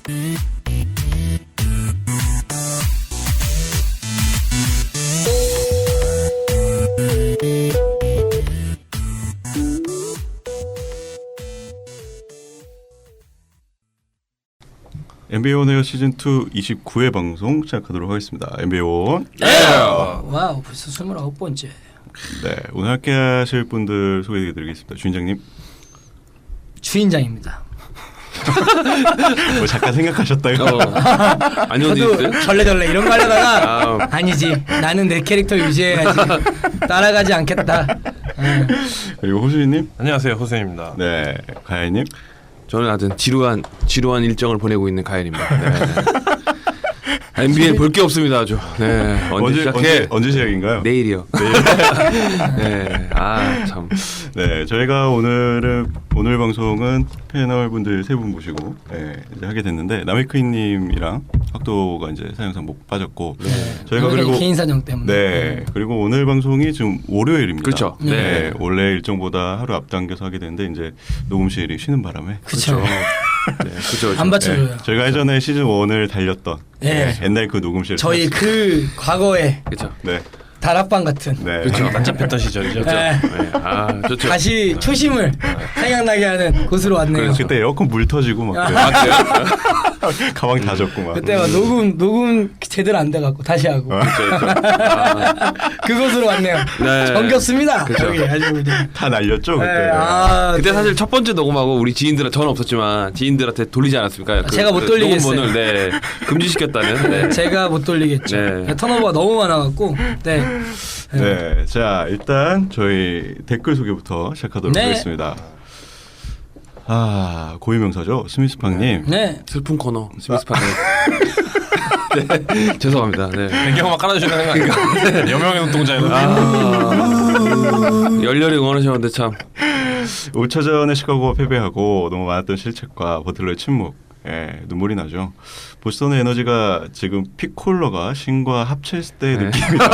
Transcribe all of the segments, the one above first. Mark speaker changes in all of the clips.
Speaker 1: NBA 온 에어 시즌 2 29회 방송 시작하도록 하겠습니다. NBA 온
Speaker 2: 에어. 와우, 벌써 29번째.
Speaker 1: 네, 오늘 함께 하실 분들 소개해드리겠습니다. 주인장님.
Speaker 2: 주인장입니다.
Speaker 1: 뭐 잠깐 생각하셨다가
Speaker 2: 아니요, 저도 절레절레 이런 거 하려다가 아니지, 나는 내 캐릭터 유지해야지, 따라가지 않겠다.
Speaker 1: 그리고 호수님.
Speaker 3: 안녕하세요, 호수입니다.
Speaker 1: 네, 가야님.
Speaker 4: 저는 아주 지루한 일정을 보내고 있는 가연입니다. 네. NBA 볼 게 없습니다, 아주. 네. 언제 시작해?
Speaker 1: 언제 시작인가요?
Speaker 4: 내일이요. 내일. 네. 아, 참.
Speaker 1: 네, 저희가 오늘 방송은 패널 분들 세 분 모시고 이제 하게 됐는데 남해크이님이랑 학도가 이제 사정상 못 빠졌고 저희가 그리고
Speaker 2: 개인 사정 때문에.
Speaker 1: 네, 그리고 오늘 방송이 지금 월요일입니다.
Speaker 4: 그렇죠.
Speaker 1: 네, 원래 일정보다 하루 앞당겨서 하게 되는데 이제 녹음실이 쉬는 바람에.
Speaker 2: 그렇죠.
Speaker 4: 네, 그렇죠.
Speaker 2: 안 받쳐줘요.
Speaker 1: 네, 저희가 예전에 시즌 1을 달렸던 옛날 그 녹음실.
Speaker 2: 저희 그 과거에
Speaker 4: 그렇죠.
Speaker 1: 네.
Speaker 2: 다락방 같은.
Speaker 1: 네.
Speaker 3: 그렇죠. 낮잡혔던 시절이죠.
Speaker 2: 네.
Speaker 4: 네. 아, 좋죠.
Speaker 2: 다시 초심을 생각나게 하는 곳으로 왔네요.
Speaker 1: 그렇죠. 그때 에어컨 물 터지고 막 가방 다 젖고 막.
Speaker 2: 그때 막 녹음 제대로 안 돼갖고 다시 하고. 그곳으로 왔네요.
Speaker 4: 네.
Speaker 2: 정겹습니다.
Speaker 4: 그쵸.
Speaker 2: 여기 아주 그냥.
Speaker 1: 다 날렸죠 그때.
Speaker 2: 네,
Speaker 4: 그때 사실 첫 번째 녹음하고 우리 지인들 저는 없었지만 지인들한테 돌리지 않았습니까?
Speaker 2: 제가 못 돌리겠어요.
Speaker 4: 녹음본을 금지시켰다는. 네.
Speaker 2: 제가 못 돌리겠죠.
Speaker 4: 네.
Speaker 2: 턴오버가 너무 많아갖고. 네.
Speaker 1: 네, 자 일단 저희 댓글 소개부터 시작하도록
Speaker 2: 네.
Speaker 1: 하겠습니다. 아, 고유명사죠, 스미스팡님.
Speaker 2: 네.
Speaker 4: 슬픈 코너 스미스파크. 네. 죄송합니다. 네.
Speaker 3: 배경만 깔아주시는 거 아닌가? 여명의 눈동자예요.
Speaker 4: 열렬히 응원하셨는데 참.
Speaker 1: 5차전에 시카고가 패배하고 너무 많았던 실책과 버틀러의 침묵. 눈물이 나죠. 보스턴의 에너지가 지금 피콜러가 신과 합쳤을 때의 느낌이다.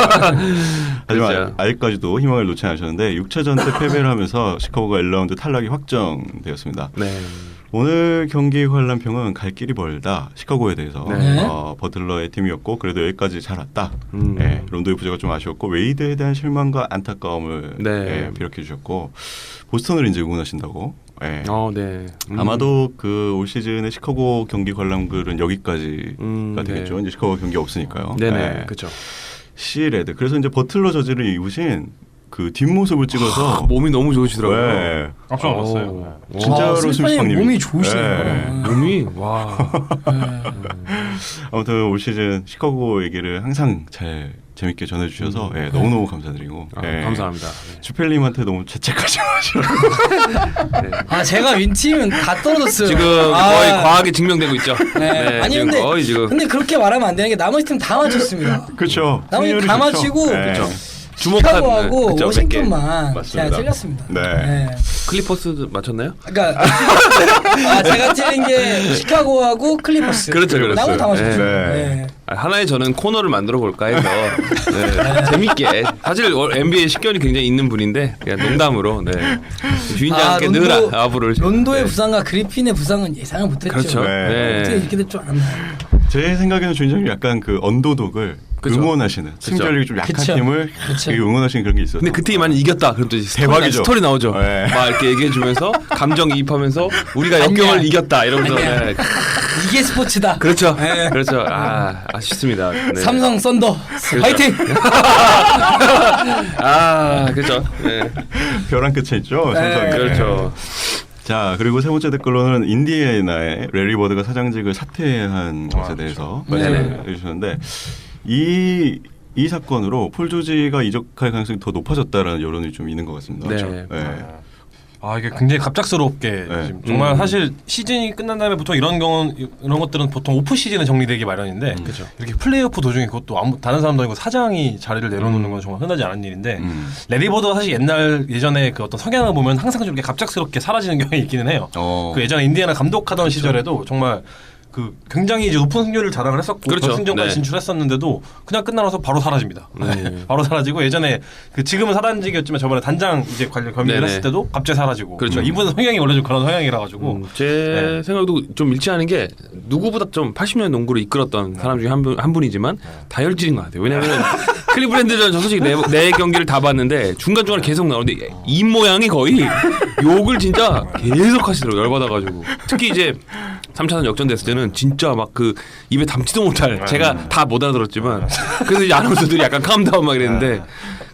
Speaker 1: 하지만
Speaker 4: 그렇죠.
Speaker 1: 아직까지도 희망을 놓지 않으셨는데 6차전 때 패배를 하면서 시카고가 1라운드 탈락이 확정되었습니다.
Speaker 4: 네.
Speaker 1: 오늘 경기 관람평은 갈 길이 멀다. 시카고에 대해서
Speaker 2: 네.
Speaker 1: 버틀러의 팀이었고 그래도 여기까지 잘 왔다.
Speaker 4: 네.
Speaker 1: 론도의 부재가 좀 아쉬웠고 웨이드에 대한 실망과 안타까움을
Speaker 4: 네.
Speaker 1: 비력해 주셨고 보스턴을 이제 응원하신다고.
Speaker 4: 네.
Speaker 1: 아마도 그 올 시즌의 시카고 경기 관람글은 여기까지가 되겠죠.
Speaker 4: 네.
Speaker 1: 이제 시카고 경기 없으니까요.
Speaker 4: 네네. 그렇죠.
Speaker 1: 시레드. 그래서 이제 버틀러 저지를 입으신 그 뒷모습을 찍어서
Speaker 4: 몸이 너무 좋으시더라고요.
Speaker 1: 네.
Speaker 3: 깜짝 놀랐어요.
Speaker 1: 진짜로 스미스팡님
Speaker 2: 몸이 좋으시네요.
Speaker 1: 네.
Speaker 4: 몸이 와.
Speaker 1: 아무튼 올 시즌 시카고 얘기를 항상 잘 재밌게 전해주셔서 너무너무 감사드리고
Speaker 4: 감사합니다. 네.
Speaker 1: 주펠님한테 너무 죄책하지 마시라고.
Speaker 4: 네.
Speaker 2: 제가 윈팀은 다 떨어졌어요.
Speaker 4: 지금 거의 과하게 증명되고 있죠.
Speaker 2: 네. 아니
Speaker 4: 지금
Speaker 2: 근데
Speaker 4: 거의 지금
Speaker 2: 근데 그렇게 말하면 안 되는 게 나머지 팀 다 맞췄습니다.
Speaker 1: 그렇죠.
Speaker 2: 나머지 다 맞히고
Speaker 1: 그렇죠.
Speaker 2: 시카고하고
Speaker 4: 그쵸,
Speaker 2: 워싱턴만
Speaker 1: 맞습니다.
Speaker 2: 제가 틀렸습니다.
Speaker 1: 네.
Speaker 4: 클리퍼스 맞췄나요?
Speaker 2: 그러니까 제가 틀린 게 시카고하고 클리퍼스.
Speaker 4: 그렇죠.
Speaker 2: 나머지 다 맞췄죠.
Speaker 1: 네.
Speaker 2: 네.
Speaker 4: 하나의 저는 코너를 만들어 볼까 해서 재밌게 사실 NBA 식견이 굉장히 있는 분인데 그냥 농담으로 주인장께 늘 아부를
Speaker 2: 론도의 부상과 그리핀의 부상은 예상을 못했죠.
Speaker 4: 그렇죠.
Speaker 2: 어떻게 이렇게 될 줄 알았나요?
Speaker 1: 제 생각에는 주인장님 약간 그 언더독을
Speaker 4: 그쵸.
Speaker 1: 응원하시는 승자력이 좀 약한 팀을 되게 응원하시는 그런 게 있어요.
Speaker 4: 근데 그 팀이 만약 이겼다 그럼 또 이제
Speaker 1: 대박이죠.
Speaker 4: 스토리 나오죠.
Speaker 1: 네.
Speaker 4: 막 이렇게 얘기해주면서 감정이입하면서 우리가 역경을 이겼다 이러면서
Speaker 2: 이게 스포츠다.
Speaker 4: 그렇죠. 그렇죠. 아쉽습니다. 네.
Speaker 2: 삼성 썬더
Speaker 4: 그렇죠.
Speaker 2: 화이팅.
Speaker 4: 그렇죠. 네.
Speaker 1: 벼랑 끝에 있죠. 삼성이.
Speaker 4: 그렇죠.
Speaker 1: 자, 그리고 세 번째 댓글로는 인디애나의 레리 버드가 사장직을 사퇴한 것에 대해서 말씀해 주셨는데 이 사건으로 폴 조지가 이적할 가능성이 더 높아졌다라는 여론이 좀 있는 것 같습니다.
Speaker 4: 네.
Speaker 1: 그렇죠?
Speaker 3: 이게 굉장히 갑작스럽게 지금 정말 사실 시즌이 끝난 다음에 보통 이런 것들은 보통 오프 시즌에 정리되기 마련인데 이렇게 플레이오프 도중에 그것도 다른 사람도 아니고 사장이 자리를 내려놓는 건 정말 흔하지 않은 일인데 레리 버드가 사실 예전에 그 어떤 성향을 보면 항상 좀 이렇게 갑작스럽게 사라지는 경향이 있기는 해요. 그 예전에 인디애나 감독하던 시절에도 정말 그 굉장히 이제 높은 승률을 자랑을 했었고
Speaker 4: 그렇죠.
Speaker 3: 결승전까지
Speaker 4: 네.
Speaker 3: 진출했었는데도 그냥 끝나서 바로 사라집니다.
Speaker 4: 네.
Speaker 3: 바로 사라지고 예전에 그 지금은 사단직이었지만 저번에 단장 이제 관련 겸임을
Speaker 4: 네네.
Speaker 3: 했을 때도 갑자기 사라지고.
Speaker 4: 그렇죠.
Speaker 3: 그러니까 이분은 성향이 원래 좀 그런 성향이라 가지고
Speaker 4: 제 생각도 좀 일치하는 게 누구보다 좀 80년 농구를 이끌었던 사람 중에 한 분이지만 다혈질인 것 같아요. 왜냐하면 클리브랜드전 저 솔직히 네 경기를 다 봤는데 중간중간에 계속 나오는데 입 모양이 거의 욕을 진짜 계속 하시더라고요. 열받아가지고. 특히 이제 3차전 역전됐을 때는 진짜 막 그 입에 담지도 못할 제가 다 못 알아들었지만 그래서 이제 아나운서들이 약간 캄다운 막 이랬는데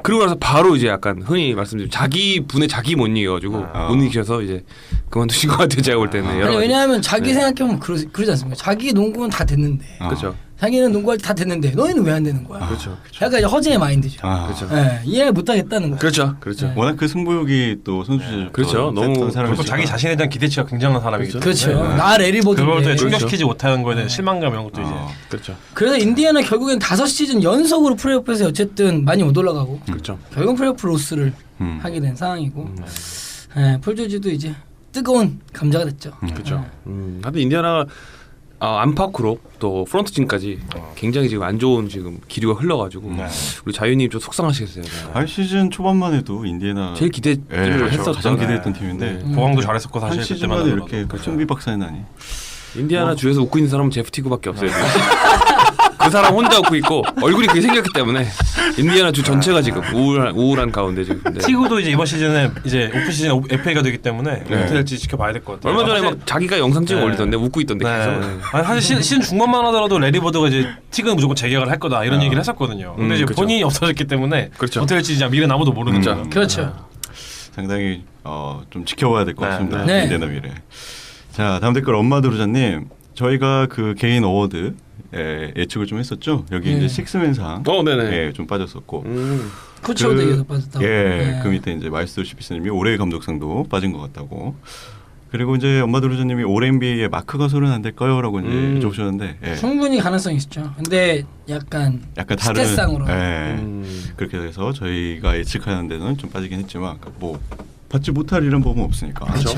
Speaker 4: 그러고 나서 바로 이제 약간 흔히 말씀드린 자기 분에 자기 못 이겨가지고 못 이기셔서 이제 그만두신 것 같아요. 제가 볼 때는. 여러
Speaker 2: 아니
Speaker 4: 가지.
Speaker 2: 왜냐하면 자기 생각해보면 그러지 않습니까? 자기 농구는 다 됐는데
Speaker 4: 그렇죠.
Speaker 2: 자기는 농구할 때 다 됐는데 너희는 왜 안 되는 거야?
Speaker 4: 그렇죠.
Speaker 2: 약간 허재의 마인드죠.
Speaker 4: 그렇죠.
Speaker 2: 예, 이해 못하겠다는 거야.
Speaker 4: 그렇죠. 그렇죠.
Speaker 2: 네.
Speaker 1: 워낙 그 승부욕이 또 선수들
Speaker 4: 그렇죠. 너무
Speaker 3: 그리고 자기 자신에 대한 기대치가 굉장한 사람이기 때문에
Speaker 2: 그렇죠. 나 레리버드인데.
Speaker 3: 그걸 또
Speaker 4: 그렇죠.
Speaker 3: 충족시키지 못하는 거에 대한 실망감 이런 것도 이제
Speaker 4: 그렇죠.
Speaker 2: 그래서 인디애나 결국엔 5시즌 연속으로 플레이오프에서 어쨌든 많이 못 올라가고
Speaker 4: 그렇죠.
Speaker 2: 결국 플레이오프 로스를 하게 된 상황이고 폴조지도 이제 뜨거운 감자가 됐죠.
Speaker 4: 그렇죠. 하여튼 인디아나가 안팎으로 또 프론트진까지 굉장히 지금 안 좋은 지금 기류가 흘러가지고 우리 자유님 좀 속상하시겠어요.
Speaker 1: 아 시즌 초반만 해도 인디애나
Speaker 4: 제일 기대를 했었던
Speaker 1: 가장 기대했던 팀인데
Speaker 3: 보강도 잘했었고
Speaker 1: 한
Speaker 3: 사실
Speaker 1: 시즌 만에
Speaker 3: 그때만
Speaker 1: 이렇게
Speaker 3: 하더라도.
Speaker 1: 풍비박산이 나니.
Speaker 4: 인디아나 주에서 웃고 있는 사람은 제프 티그밖에 없어요. 그 사람 혼자 웃고 있고 얼굴이 그게 생겼기 때문에 인디아나 주 전체가 지금 우울한 가운데 지금. 네.
Speaker 3: 티구도 이제 이번 시즌에 이제 오프 시즌에 FA가 되기 때문에 어떻게 될지 지켜봐야 될 것 같아요.
Speaker 4: 얼마 전에
Speaker 3: 사실-
Speaker 4: 막 자기가 영상 찍어
Speaker 3: 네.
Speaker 4: 올리던데 웃고 있던데 계속.
Speaker 3: 네. 아니, 사실 시즌 중반만 하더라도 레리버드가 이제 티그는 무조건 재계약을 할 거다 이런 얘기를 했었거든요. 근데 이제
Speaker 4: 그렇죠.
Speaker 3: 본인이 없어졌기 때문에
Speaker 4: 그렇죠.
Speaker 3: 어떻게 될지 이제 미래는 아무도 모르는 거죠.
Speaker 2: 그렇죠.
Speaker 1: 상당히 좀 지켜봐야 될 것
Speaker 3: 네.
Speaker 1: 같습니다.
Speaker 2: 네.
Speaker 1: 인디애나 미래. 자 다음 댓글 엄마 드루자님. 저희가 그 개인 어워드 예측을 좀 했었죠. 여기 이제 식스맨상
Speaker 4: 네네.
Speaker 1: 좀 빠졌었고.
Speaker 2: 코치 오브 더 이어도 빠졌다고.
Speaker 1: 그 밑에 이제 마이스터 시피스님이 올해의 감독상도 빠진 것 같다고. 그리고 이제 엄마 드루자님이 올 NBA에 마크 가솔은 안 될까요?라고 이제 여쭤보셨는데
Speaker 2: 충분히 가능성이 있죠. 근데 약간
Speaker 1: 다른
Speaker 2: 스탯상으로.
Speaker 1: 그렇게 돼서 저희가 예측하는 데는 좀 빠지긴 했지만 뭐 받지 못할 일은 보면 없으니까.
Speaker 2: 그렇죠.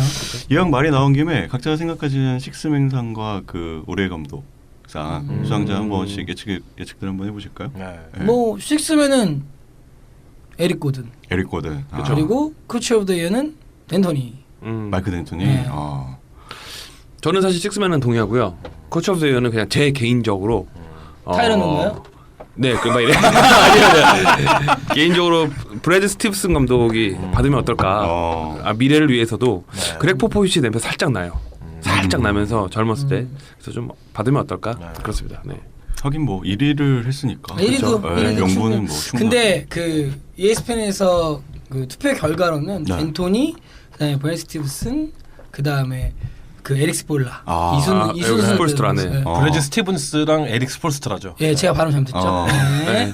Speaker 1: 이왕 말이 나온 김에 각자가 생각하시는 식스맨상과 그 올해의 감독상 수상자 한 번씩 예측들 한번 해보실까요?
Speaker 3: 네.
Speaker 2: 뭐 식스맨은 에릭 고든.
Speaker 1: 에릭 고든.
Speaker 2: 그리고 코치 오브 더 이어는 덴토니.
Speaker 1: 마이크 덴토니.
Speaker 2: 네.
Speaker 4: 저는 사실 식스맨은 동의하고요. 코치 오브 더 이어는 그냥 제 개인적으로
Speaker 2: 타이런인가요?
Speaker 4: 네, 그 막 이래. 아니요. 개인적으로 브래드 스티브슨 감독이 받으면 어떨까? 미래를 위해서도 그렉 포포비치 냄새 살짝 나요. 살짝 나면서 젊었을 때 그래서 좀 받으면 어떨까? 그렇습니다. 네.
Speaker 1: 하긴 뭐 1위를 했으니까.
Speaker 2: 1위도
Speaker 1: 명분은 뭐 충분.
Speaker 2: 근데 그 ESPN에서 그 투표 결과로는
Speaker 1: 네.
Speaker 2: 덴토니, 그다음에 브래드 스티브슨, 그다음에 그 에릭 스폴라
Speaker 4: 에릭 스폴스트라네.
Speaker 3: 브래드 스티븐스랑 에릭 스폴스트라죠.
Speaker 2: 예, 제가 발음 잘못했죠. 네.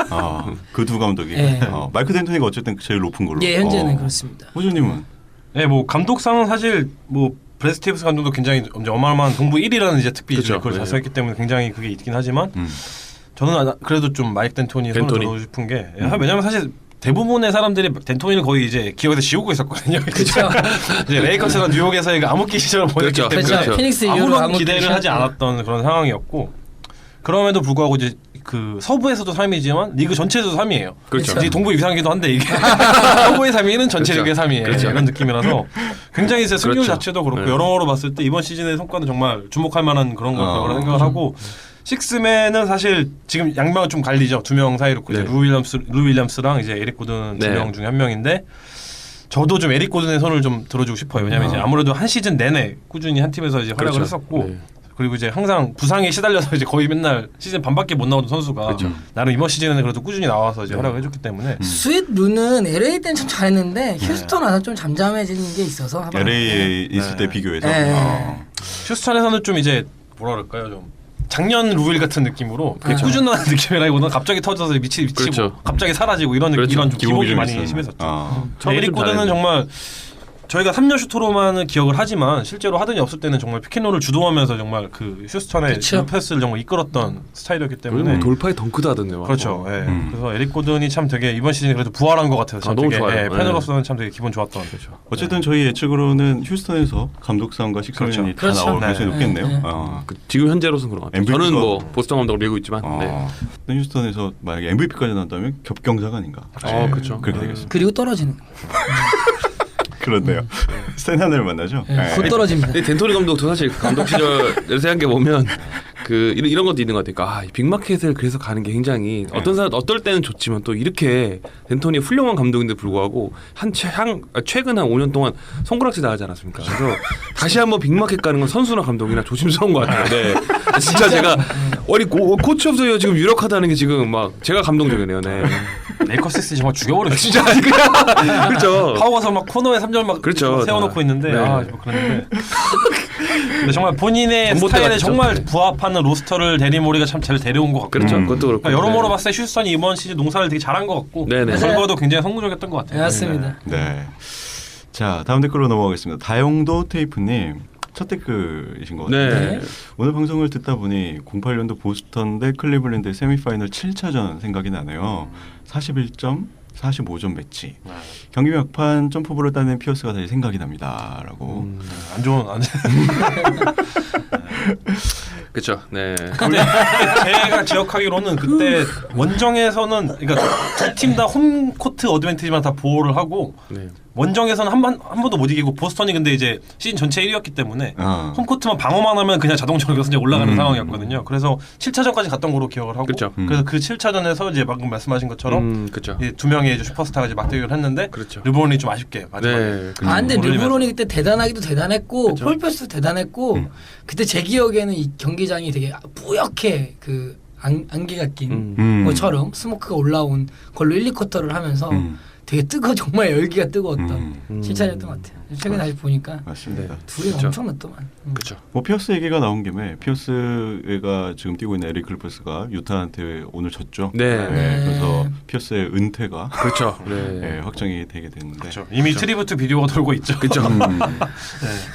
Speaker 1: 그 두 감독이.
Speaker 2: 네.
Speaker 1: 마이크 덴토니가 어쨌든 제일 높은 걸로.
Speaker 2: 예, 현재는 그렇습니다.
Speaker 1: 호주님은?
Speaker 3: 네, 뭐 감독상은 사실 뭐 브래드 스티븐스 감독도 굉장히 어마어마한 동부 1위라는 이제 특비
Speaker 4: 그렇죠.
Speaker 3: 그걸
Speaker 4: 네.
Speaker 3: 달성했기 때문에 굉장히 그게 있긴 하지만 저는 그래도 좀 마이크 덴토니 손을 들어주고 싶은 게 왜냐면 사실 대부분의 사람들이 덴토니를 거의 이제 기억에서 지우고 있었거든요.
Speaker 2: 그렇죠.
Speaker 3: 이제 레이커스랑 뉴욕에서의 그 암흑기 시절을 보냈기
Speaker 4: 그렇죠.
Speaker 3: 때문에
Speaker 2: 그렇죠. 피닉스 이후로
Speaker 3: 아무런
Speaker 2: 암흑기
Speaker 3: 기대를
Speaker 2: 시절.
Speaker 3: 하지 않았던 그런 상황이었고 그럼에도 불구하고 이제 그 서부에서도 3위지만 리그 전체에서도 3위예요.
Speaker 4: 그렇죠.
Speaker 3: 이제 동부 이상이기도 한데 이게 서부의 3위는 전체
Speaker 4: 그렇죠.
Speaker 3: 리그의 3위예요.
Speaker 4: 그렇죠.
Speaker 3: 이런 느낌이라서 굉장히 이제 승률
Speaker 4: 그렇죠.
Speaker 3: 자체도 그렇고
Speaker 4: 네.
Speaker 3: 여러모로 봤을 때 이번 시즌의 성과는 정말 주목할 만한 그런 거라고 생각을 하고 식스맨은 사실 지금 양명은 좀 갈리죠. 두 명 사이로 이제
Speaker 4: 네.
Speaker 3: 루 윌리엄스랑 이제 에릭 고든 두
Speaker 4: 네.
Speaker 3: 명 중에 한 명인데 저도 좀 에릭 고든의 손을 좀 들어주고 싶어요. 왜냐면 이제 아무래도 한 시즌 내내 꾸준히 한 팀에서 이제 활약을
Speaker 4: 그렇죠.
Speaker 3: 했었고
Speaker 4: 네.
Speaker 3: 그리고 이제 항상 부상에 시달려서 이제 거의 맨날 시즌 반밖에 못 나오던 선수가
Speaker 4: 그렇죠.
Speaker 3: 나는 이번 시즌에는 그래도 꾸준히 나와서 이제 활약을 해줬기 때문에
Speaker 2: 스윗 루는 LA 때는 참 잘했는데 휴스턴 와서 좀 잠잠해지는 게 있어서 한번
Speaker 1: LA에 있을 때 비교해서.
Speaker 2: 네.
Speaker 3: 휴스턴에서는 좀 이제 뭐라 그럴까요 좀 작년 루일 같은 느낌으로 꾸준한 느낌이라기보다는 갑자기 터져서 미치고
Speaker 4: 그렇죠.
Speaker 3: 갑자기 사라지고 이런
Speaker 4: 그렇죠.
Speaker 3: 이런 좀 기복이
Speaker 1: 좀
Speaker 3: 많이
Speaker 1: 있었네.
Speaker 3: 심했었죠.
Speaker 4: 처음에
Speaker 3: 에릭
Speaker 4: 좀
Speaker 3: 고든은
Speaker 4: 잘했는데.
Speaker 3: 정말 저희가 3년 슈터로만은 기억을 하지만 실제로 하든이 없을 때는 정말 피켓롤을 주도하면서 정말 그 휴스턴의
Speaker 2: 그쵸.
Speaker 3: 패스를 정말 이끌었던 스타일이었기
Speaker 4: 그리고
Speaker 3: 때문에
Speaker 4: 뭐 돌파에 덩크도 하던데. 막.
Speaker 3: 그렇죠. 예. 그래서 에릭 고든이 참 되게 이번 시즌에 그래도 부활한 것 같아서 참
Speaker 4: 너무
Speaker 3: 되게
Speaker 4: 좋아요.
Speaker 3: 팬으로서는 참 되게 기분 좋았던 거죠.
Speaker 1: 어쨌든 저희 예측으로는 휴스턴에서 감독상과 식선이 다
Speaker 2: 그렇죠.
Speaker 1: 나올 가능성이
Speaker 3: 네.
Speaker 1: 높겠네요.
Speaker 2: 네.
Speaker 4: 지금 현재로서는 그런 것 같아요.
Speaker 1: MVP 가-
Speaker 4: 저는 뭐 보스턴 감독을 밀고 있지만. 네.
Speaker 1: 휴스턴에서 만약에 MVP까지 나온다면 겹경사가 아닌가.
Speaker 4: 그렇죠.
Speaker 1: 그렇게 되겠습니다.
Speaker 2: 그리고 떨어지는.
Speaker 1: 그렇네요. 세난을 만나죠.
Speaker 2: 네, 곧 떨어집니다.
Speaker 4: 근데 덴토니 감독도 사실 감독 시절 생각해 보면 그 이런 것도 있는 것 같아요. 이 빅마켓을 그래서 가는 게 굉장히 어떨 때는 좋지만 또 이렇게 덴토니 훌륭한 감독인데 불구하고 최근 한 5년 동안 손가락질 나가지 않았습니까? 그래서 다시 한번 빅마켓 가는 건 선수나 감독이나 조심스러운 것 같아요. 네. 진짜 제가 코치 오브 더 이어 지금 유력하다는 게 지금 막 제가 감동적이네요. 네.
Speaker 3: 레이커스 정말 죽여버렸죠.
Speaker 4: 진짜 그냥 그렇죠.
Speaker 3: 파워가서 막 코너에 3점 막
Speaker 4: 그렇죠.
Speaker 3: 세워놓고 있는데
Speaker 4: 네.
Speaker 3: 뭐 그랬는데 근데 정말 본인의
Speaker 4: 전봇대
Speaker 3: 스타일에
Speaker 4: 같죠.
Speaker 3: 정말
Speaker 4: 네.
Speaker 3: 부합하는 로스터를 데니 모리가 참 잘 데려온 것 같고
Speaker 4: 그렇죠. 그것도 그렇고.
Speaker 3: 그러니까 여러모로
Speaker 4: 네.
Speaker 3: 봤을 때 휴스턴이 이번 시즌 농사를 되게 잘한 것 같고
Speaker 4: 네네.
Speaker 3: 결과도 굉장히 성공적이었던 것 같아요.
Speaker 2: 맞습니다.
Speaker 1: 네. 자, 다음 댓글로 넘어가겠습니다. 다용도 테이프님 첫 댓글이신 것 같아요.
Speaker 4: 네.
Speaker 1: 오늘 방송을 듣다 보니 08년도 보스턴 대 클리블랜드 세미파이널 7차전 생각이 나네요. 41점, 45점 매치. 경기 막판 점프볼을 따낸 피어스가 다시 생각이 납니다라고.
Speaker 3: 안 좋은
Speaker 4: 그렇죠. 네.
Speaker 3: 근데 제가 기억하기로는 그때 원정에서는 그러니까 두 팀 다 홈코트 어드밴티지만 다 보호를 하고
Speaker 4: 네.
Speaker 3: 원정에서는 한 번도 못 이기고 보스턴이 근데 이제 시즌 전체 1위였기 때문에
Speaker 1: 아.
Speaker 3: 홈코트만 방어만 하면 그냥 자동적으로 결승에 올라가는 상황이었거든요. 그래서 7차전까지 갔던 거로 기억을 하고
Speaker 4: 그렇죠.
Speaker 3: 그래서 그 7차전에서 이제 방금 말씀하신 것처럼
Speaker 4: 그렇죠.
Speaker 3: 이두 명의 이제 슈퍼스타가 이제 맞대결을 했는데
Speaker 4: 그렇죠.
Speaker 3: 르브론이 좀 아쉽게 마지막에
Speaker 4: 네.
Speaker 2: 아 근데
Speaker 3: 모르면서.
Speaker 2: 르브론이 그때 대단하기도 대단했고
Speaker 4: 그쵸.
Speaker 2: 폴페스도 대단했고 그때 제 기억에는 이 경기장이 되게 뿌옇게 그 안개가 낀 것처럼 스모크가 올라온 걸로 1, 2쿼터를 하면서 되게 정말 열기가 뜨거웠던 실차였던 것 같아요. 최근에 다시 보니까
Speaker 1: 맞습니다.
Speaker 2: 둘이
Speaker 4: 그쵸.
Speaker 2: 엄청났더만.
Speaker 4: 그렇죠.
Speaker 1: 뭐 피어스 얘기가 나온 김에 피어스가 지금 뛰고 있는 에릭 클리퍼스가 유타한테 오늘 졌죠.
Speaker 4: 네.
Speaker 1: 그래서 피어스의 은퇴가
Speaker 4: 그렇죠. 네.
Speaker 1: 네, 확정이 되게 됐는데.
Speaker 3: 그렇죠. 이미 트리부트 비디오가 돌고 있죠.
Speaker 4: 그렇죠.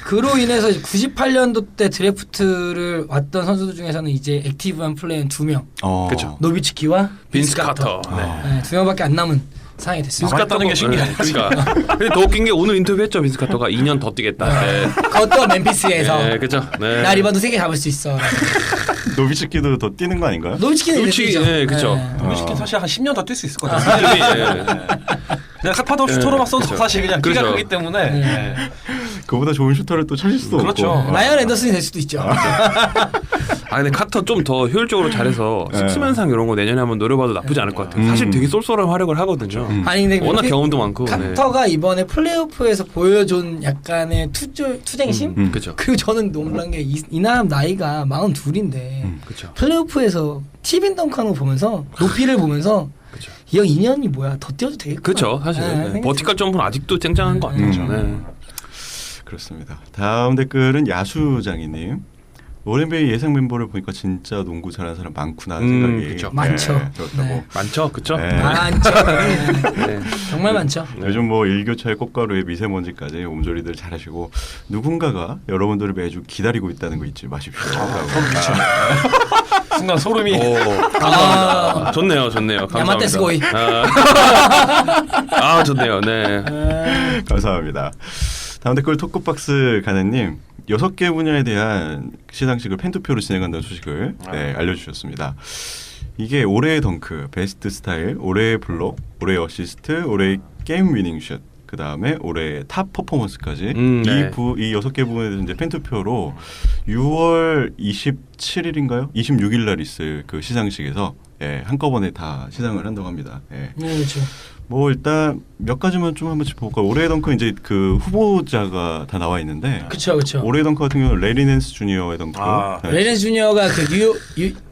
Speaker 2: 그로 인해서 98년도 때 드래프트를 왔던 선수들 중에서는 이제 액티브한 플레이는 2명.
Speaker 4: 그쵸.
Speaker 2: 노비츠키와
Speaker 4: 빈스 카터.
Speaker 2: 네, 2명밖에 안 남은 상황이 됐습니다.
Speaker 3: 빈스 카터는 게 신기하네.
Speaker 4: 그러니까. 근데 더 웃긴 게 오늘 인터뷰했죠. 빈스 카터가 2년 더 뛰겠다. 네.
Speaker 2: 그것도 멤피스에서
Speaker 4: 네, 그렇죠. 네.
Speaker 2: 나 리바운드 3개 잡을 수 있어.
Speaker 1: 노비츠키도 더 뛰는 거 아닌가요?
Speaker 2: 노비츠키는
Speaker 4: 노비츠키,
Speaker 2: 이제
Speaker 4: 네, 그쵸.
Speaker 3: 노비츠키는 사실 한 10년 더 뛸 수 있을 것 같아요. 그냥 카파도 슈터로만 써도
Speaker 4: 그렇죠.
Speaker 3: 사실 그냥 키가
Speaker 4: 그렇죠.
Speaker 3: 크기 때문에 네.
Speaker 1: 그보다 좋은 슈터를 또 찾을 수도
Speaker 3: 그렇죠.
Speaker 1: 없고.
Speaker 2: 라이언 앤더슨이 될 수도 있죠.
Speaker 4: 아 근데 카터 좀 더 효율적으로 잘해서 식스맨상 이런 거 내년에 한번 노려봐도 나쁘지 않을 것 같아요. 사실 되게 쏠쏠한 활약을 하거든요.
Speaker 2: 아니 근데
Speaker 4: 워낙 경험도 많고.
Speaker 2: 카터가 이번에 플레이오프에서 보여준 약간의 투쟁심?
Speaker 4: 그렇죠.
Speaker 2: 그리고 저는 놀란 게 이 사람 나이가 42인데
Speaker 4: 그렇죠.
Speaker 2: 플레이오프에서 티빈 덩크하는 거 보면서 높이를 보면서
Speaker 4: 그쵸.
Speaker 2: 이 형 2년이 뭐야 더 뛰어도 되겠구나.
Speaker 4: 그렇죠. 사실 네. 버티컬 점프는 아직도 쨍쨍한 것 같아요. 네.
Speaker 1: 그렇습니다. 다음 댓글은 야수장이님. 올NBA 예상 멤버를 보니까 진짜 농구 잘하는 사람 많구나 하는 생각이
Speaker 4: 그쵸.
Speaker 2: 많죠.
Speaker 1: 들었다고.
Speaker 2: 네.
Speaker 4: 많죠, 그렇죠.
Speaker 1: 네.
Speaker 2: 많죠.
Speaker 4: 네.
Speaker 2: 정말 많죠.
Speaker 1: 요즘 뭐 일교차의 꽃가루에 미세먼지까지 몸조리들 잘하시고 누군가가 여러분들을 매주 기다리고 있다는 거 잊지 마십시오.
Speaker 3: 순간 소름이
Speaker 4: 감사합니다. 좋네요. 감사합니다.
Speaker 2: 야마테스 고이.
Speaker 4: 좋네요. 네.
Speaker 1: 감사합니다. 다음 댓글 토크박스 가네님 6개 분야에 대한 시상식을 팬투표로 진행한다는 소식을 알려주셨습니다. 이게 올해의 덩크, 베스트 스타일, 올해의 블록, 올해의 어시스트, 올해의 게임 위닝 슛, 그 다음에 올해의 탑 퍼포먼스까지
Speaker 4: 네.
Speaker 1: 이 6개 부분에 대해서 이제 팬투표로 6월 27일인가요? 26일 날 있을 그 시상식에서 한꺼번에 다 시상을 한다고 합니다.
Speaker 2: 네, 그렇죠.
Speaker 1: 뭐 일단 몇 가지만 좀 한번 짚어볼까. 올해의 덩크 이제 그 후보자가 다 나와 있는데.
Speaker 2: 그렇죠.
Speaker 1: 올해의 덩크 같은 경우는 레리 낸스 주니어의 덩크.
Speaker 2: 레렌 주니어가 그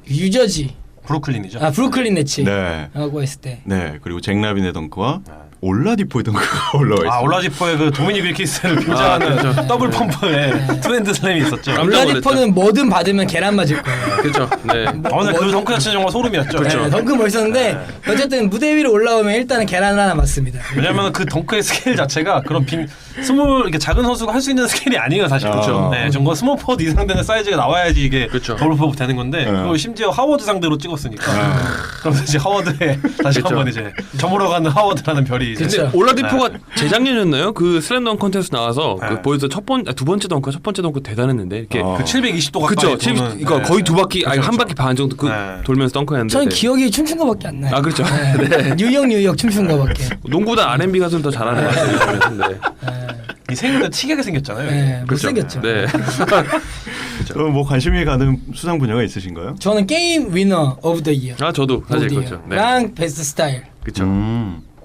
Speaker 2: 유저지.
Speaker 3: 브루클린이죠.
Speaker 2: 브루클린 네츠.
Speaker 1: 네.
Speaker 2: 라고 했을 때.
Speaker 1: 네. 그리고 잭 라빈의 덩크와 올라디포의 덩크가 올라와 있어요.
Speaker 3: 아 올라디포의 그 도미닉 윌킨스를 빙자하는 더블 펌프의 투핸드 슬램이 있었죠.
Speaker 2: 올라디포는 뭐든 받으면 계란 맞을 거예요.
Speaker 4: 그렇죠. 네.
Speaker 3: 오늘 그 덩크 자체는 정말 소름이었죠.
Speaker 2: 네, 덩크 멋있었는데 어쨌든 무대 위로 올라오면 일단은 계란을 하나 맞습니다.
Speaker 3: 왜냐면 그 덩크의 스케일 자체가 그런 이렇게 작은 선수가 할 수 있는 스케일이 아니에요 사실.
Speaker 1: 그렇죠.
Speaker 3: 네, 정말 스몰 포워드 이상 되는 사이즈가 나와야지 이게
Speaker 4: 그렇죠.
Speaker 3: 더블 펌프 되는 건데 그걸 심지어 하워드 상대로 찍었으니까. 그러면서 이제 하워드에 다시
Speaker 4: 그렇죠.
Speaker 3: 한번 이제 저물어 가는 하워드라는 별이. 이제
Speaker 2: 그렇죠.
Speaker 4: 올라디포가 재작년이었나요? 그 슬램덩크 콘테스트 나와서
Speaker 3: 네.
Speaker 4: 그 보여서 두 번째 덩크 대단했는데 이렇게
Speaker 3: 그 720도 가까이
Speaker 4: 그렇죠.
Speaker 3: 도는,
Speaker 4: 그러니까 거의 두 바퀴 아니 한 바퀴 반 정도
Speaker 3: 네.
Speaker 4: 돌면서 덩크했는데.
Speaker 2: 저는 기억이 춤춘 거밖에 안 나요.
Speaker 4: 아 그렇죠.
Speaker 2: 네. 뉴욕 춤춘 거밖에.
Speaker 4: 농구보다 R&B 가수는 더 잘하는 것 같아요.
Speaker 3: 이 생각보다 특이하게 생겼잖아요.
Speaker 2: 네, 못생겼죠.
Speaker 4: 네.
Speaker 1: 뭐 관심이 가는 수상 분야가 있으신가요?
Speaker 2: 저는 게임 위너 오브 더 이어.
Speaker 4: 아 저도 사실 그렇죠. 네.
Speaker 2: 랑 베스트 스타일.
Speaker 4: 그렇죠.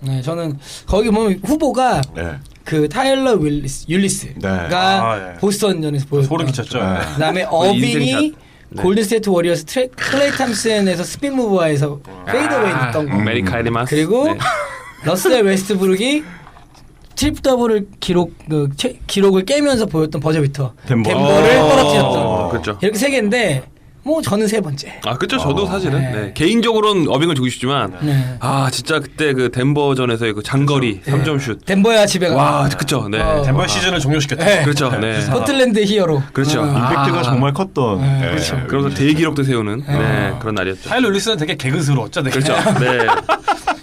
Speaker 2: 네, 저는 거기 보면 후보가
Speaker 1: 네.
Speaker 2: 그 타일러 율리스가
Speaker 1: 네.
Speaker 3: 아, 예.
Speaker 2: 보스턴전에서 보였고,
Speaker 3: 소름 끼쳤죠.
Speaker 1: 네.
Speaker 2: 그다음에
Speaker 4: 인생샷.
Speaker 2: 어빈이
Speaker 4: 네.
Speaker 2: 골든스테이트 워리어스 클레이 탐슨에서 스핀 무브와에서 페이드웨이 넣었던 거.
Speaker 4: 메리카이리마스.
Speaker 2: 그리고
Speaker 4: 네.
Speaker 2: 러셀 웨스트브룩이 트리플 더블을 기록을 깨면서 보였던 버저비터 덴버를 떨어뜨렸던
Speaker 4: 그렇죠.
Speaker 2: 이렇게 세 개인데 뭐 저는 세 번째.
Speaker 4: 아 그렇죠. 저도 사실은
Speaker 2: 네.
Speaker 4: 네. 개인적으로는 어빙을 주고 싶지만
Speaker 2: 네.
Speaker 4: 아 진짜 그때 그 덴버전에서의 그 장거리 3점 슛.
Speaker 2: 덴버야 집에 가.
Speaker 4: 와 그렇죠. 네.
Speaker 3: 덴버 시즌을 종료시켰죠.
Speaker 2: 네.
Speaker 4: 그렇죠. 네.
Speaker 2: 포틀랜드 히어로.
Speaker 4: 그렇죠.
Speaker 1: 임팩트가
Speaker 4: 아.
Speaker 1: 정말 컸던.
Speaker 2: 네,
Speaker 1: 그렇죠.
Speaker 4: 그러면서 대기록도 세우는 네, 그런 날이었죠.
Speaker 3: 타일러 윌리스는 되게 개그스러웠죠. 되게.
Speaker 4: 그렇죠. 네.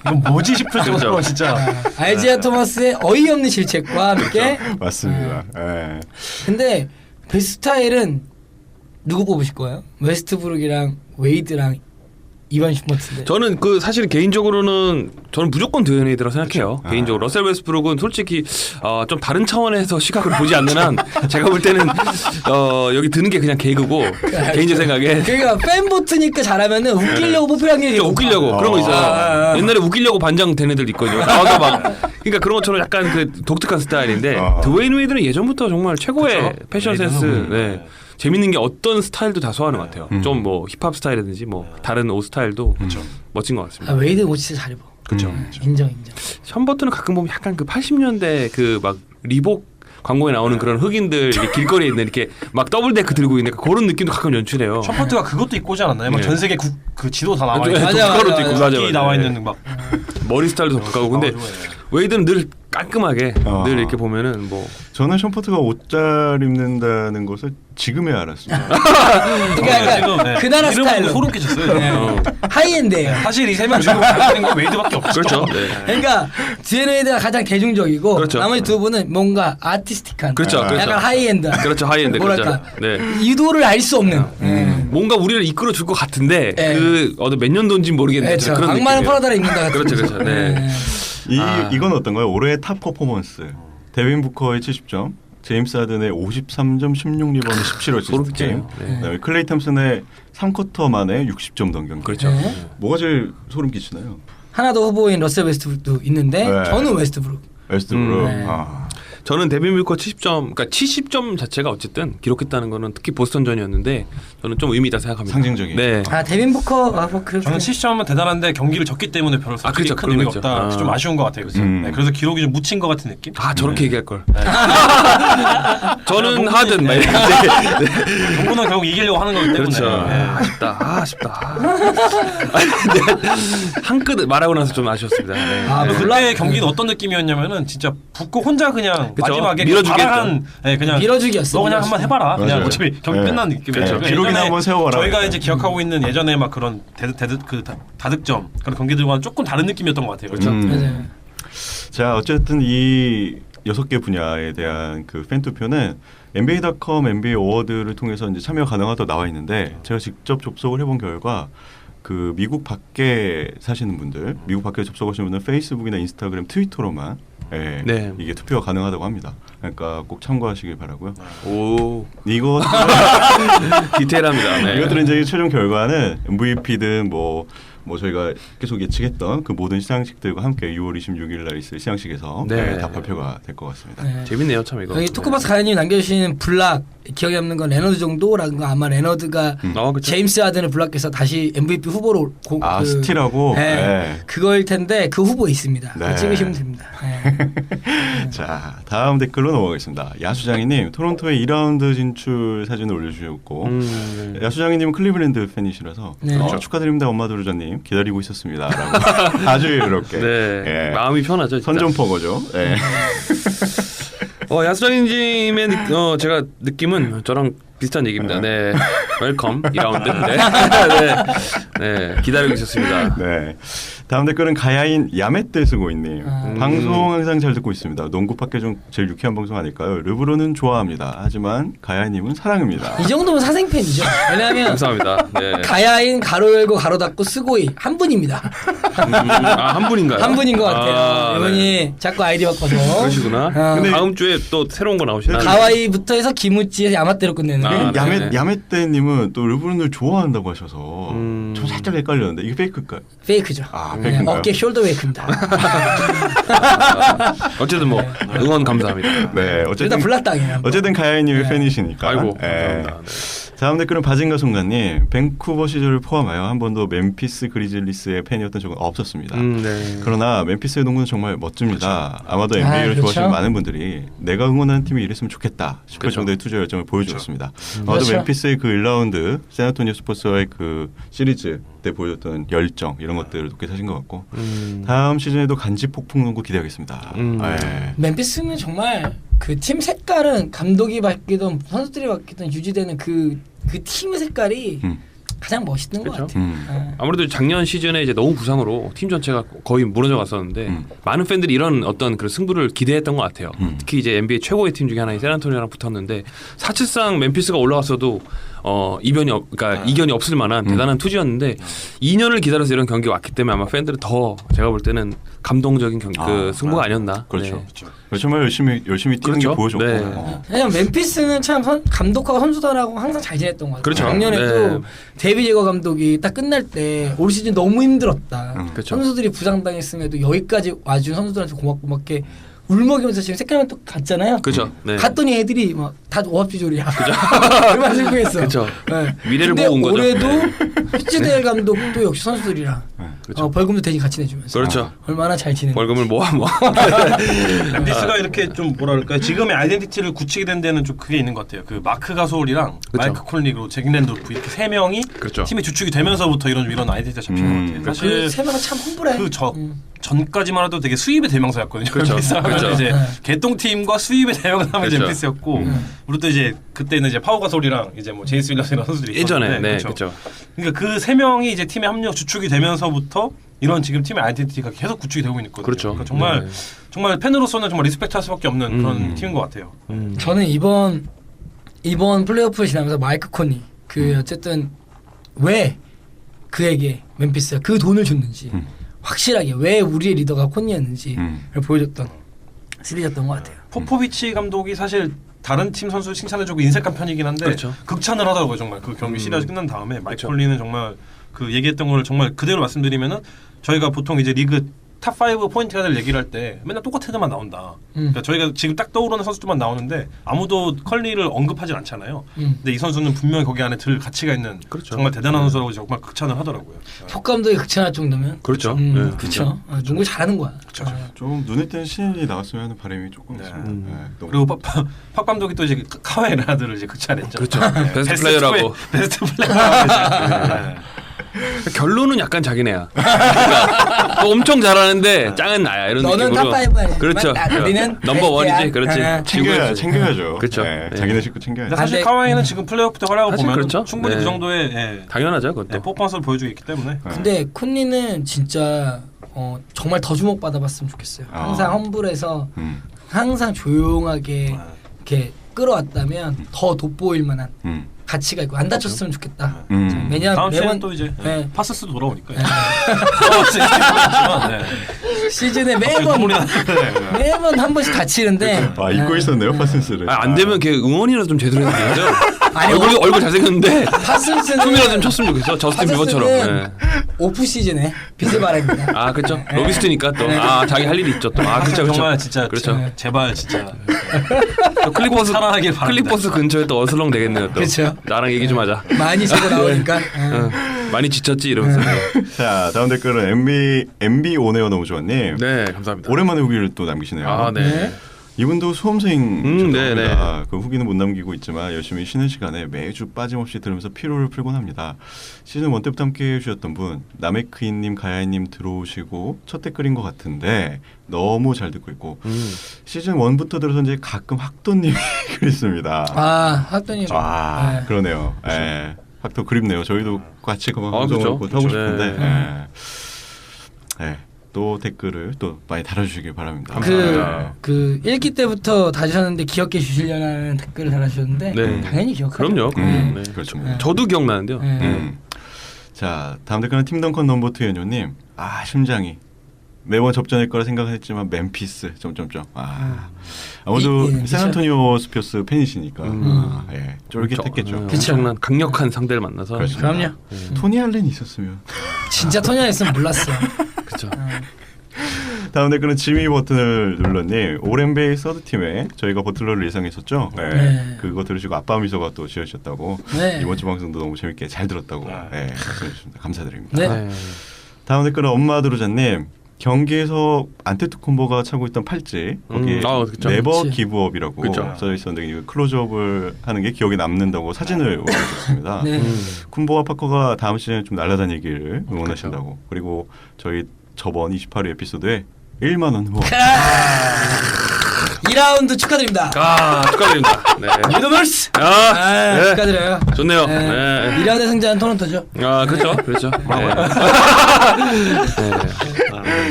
Speaker 3: 이건 뭐지 싶을 정도로
Speaker 4: 그렇죠.
Speaker 3: 진짜.
Speaker 2: 아이지아 토마스의 어이없는 실책과 함께.
Speaker 1: 맞습니다. 예.
Speaker 2: 근데 베스트 스타일은 누구 뽑으실 거예요? 웨스트브룩이랑 웨이드랑 이반 슈머트인데.
Speaker 4: 저는 그 사실 개인적으로는 저는 무조건 드웨이드라고 생각해요.
Speaker 1: 그렇죠.
Speaker 4: 개인적으로 러셀 웨스트브룩은 솔직히 좀 다른 차원에서 시각을 보지 않는 한 제가 볼 때는 여기 드는 게 그냥 개그고 개인적 생각에
Speaker 2: 그러니까 팬 보트니까 잘하면은 웃기려고 뽑힐 확률이
Speaker 4: 그러니까 웃기려고 그런 거 있어요. 옛날에 웃기려고 반장 된 애들 있거든요. 나와서 막 그러니까 그런 것처럼 약간 그 독특한 스타일인데 드웨인 웨이드는 예전부터 정말 최고의
Speaker 3: 그렇죠.
Speaker 4: 패션 센스.
Speaker 3: 웨이드는
Speaker 4: 네. 재밌는 게 어떤 스타일도 다 소화하는 것 같아요. 좀 뭐 힙합 스타일이든지 뭐 다른 옷 스타일도 멋진 것 같습니다.
Speaker 2: 아, 웨이드 옷 진짜 잘 입어.
Speaker 4: 그렇죠.
Speaker 2: 인정.
Speaker 4: 션 버튼은 가끔 보면 약간 그 80년대 그 막 리복 광고에 나오는 그런 흑인들 이렇게 길거리에 있는 이렇게 막 더블 데크 들고 있는 그런 느낌도 가끔 연출해요.
Speaker 3: 셔퍼트가 그것도 입고 오지 않았나요? 막
Speaker 4: 네.
Speaker 3: 전 세계 그 지도 다 나와
Speaker 4: 네,
Speaker 3: 있는
Speaker 2: 맞아,
Speaker 4: 독특하로
Speaker 2: 맞아,
Speaker 4: 또 있고
Speaker 2: 맞아.
Speaker 4: 맞아,
Speaker 3: 국기
Speaker 4: 맞아.
Speaker 3: 나와
Speaker 4: 네.
Speaker 3: 있는 막
Speaker 4: 머리 스타일도 독특하고 근데 웨이드는 늘 깔끔하게 늘 이렇게 보면은 뭐
Speaker 1: 저는 션포트가 옷 잘 입는다는 것을 지금에 알았습니다.
Speaker 2: 그러니까
Speaker 3: 지금, 네.
Speaker 2: 그 나라
Speaker 3: 이름은
Speaker 2: 스타일로.
Speaker 3: 소름 끼쳤어요.
Speaker 2: 네. 하이엔드예요.
Speaker 3: 사실 이 세 명 중에 가는 건 웨이드밖에 없죠.
Speaker 4: 그렇죠. 네.
Speaker 2: 그러니까 디에너이드가 가장 대중적이고
Speaker 4: 그렇죠.
Speaker 2: 나머지 두 분은 뭔가 아티스틱한
Speaker 4: 그렇죠,
Speaker 2: 약간
Speaker 4: 그렇죠.
Speaker 2: 하이엔드
Speaker 4: 그렇죠. 하이엔드
Speaker 2: 뭐랄까
Speaker 4: 그렇죠. 네.
Speaker 2: 이도를 알 수 없는
Speaker 4: 뭔가 우리를 이끌어 줄 것 같은데
Speaker 2: 네.
Speaker 4: 그 몇 년도인지 모르겠는데
Speaker 2: 그렇죠.
Speaker 4: 그런
Speaker 2: 악마는
Speaker 4: 느낌이에요.
Speaker 2: 프라다를 입는다 같은
Speaker 4: 그렇죠, 그렇죠. 네.
Speaker 1: 이건 어떤가요? 올해의 탑 퍼포먼스. 데빈 부커의 70점, 제임스 하든의 53점, 16리바운드, 17어시스트
Speaker 4: 소름
Speaker 1: 게임.
Speaker 4: 끼쳐요. 네.
Speaker 1: 그다음에 클레이 탐슨의 3쿼터 만에 60점 던 경기.
Speaker 4: 그렇죠.
Speaker 2: 네.
Speaker 1: 뭐가 제일 소름 끼치나요?
Speaker 2: 하나 더 후보인 러셀 웨스트브룩도 있는데
Speaker 1: 네.
Speaker 2: 저는 웨스트브룩.
Speaker 1: 웨스트브룩.
Speaker 2: 네.
Speaker 4: 저는 데빈 밀커 70점, 그러니까 70점 자체가 어쨌든 기록했다는 거는 특히 보스턴전이었는데 저는 좀 의미 있다 생각합니다.
Speaker 1: 상징적인.
Speaker 4: 네.
Speaker 2: 아 데빈 부커 뭐 그래.
Speaker 3: 저는 70점은 대단한데 경기를 졌기 때문에 별로 솔직히
Speaker 4: 그렇죠.
Speaker 3: 큰
Speaker 4: 그런
Speaker 3: 의미가
Speaker 4: 거
Speaker 3: 없다.
Speaker 4: 있죠.
Speaker 3: 좀 아쉬운 것 같아요. 그래서, 네, 그래서 기록이 좀 묻힌 것 같은 느낌?
Speaker 4: 아 저렇게 얘기할 걸.
Speaker 3: 네.
Speaker 4: 저는 하든 막
Speaker 3: 네.
Speaker 4: 이랬는데
Speaker 3: 농구는 결국 이기려고 하는 거기 때문에.
Speaker 4: 그렇죠.
Speaker 3: 네.
Speaker 4: 아쉽다. 한끗 말하고 나서 좀 아쉬웠습니다. 네.
Speaker 2: 아,
Speaker 3: 네. 그때의 경기는 어떤 느낌이었냐면은 진짜 붙고 혼자 그냥
Speaker 4: 그쵸.
Speaker 3: 마지막에
Speaker 4: 밀어주겠죠.
Speaker 3: 바라한, 네, 그냥
Speaker 2: 밀어주기였어.
Speaker 3: 너 그냥 한번 해봐라. 그냥
Speaker 1: 맞아요.
Speaker 3: 어차피 경기
Speaker 1: 네.
Speaker 3: 끝난 느낌이죠.
Speaker 1: 그렇죠.
Speaker 3: 그러니까
Speaker 1: 기록이나
Speaker 3: 예전에
Speaker 1: 한번 세워봐라.
Speaker 3: 저희가 이제 기억하고 있는 예전에 막 그런 다득점 그런 경기들과는 조금 다른 느낌이었던 것 같아요. 그렇죠.
Speaker 2: 맞아요.
Speaker 1: 자, 어쨌든 이 6개 분야에 대한 그 팬 투표는 NBA.com NBA 어워드를 통해서 이제 참여 가능하다고 나와 있는데 제가 직접 접속을 해본 결과 그 미국 밖에 사시는 분들, 미국 밖에 접속하시는 분들은 페이스북이나 인스타그램, 트위터로만
Speaker 4: 네.
Speaker 1: 이게 투표가 가능하다고 합니다. 그러니까 꼭 참고하시길 바라고요.
Speaker 4: 오
Speaker 1: 이거
Speaker 4: 디테일합니다. 네.
Speaker 1: 이것들은 이제 최종 결과는 MVP든 뭐 저희가 계속 예측했던 그 모든 시상식들과 함께 6월 26일 날 있을 시상식에서
Speaker 4: 네.
Speaker 1: 다 발표가 될 것 같습니다.
Speaker 2: 네.
Speaker 4: 재밌네요 참 이거.
Speaker 2: 여기 토크박스 가연님 남겨주신 블락 기억에 남는 건 레너드 정도라는 거 아마 레너드가
Speaker 4: 그쵸.
Speaker 2: 제임스 하든을 블락해서 다시 MVP 후보로
Speaker 1: 스틸하고
Speaker 2: 네,
Speaker 1: 네.
Speaker 2: 그거일 텐데 그 후보에 있습니다.
Speaker 1: 네.
Speaker 2: 찍으시면 됩니다. 네.
Speaker 1: 자, 다음 댓글로 넘어가겠습니다. 야수장이님, 토론토의 2라운드 진출 사진을 올려주셨고 야수장이님은 클리블랜드 팬이시라서
Speaker 2: 네.
Speaker 1: 축하드립니다, 엄마 도르자님 기다리고 있었습니다라고 아주 이렇게
Speaker 4: 네.
Speaker 1: 예.
Speaker 4: 마음이 편하죠. 진짜.
Speaker 1: 선전포고죠. 예.
Speaker 4: 야수장님의 제가 느낌은 저랑 비슷한 얘기입니다. 네, 웰컴 2라운드. 네. 네, 기다리고 있었습니다.
Speaker 1: 네. 다음 댓글은 가야인 야메떼 쓰고있님. 방송 항상 잘 듣고 있습니다. 농구 밖에 좀 제일 유쾌한 방송 아닐까요? 르브론은 좋아합니다. 하지만 가야님은 사랑합니다.
Speaker 2: 이 정도면 사생팬이죠. 왜냐하면
Speaker 4: 감사합니다. 네.
Speaker 2: 가야인 가로 열고 가로 닫고 스고이 한 분입니다.
Speaker 4: 한 분인가요?
Speaker 2: 한 분인 것 같아요. 이분이
Speaker 4: 네.
Speaker 2: 자꾸 아이디 바꿔서.
Speaker 4: 그러시구나. 근데 다음 주에 또 새로운 거 나오시나요?
Speaker 2: 가와이부터 해서 기무찌에서 야마떼로 끝내는.
Speaker 4: 네.
Speaker 1: 야메떼님은 또 르브론을 좋아한다고 하셔서 좀 살짝 헷갈렸는데 이게 페이크일까요?
Speaker 2: 페이크죠.
Speaker 1: 페이크인가요?
Speaker 2: 어깨 숄더 웨이크입니다.
Speaker 4: 어쨌든 뭐 응원 감사합니다.
Speaker 1: 네,
Speaker 2: 일단 블락당해요.
Speaker 1: 어쨌든 가야이님의 팬이시니까.
Speaker 4: 아이고
Speaker 1: 네.
Speaker 4: 감사합니다. 네.
Speaker 1: 다음 댓글은 바진가 송가님. 밴쿠버 시절을 포함하여 한 번도 멤피스 그리즐리스의 팬이었던 적은 없었습니다.
Speaker 4: 네.
Speaker 1: 그러나 멤피스의 농구는 정말 멋집니다.
Speaker 4: 그렇죠.
Speaker 1: 아마도 NBA를
Speaker 2: 그렇죠.
Speaker 1: 좋아하시는 많은 분들이 내가 응원하는 팀이 이랬으면 좋겠다 싶을
Speaker 4: 그렇죠.
Speaker 1: 정도의 투자 열정을 보여주었습니다. 아마도
Speaker 2: 그렇죠.
Speaker 1: 멤피스의 그 1라운드 샌안토니오 스퍼스와의 그 시리즈 때 보여줬던 열정 이런 것들을 높게 사신 것 같고 다음 시즌에도 간지 폭풍 농구 기대하겠습니다. 네.
Speaker 2: 멤피스는 정말 그 팀 색깔은 감독이 바뀌든 선수들이 바뀌든 유지되는 그 팀의 색깔이 가장 멋있는 것
Speaker 4: 그렇죠.
Speaker 2: 같아요.
Speaker 4: 아무래도 작년 시즌에 이제 너무 부상으로 팀 전체가 거의 무너져 갔었는데 많은 팬들이 이런 어떤 그런 승부를 기대했던 것 같아요. 특히 이제 NBA 최고의 팀 중에 하나인 샌안토니오랑 붙었는데 사실상 멤피스가 올라갔어도 그러니까 이견이 없을 만한 대단한 투지였는데 2년을 기다려서 이런 경기가 왔기 때문에 아마 팬들은 더 제가 볼 때는 감동적인 그 승부가 아니었나.
Speaker 1: 그렇죠.
Speaker 4: 네.
Speaker 1: 그렇죠. 정말 열심히 뛰는
Speaker 4: 그렇죠.
Speaker 1: 게 보여줬고.
Speaker 4: 네.
Speaker 2: 왜냐면 멤피스는 참 감독하고 선수단하고 항상 잘 지냈던 것 같아요.
Speaker 4: 그렇죠.
Speaker 2: 작년에도
Speaker 4: 네.
Speaker 2: 데이비 제거 감독이 딱 끝날 때 올 시즌 너무 힘들었다.
Speaker 4: 그렇죠.
Speaker 2: 선수들이 부상당했음에도 여기까지 와준 선수들한테 고맙게 울먹이면서 지금 색깔만 또 갔잖아요.
Speaker 4: 그렇죠. 네.
Speaker 2: 갔더니 애들이 막 다 오합지졸이야. 얼마나 슬프겠어.
Speaker 4: 그렇죠.
Speaker 2: 네.
Speaker 4: 미래를
Speaker 2: 근데
Speaker 4: 보고 온 거죠.
Speaker 2: 올해도
Speaker 4: 네.
Speaker 2: 피츠데일 감독도 역시 선수들이랑
Speaker 4: 그렇죠.
Speaker 2: 벌금도 대신 같이 내주면서
Speaker 4: 그렇죠.
Speaker 2: 얼마나 잘 지내는.
Speaker 4: 벌금을 모아.
Speaker 3: 멤피스가 이렇게 좀 뭐랄까 지금의 아이덴티티를 굳히게 된 데는 좀 그게 있는 것 같아요. 그 마크 가솔이랑 마이크 콜니 그리고 잭 랜돌프 이렇게 세 명이
Speaker 4: 그렇죠.
Speaker 3: 팀이 주축이 되면서부터 이런 아이덴티티가 잡힌 것 같아요.
Speaker 2: 그
Speaker 3: 사실
Speaker 2: 세 명은 참 험불해.
Speaker 3: 전까지만 해도 되게 수입의 대명사였거든요.
Speaker 4: 그렇죠.
Speaker 3: 멤피스 하면
Speaker 4: 그렇죠.
Speaker 3: 이제
Speaker 2: 네.
Speaker 3: 개똥팀과 수입의 대명사는
Speaker 4: 그렇죠.
Speaker 3: 멤피스였고 그리고 또 이제 그때는 이제 파워 가솔이랑 이제 뭐 제이스 윌리엄스 이런 선수들이
Speaker 4: 예전에
Speaker 3: 있었는데
Speaker 4: 네,
Speaker 3: 그렇죠.
Speaker 4: 그렇죠.
Speaker 3: 그러니까 그 세 명이 이제 팀의 합력 주축이 되면서부터 이런 지금 팀의 아이덴티티가 계속 구축이 되고 있거든요.
Speaker 4: 그렇죠.
Speaker 3: 그러니까 정말
Speaker 4: 네.
Speaker 3: 정말 팬으로서는 정말 리스펙트할 수밖에 없는 그런 팀인 것 같아요.
Speaker 2: 저는 이번 플레이오프를 지나면서 마이크 코니 어쨌든 왜 그에게 멤피스가 그 돈을 줬는지 확실하게 왜 우리의 리더가 코니였는지를 보여줬던 시리즈였던 것 같아요.
Speaker 3: 포포비치 감독이 사실 다른 팀 선수 칭찬해주고 인색한 편이긴 한데
Speaker 4: 그렇죠.
Speaker 3: 극찬을 하더라고요. 정말 그 경기 시리즈 끝난 다음에 마이크
Speaker 4: 그렇죠.
Speaker 3: 콜리는 정말 그 얘기했던 걸 정말 그대로 말씀드리면은 저희가 보통 이제 리그 탑5 포인트 가드를 얘기를 할 때 맨날 똑같은 애들만 나온다. 그러니까 저희가 지금 딱 떠오르는 선수들만 나오는데 아무도 컬리를 언급하진 않잖아요. 근데 이 선수는 분명히 거기 안에 들 가치가 있는
Speaker 4: 그렇죠.
Speaker 3: 정말 대단한 선수라고 정말 극찬을 하더라고요.
Speaker 2: 속 감독이 극찬할 정도면
Speaker 4: 그렇죠.
Speaker 2: 그렇죠. 농구 잘하는 거야.
Speaker 1: 좀 눈에 띄는 신인이 나왔으면 하는 바람이 조금 있습니다. 너무
Speaker 3: 그리고 팍 감독이 또 이제 카와이 레나드를 이제 극찬했죠.
Speaker 4: 그렇죠. 베스트 플레이어라고.
Speaker 3: 베스트 플레이어라고.
Speaker 4: 결론은 약간 자기네야. 그러니까 또 엄청 잘하는데 짱은 나야 이런
Speaker 2: 너는
Speaker 4: 느낌으로.
Speaker 2: 탑5 아니야.
Speaker 4: 그렇죠.
Speaker 2: 우리는
Speaker 4: 넘버 원이지. 그렇지.
Speaker 1: 챙겨야죠.
Speaker 4: 그렇죠.
Speaker 1: 네,
Speaker 4: 네.
Speaker 1: 자기네 식구 챙겨야죠.
Speaker 3: 근데 사실
Speaker 2: 근데-
Speaker 3: 카와이는 지금 플레이오프 때 활약을
Speaker 4: 사실
Speaker 3: 보면
Speaker 4: 그렇죠.
Speaker 3: 충분히
Speaker 4: 네.
Speaker 3: 그 정도의
Speaker 4: 당연하죠, 그것도.
Speaker 3: 퍼포먼스를 보여주고 있기 때문에
Speaker 2: 근데 콘니는 진짜 정말 더 주목받아봤으면 좋겠어요. 항상 험불해서 항상 조용하게 이렇게 끌어왔다면 더 돋보일 만한 가치가 있고 안 다쳤으면 좋겠다. 왜냐하면
Speaker 3: 다음 시즌
Speaker 2: 매번
Speaker 3: 또 이제
Speaker 2: 네.
Speaker 3: 파스스도 돌아오니까
Speaker 2: 시즌에 매번 한 번씩 다치는데
Speaker 1: 아 잊고 있었네요 파슨스를.
Speaker 4: 안 되면 걔 응원이라도 좀 제대로 해야 되죠.
Speaker 2: 아니,
Speaker 4: 얼굴 잘생겼는데
Speaker 2: 파슨스는
Speaker 4: 춤이라도 좀 췄으면 좋겠어. 저스틴 비버처럼. 네.
Speaker 2: 오프 시즌에 빛을 발합니다.
Speaker 4: 아 그렇죠. 로비스트니까 또 자기 할 일이 있죠 또. 그렇죠.
Speaker 3: 정말 진짜
Speaker 4: 그렇죠.
Speaker 3: 제발 진짜
Speaker 4: 클릭버스
Speaker 3: 사랑하길 바랍니다.
Speaker 4: 클릭버스 근처에 또 어슬렁 되겠네요 또.
Speaker 2: 그렇죠.
Speaker 4: 나랑 얘기 좀 하자.
Speaker 2: 많이 쓰고 나오니까.
Speaker 4: 많이 지쳤지 이러면서.
Speaker 1: 자, 다음 댓글은 MB 오네어 너무 좋아님.
Speaker 4: 네 감사합니다.
Speaker 1: 오랜만에 후기를 또 남기시네요.
Speaker 4: 아 네.
Speaker 2: 네.
Speaker 1: 이분도 수험생이셨다고
Speaker 4: 네네.
Speaker 1: 합니다. 그 후기는 못 남기고 있지만 열심히 쉬는 시간에 매주 빠짐없이 들으면서 피로를 풀곤 합니다. 시즌 1 때부터 함께 해주셨던 분 나메크이님, 가야이님 들어오시고 첫 댓글인 것 같은데 너무 잘 듣고 있고 시즌 1부터 들어서 이제 가끔 학도님이 그립습니다.
Speaker 2: 학도님. 네.
Speaker 1: 그러네요. 예. 학도 그립네요. 저희도 같이 그만
Speaker 4: 그렇죠.
Speaker 1: 방송을 하고
Speaker 4: 그렇죠.
Speaker 1: 싶은데
Speaker 2: 네.
Speaker 1: 예. 또 댓글을 또 많이 달아주시길 바랍니다.
Speaker 2: 그 1기 때부터 다주셨는데 기억해 주시려는 댓글을 달아주셨는데
Speaker 4: 네.
Speaker 2: 당연히 기억하죠.
Speaker 4: 그럼요. 네.
Speaker 1: 그렇죠.
Speaker 2: 네.
Speaker 4: 저도 기억나는데요.
Speaker 2: 네.
Speaker 1: 자, 다음 댓글은 팀덩컨 넘버 2 연효님. 심장이 매번 접전일 거라 생각했지만 멤피스 점점점. 아무래도
Speaker 2: 그쵸.
Speaker 1: 샌안토니오 스피어스 팬이시니까 예, 쫄깃했겠죠.
Speaker 4: 엄청난 강력한 상대를 만나서.
Speaker 1: 그렇죠.
Speaker 2: 그럼요.
Speaker 1: 토니 알렌이 있었으면.
Speaker 2: 진짜 토니아 했으면 몰랐어.
Speaker 4: 그렇죠.
Speaker 1: 다음 댓글은 지미 버튼을 눌러님. 오렌베이 서드팀에 저희가 버틀러를 예상했었죠. 네.
Speaker 2: 네.
Speaker 1: 그거 들으시고 아빠 미소가 또 지어주셨다고.
Speaker 2: 네.
Speaker 1: 이번 주 방송도 너무 재밌게 잘 들었다고 말씀해 주셨습니다. 감사드립니다.
Speaker 2: 네.
Speaker 1: 다음 댓글은 엄마 드루자님. 경기에서 안테토쿤보가 차고 있던 팔찌 거기에
Speaker 4: 그쵸.
Speaker 1: 네버
Speaker 2: 그치.
Speaker 1: 기브업이라고
Speaker 4: 그쵸.
Speaker 1: 써져 있었는데 이거 클로즈업을 하는 게 기억에 남는다고 사진을 올려줬습니다.
Speaker 2: 네.
Speaker 1: 쿤보와 파커가 다음 시즌에 좀 날아다니기를 응원하신다고. 그리고 저희 저번 28회 에피소드에 1만 원 후원.
Speaker 2: 2라운드 축하드립니다.
Speaker 4: 축하드립니다. 네.
Speaker 2: 미더블스.
Speaker 4: 네.
Speaker 2: 축하드려요.
Speaker 4: 좋네요.
Speaker 2: 네.
Speaker 4: 네.
Speaker 2: 2라운드 승자는 토론토죠.
Speaker 4: 그렇죠. 그렇죠.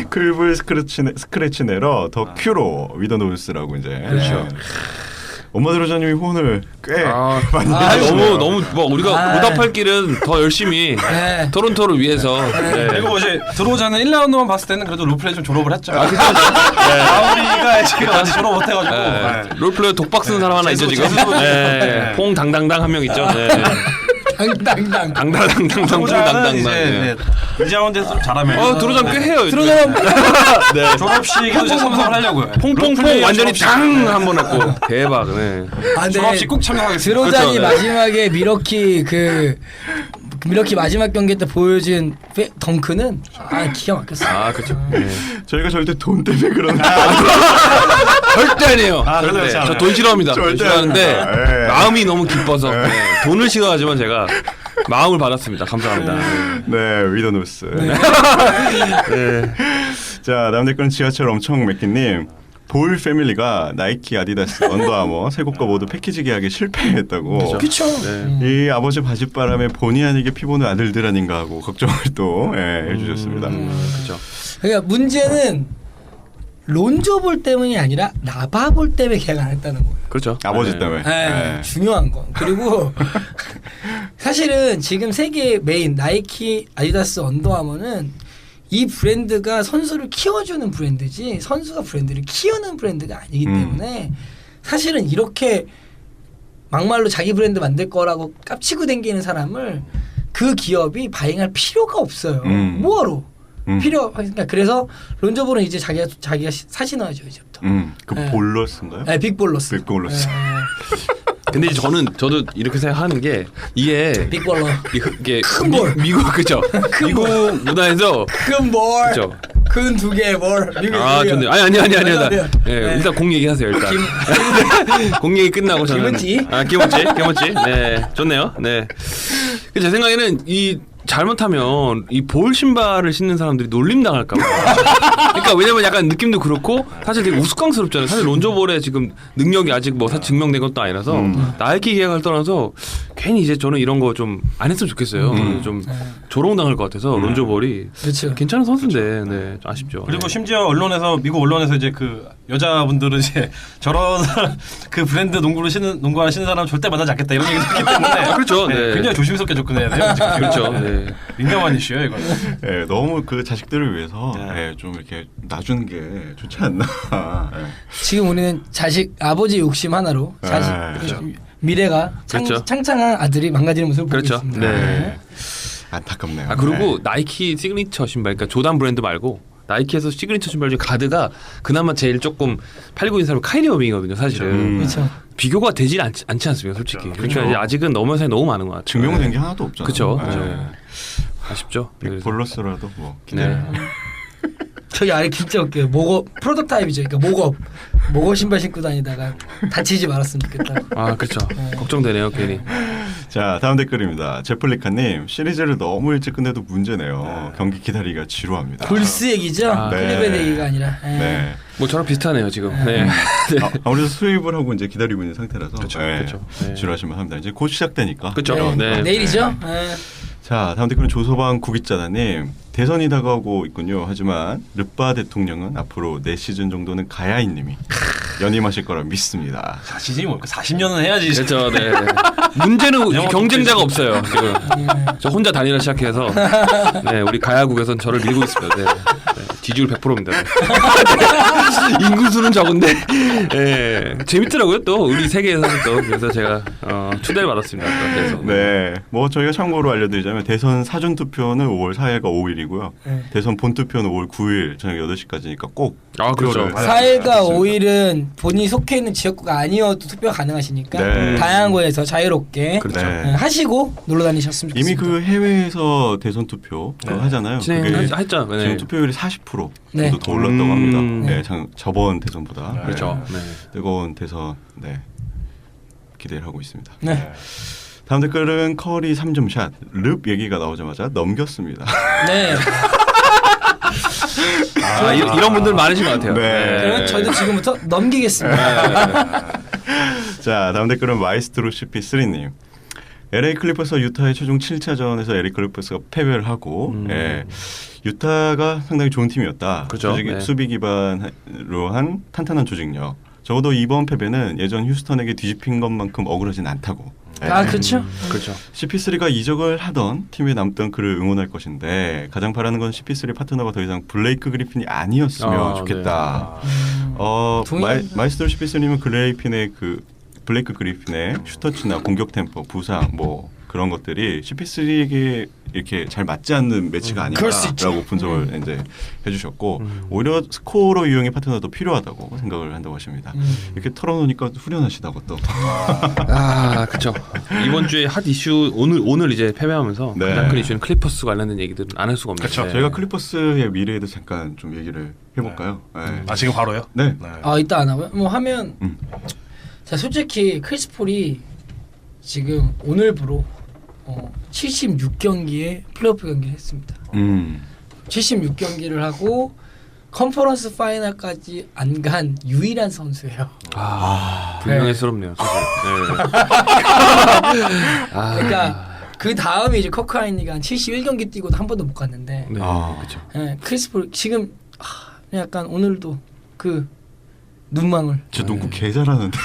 Speaker 1: 클블 스크래치 내러 더 큐로 위더노우스라고 이제.
Speaker 2: 그렇죠.
Speaker 1: 엄마 드루자님이 후원을 꽤 많이
Speaker 4: 너무 뭐 우리가 보답할 길은 더 열심히
Speaker 2: 네.
Speaker 4: 토론토를 위해서. 네.
Speaker 3: 그리고 이제 들어오자는 1라운드만 봤을 때는 그래도 롤플레이 좀 졸업을 했죠.
Speaker 4: 그렇죠.
Speaker 3: 우리가 지금 아직 졸업 못해가지고
Speaker 4: 네. 롤플레이어 독박 쓰는 사람 하나 있죠 지금. 네. 퐁 당당당 한 명 있죠. 네.
Speaker 2: 당당당.
Speaker 4: 당당당당
Speaker 3: 들어오자는 이제
Speaker 4: 당당당.
Speaker 3: 이 자원에서 좀 잘하면
Speaker 4: 들어오자면 꽤 해요.
Speaker 2: 들어오자면
Speaker 4: 네.
Speaker 3: 졸업식에도 이제 참석을 하려고요.
Speaker 4: 퐁퐁퐁 완전히 당 한 번 했고 대박. 네.
Speaker 3: 졸업식 꼭 참석하겠습니다.
Speaker 2: 드로잔이
Speaker 4: 그렇죠, 네.
Speaker 2: 마지막에 미러키 마지막 경기 때 보여준 덩크는 기가 막혔어요.
Speaker 4: 그렇죠. 네.
Speaker 1: 저희가 절대 돈 때문에 그런
Speaker 4: 절대 아니에요.
Speaker 3: 그렇지 않아요.
Speaker 4: 저 돈 싫어합니다. 돈
Speaker 1: 절대
Speaker 4: 싫어하는데
Speaker 1: 아니에요.
Speaker 4: 마음이 너무 기뻐서 돈을 싫어하지만 제가 마음을 받았습니다. 감사합니다.
Speaker 1: 네, 위더노스. 자, 다음 댓글은 지하철 엄청 맥기님. 볼 패밀리가 나이키, 아디다스, 언더아머 세 곳과 모두 패키지 계약에 실패했다고.
Speaker 2: 그렇죠.
Speaker 1: 이 아버지 바짓바람에 본의 아니게 피보는 아들들 아닌가 하고 걱정을 또 해주셨습니다.
Speaker 4: 그렇죠.
Speaker 2: 그러니까 문제는 론조볼 때문이 아니라 나바볼 때문에 계약 안 했다는 거예요.
Speaker 4: 그렇죠.
Speaker 1: 아버지 때문에.
Speaker 2: 네, 중요한 건. 그리고 사실은 지금 세계 메인 나이키, 아디다스, 언더아머는 이 브랜드가 선수를 키워주는 브랜드지 선수가 브랜드를 키우는 브랜드가 아니기 때문에 사실은 이렇게 막말로 자기 브랜드 만들 거라고 깝치고 댕기는 사람을 그 기업이 바잉할 필요가 없어요. 뭐하러? 그러니까 그래서 론저볼은 이제 자기가 사신어야죠 이제부터.
Speaker 1: 그
Speaker 2: 네.
Speaker 1: 볼러스인가요?
Speaker 2: 네, 빅볼러스.
Speaker 1: 빅볼러스.
Speaker 4: 근데 저도 이렇게 생각하는 게 이게
Speaker 2: 빅볼러.
Speaker 4: 이게
Speaker 2: 큰 볼.
Speaker 4: 미국 그죠? 미국 문화에서
Speaker 2: 큰 볼.
Speaker 4: 그죠?
Speaker 2: 큰 두 개의 볼.
Speaker 4: 좋네. 아니야.
Speaker 2: 네.
Speaker 4: 일단 공 얘기하세요 일단. 공 얘기 끝나고 저는.
Speaker 2: 김치.
Speaker 4: 김치. 네, 좋네요. 네. 제 생각에는 이 잘못하면 이 볼 신발을 신는 사람들이 놀림 당할까 봐. 그러니까 왜냐면 약간 느낌도 그렇고 사실 되게 우스꽝스럽잖아요. 사실 론조볼의 지금 능력이 아직 뭐 사실 증명된 것도 아니라서 나이키 계약을 떠나서 괜히 이제 저는 이런 거 좀 안 했으면 좋겠어요. 좀 조롱당할 것 같아서 론조볼이
Speaker 2: 그렇죠.
Speaker 4: 괜찮은 선수인데 네, 좀 아쉽죠.
Speaker 3: 그리고
Speaker 4: 네.
Speaker 3: 심지어 미국 언론에서 이제 그 여자분들은 이제 저런 그 브랜드 농구하는 신는 사람 절대 만나지 않겠다 이런 얘기도 했기 때문에
Speaker 4: 그렇죠. 네.
Speaker 3: 굉장히 조심스럽게 접근해야 돼요.
Speaker 4: 그렇죠. 네. 네.
Speaker 3: 민감한 이슈예요 이거.
Speaker 1: 네, 너무 그 자식들을 위해서
Speaker 3: 네.
Speaker 1: 네, 좀 이렇게 놔주는 게 좋지 않나. 네.
Speaker 2: 지금 우리는 아버지 욕심 하나로 자식
Speaker 1: 그렇죠.
Speaker 2: 미래가
Speaker 4: 그렇죠.
Speaker 2: 창창한 아들이 망가지는 모습을
Speaker 4: 그렇죠.
Speaker 2: 보고 있습니다.
Speaker 4: 네.
Speaker 1: 안타깝네요.
Speaker 4: 아 그리고 나이키 시그니처 신발, 그러니까 조단 브랜드 말고 나이키에서 시그니처 신발 중에 가드가 그나마 제일 조금 팔고 있는 사람은 카이리 어빙이거든요, 사실은.
Speaker 2: 그렇죠.
Speaker 4: 비교가 되지 않지 않습니까, 솔직히.
Speaker 3: 그렇죠.
Speaker 4: 그러니까 이제 아직은 넘어서야 너무 많은 것 같아요.
Speaker 1: 증명된 게 하나도 없잖아요.
Speaker 4: 그렇죠.
Speaker 1: 네.
Speaker 4: 아쉽죠. 그래서.
Speaker 1: 볼러스라도 뭐
Speaker 4: 네.
Speaker 1: 기대.
Speaker 2: 저기 아래 진짜 웃겨요. 목업 프로토타입이죠. 그러니까 목업 신발 신고 다니다가 다치지 말았으면 좋겠다.
Speaker 4: 아 그렇죠. 걱정되네요, 괜히.
Speaker 1: 자, 다음 댓글입니다. 제플리카님, 시리즈를 너무 일찍 끝내도 문제네요. 경기 기다리기가 지루합니다.
Speaker 2: 불스 얘기죠.
Speaker 4: 아,
Speaker 2: 클리브의
Speaker 1: 네.
Speaker 2: 얘기가 아니라. 예.
Speaker 1: 네.
Speaker 4: 뭐 저랑 비슷하네요 지금. 네.
Speaker 1: 아무래도 수입을 하고 이제 기다리고 있는 상태라서
Speaker 4: 그쵸,
Speaker 1: 네.
Speaker 4: 그쵸. 네.
Speaker 1: 지루하시면 합니다. 이제 곧 시작되니까.
Speaker 4: 그쵸.
Speaker 2: 네.
Speaker 4: 네.
Speaker 2: 내일이죠. 예.
Speaker 1: 자, 다음 댓글은 조서방 구기자다님. 대선이 다가오고 있군요. 하지만 르빠 대통령은 앞으로 4시즌 정도는 가야인님이 연임하실 거라 믿습니다.
Speaker 3: 시즌이 뭡니까? 40년은 해야지.
Speaker 4: 그렇죠. 네. 문제는 경쟁자가 없어요. 지금. 저 혼자 다니라 시작해서 네, 우리 가야국에선 저를 밀고 있습니다. 네. 네. 지지율 100%입니다. 네. 인구수는 적은데 네. 재밌더라고요. 또 우리 세계에서는 또 그래서 제가 초대를 받았습니다. 또 그래서.
Speaker 1: 네. 뭐 저희가 참고로 알려드리자면 대선 사전 투표는 5월 4일과 5일이고요.
Speaker 2: 네.
Speaker 1: 대선 본 투표는 5월 9일 저녁 8시까지니까 꼭
Speaker 4: 아 그렇죠.
Speaker 1: 투표를
Speaker 2: 4일과
Speaker 1: 하셨습니다.
Speaker 2: 5일은 본인이 속해 있는 지역구가 아니어도 투표가 가능하시니까
Speaker 1: 네.
Speaker 2: 다양한 거에서 자유롭게
Speaker 4: 그렇죠.
Speaker 1: 네.
Speaker 2: 하시고 놀러 다니셨으면
Speaker 1: 이미
Speaker 2: 좋겠습니다.
Speaker 1: 그 해외에서 대선 투표 그거 하잖아요. 그게
Speaker 4: 진행했죠. 네.
Speaker 1: 지금 투표율이 40%
Speaker 2: 네.
Speaker 1: 정도 더 올랐다고 합니다.
Speaker 2: 네.
Speaker 1: 네, 저번 대선보다.
Speaker 3: 네.
Speaker 4: 그렇죠. 네.
Speaker 1: 뜨거운 대선 네. 기대를 하고 있습니다.
Speaker 2: 네.
Speaker 1: 다음 댓글은 커리 3점 샷. 릅 얘기가 나오자마자 넘겼습니다.
Speaker 2: 네.
Speaker 4: 이런 분들 많으신 것 같아요.
Speaker 1: 네.
Speaker 2: 그러면 저희도 지금부터 넘기겠습니다.
Speaker 1: 자, 다음 댓글은 마이스트로 CP3님. LA 클리퍼스와 유타의 최종 7차전에서 LA 클리퍼스가 패배를 하고 유타가 상당히 좋은 팀이었다.
Speaker 4: 그렇죠. 네.
Speaker 1: 수비 기반으로 한 탄탄한 조직력. 적어도 이번 패배는 예전 휴스턴에게 뒤집힌 것만큼 억울하진 않다고.
Speaker 2: 아 그렇죠.
Speaker 4: 그렇죠.
Speaker 1: CP3가 이적을 하던 팀에 남던 그를 응원할 것인데 가장 바라는 건 CP3 파트너가 더 이상 블레이크 그리핀이 아니었으면 좋겠다.
Speaker 2: 동의합니다.
Speaker 1: 마이스터 CP3님은 블레이크 그리핀의 슈터치나 공격 템포, 부상 뭐 그런 것들이 CP3에게 이렇게 잘 맞지 않는 매치가
Speaker 2: 그럴 수 있죠.
Speaker 1: 아니라고 분석을 이제 해주셨고 오히려 스코어로 유형의 파트너가 더 필요하다고 생각을 한다고 하십니다. 이렇게 털어놓으니까 후련하시다고 또.
Speaker 4: 아 그렇죠. 이번 주에 핫 이슈 오늘 이제 패배하면서
Speaker 1: 네.
Speaker 4: 가장 큰 이슈는 클리퍼스 관련된 얘기들은 안 할 수가 없네요.
Speaker 1: 그렇죠. 저희가 클리퍼스의 미래에도 잠깐 좀 얘기를 해볼까요? 네.
Speaker 3: 아 지금 바로요?
Speaker 1: 네.
Speaker 2: 아 이따 안 하고요? 뭐 하면
Speaker 1: 음.
Speaker 2: 자 솔직히 크리스 폴이 지금 오늘부로 76경기에 플레이오프 경기를 했습니다. 76경기를 하고 컨퍼런스 파이널까지 안 간 유일한 선수예요.
Speaker 4: 불명예스럽네요. 사실. 네.
Speaker 2: 그러니까 그 다음에 이제 커크 하이니가 한 71경기 뛰고도 한 번도 못 갔는데
Speaker 4: 네. 그렇죠.
Speaker 2: 크리스 폴 지금 약간 오늘도 그 눈망울.
Speaker 1: 저 농구 개 잘하는데.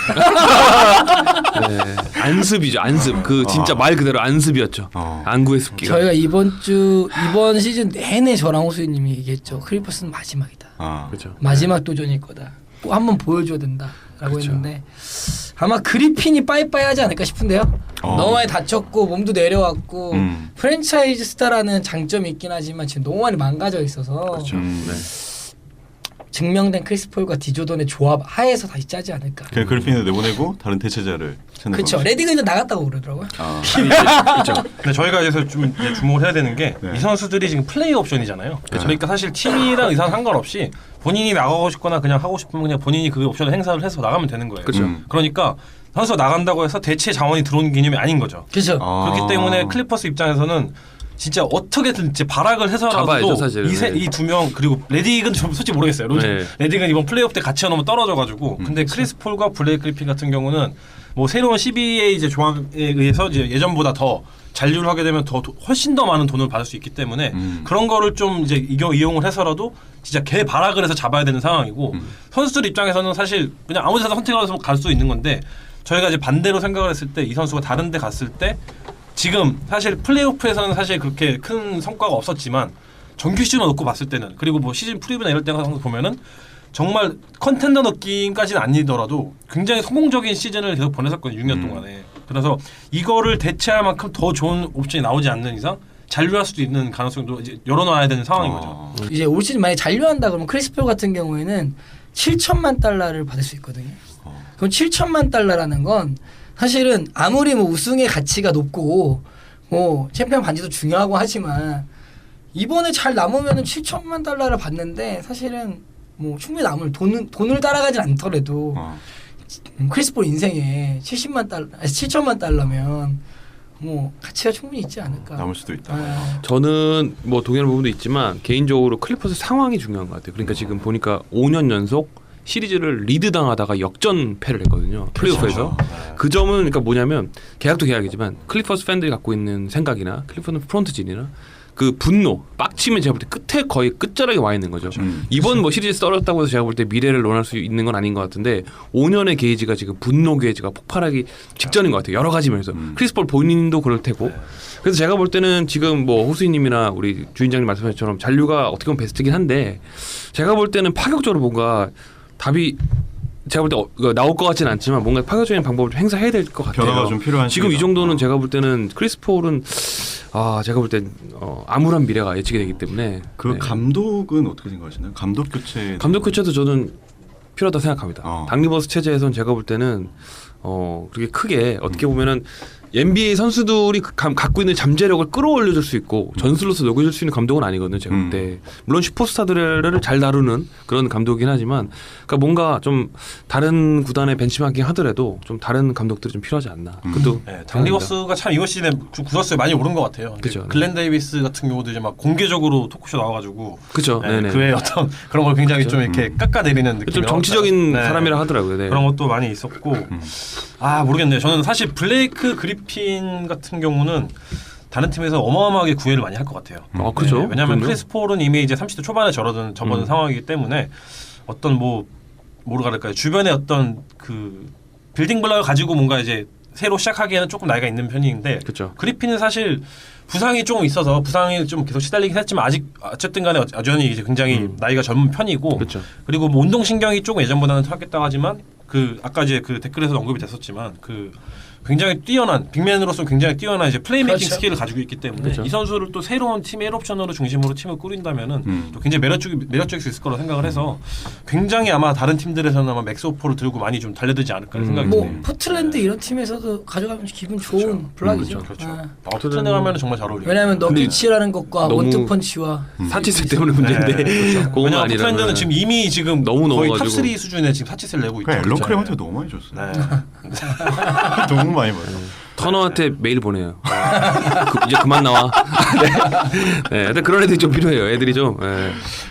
Speaker 4: 네. 안습이죠. 안습. 그 진짜 말 그대로 안습이었죠. 안구의 습기가.
Speaker 2: 저희가 이번 시즌 내내 저랑 호수님이 얘기했죠. 클리퍼스는 마지막이다.
Speaker 4: 그렇죠.
Speaker 2: 마지막 도전일 거다. 꼭 한번 보여줘야 된다라고
Speaker 4: 그렇죠.
Speaker 2: 했는데 아마 그리핀이 빠이빠이 하지 않을까 싶은데요. 너무 많이 다쳤고 몸도 내려왔고 프랜차이즈 스타라는 장점이 있긴 하지만 지금 너무 많이 망가져 있어서
Speaker 4: 그렇죠. 네.
Speaker 2: 증명된 크리스 폴과 디조던의 조합 하에서 다시 짜지 않을까.
Speaker 1: 그냥 그리핀을 내보내고 다른 대체자를 찾는
Speaker 2: 그렇죠. 레디가 이제 나갔다고 그러더라고요.
Speaker 3: 그렇죠. 근데 저희가 여기서 좀 이제 주목을 해야 되는 게 이 선수들이 지금 플레이 옵션이잖아요. 그러니까 사실 팀이랑 의사는 상관없이 본인이 나가고 싶거나 그냥 하고 싶으면 그냥 본인이 그 옵션을 행사를 해서 나가면 되는 거예요.
Speaker 4: 그렇죠.
Speaker 3: 그러니까 선수가 나간다고 해서 대체 자원이 들어오는 개념이 아닌 거죠.
Speaker 2: 그렇죠.
Speaker 3: 그렇기 때문에 클리퍼스 입장에서는 진짜 어떻게든 이제 발악을 해서라도 이 두 명 그리고 레딕은 좀 솔직히 모르겠어요. 레딕은 이번 플레이오프 때 같이 해놓으면 떨어져가지고 근데 크리스 폴과 블레이크 그리핀 같은 경우는 뭐 새로운 CBA 이제 조항에 의해서 이제 예전보다 더 잔류를 하게 되면 훨씬 더 많은 돈을 받을 수 있기 때문에 그런 거를 좀 이제 이용을 해서라도 진짜 개 발악을 해서 잡아야 되는 상황이고 선수들 입장에서는 사실 그냥 아무 데나 선택을 해서 갈 수 있는 건데 저희가 이제 반대로 생각을 했을 때 이 선수가 다른 데 갔을 때 지금 사실 플레이오프에서는 사실 그렇게 큰 성과가 없었지만 정규 시즌을 놓고 봤을 때는 그리고 뭐 시즌 프리뷰나 이럴 때 항상 보면은 정말 컨텐더 느낌까지는 아니더라도 굉장히 성공적인 시즌을 계속 보냈었거든요. 6년 동안에. 그래서 이거를 대체할 만큼 더 좋은 옵션이 나오지 않는 이상 잔류할 수도 있는 가능성도 이제 열어놔야 되는 상황인 거죠.
Speaker 2: 이제 올 시즌 만약에 잔류한다 그러면 크리스폴 같은 경우에는 7천만 달러를 받을 수 있거든요. 그럼 7천만 달러라는 건 사실은 아무리 뭐 우승의 가치가 높고 뭐 챔피언 반지도 중요하고 하지만 이번에 잘 남으면은 7천만 달러를 받는데 사실은 뭐 충분히 남을 돈을 따라가진 않더라도 크리스폴 인생에 7천만 달러면 뭐 가치가 충분히 있지 않을까.
Speaker 1: 남을 수도 있다.
Speaker 4: 저는 뭐 동의하는 부분도 있지만 개인적으로 클리퍼스 상황이 중요한 것 같아요. 그러니까 지금 보니까 5년 연속 시리즈를 리드 당하다가 역전패를 했거든요. 플레이오프에서. 그 점은 그러니까 뭐냐면 계약도 계약이지만 클리퍼스 팬들이 갖고 있는 생각이나 클리퍼스 프론트진이나 그 분노, 빡침은 제가 볼 때 끝에 거의 끝자락에 와 있는 거죠. 이번 뭐 시리즈 떨어졌다고 해서 제가 볼 때 미래를 논할 수 있는 건 아닌 것 같은데 5년의 게이지가 지금 분노 게이지가 폭발하기 직전인 것 같아요. 여러 가지 면에서. 크리스폴 본인도 그럴 테고. 그래서 제가 볼 때는 지금 뭐 호수이님이나 우리 주인장님 말씀하신 것처럼 잔류가 어떻게 보면 베스트긴 한데 제가 볼 때는 파격적으로 뭔가 답이 제가 볼 때 나올 것 같지는 않지만 뭔가 파격적인 방법을 좀 행사해야 될 것 같아요.
Speaker 1: 변화가 좀 필요한
Speaker 4: 지금 이
Speaker 1: 시기다.
Speaker 4: 정도는 제가 볼 때는 크리스폴은 제가 볼 땐 암울한 미래가 예측이 되기 때문에
Speaker 1: 그 감독은 어떻게 생각하시나요? 감독 교체도
Speaker 4: 저는 필요하다 생각합니다. 닥 리버스 체제에선 제가 볼 때는 그렇게 크게 어떻게 보면은 NBA 선수들이 갖고 있는 잠재력을 끌어올려줄 수 있고 전술로서 녹여줄 수 있는 감독은 아니거든요. 제가 볼 때. 물론 슈퍼스타들을 잘 다루는 그런 감독이긴 하지만 그러니까 뭔가 좀 다른 구단에 벤치마킹 하더라도 좀 다른 감독들이 좀 필요하지 않나. 그것도
Speaker 3: 닥 리버스가 참 이번 시즌에 좀 구설수에 많이 오른 것 같아요.
Speaker 4: 그죠.
Speaker 3: 글렌 데이비스 같은 경우도 이제 막 공개적으로 토크쇼 나와가지고
Speaker 4: 그죠.
Speaker 3: 그의 어떤 그런 걸 굉장히 좀 이렇게 깎아내리는 느낌.
Speaker 4: 좀 정치적인 사람이라 하더라고요. 네.
Speaker 3: 그런 것도 많이 있었고 모르겠네요. 저는 사실 블레이크 그리핀 같은 경우는 다른 팀에서 어마어마하게 구애를 많이 할 것 같아요.
Speaker 4: 그죠.
Speaker 3: 왜냐하면 크리스 폴은 이미 이제 30대 초반에 접어든 상황이기 때문에 어떤 뭐라 그럴까요? 주변에 어떤 그 빌딩 블록을 가지고 뭔가 이제 새로 시작하기에는 조금 나이가 있는 편인데
Speaker 4: 그쵸.
Speaker 3: 그리핀은 사실 부상이 조금 있어서 부상이 좀 계속 시달리긴 했지만 아직 어쨌든 간에 여전히 이제 굉장히 나이가 젊은 편이고
Speaker 4: 그쵸.
Speaker 3: 그리고 뭐 운동신경이 조금 예전보다는 좋았겠다고 하지만 그 아까 이제 그 댓글에서 언급이 됐었지만 그 굉장히 뛰어난 빅맨으로서 굉장히 뛰어난 이제 플레이메이킹
Speaker 2: 그렇죠.
Speaker 3: 스킬을 가지고 있기 때문에
Speaker 4: 그렇죠.
Speaker 3: 이 선수를 또 새로운 팀의 1옵션으로 중심으로 팀을 꾸린다면은 또 굉장히 매력적일 수 있을 거라고 생각을 해서 굉장히 아마 다른 팀들에서는 아마 맥스 오퍼를 들고 많이 좀 달려들지 않을까 생각이
Speaker 2: 뭐
Speaker 3: 드네요.
Speaker 2: 포틀랜드 이런 팀에서도 가져가면 기분 좋은 블락이죠.
Speaker 3: 그렇죠. 포틀랜드 가면은 정말 잘 어울리고.
Speaker 2: 왜냐하면 너비치라는 것과
Speaker 4: 너무
Speaker 2: 원투펀치와
Speaker 4: 사치세 때문에 문제인데 그거만
Speaker 3: 왜냐면
Speaker 4: 아니라
Speaker 3: 포틀랜드는 지금 이미 지금
Speaker 4: 너무
Speaker 3: 거의
Speaker 4: 넘어가지고.
Speaker 3: 탑3 수준의 지금 사치세를 내고 있죠.
Speaker 1: 앨런 크레먼트 너무 많이 줬어요.
Speaker 3: 네.
Speaker 1: 너무 많이 받아요.
Speaker 4: 터너한테 메일 보내요. 이제 그만 나와. 네, 근데 그런 애들이 좀 필요해요. 애들이 좀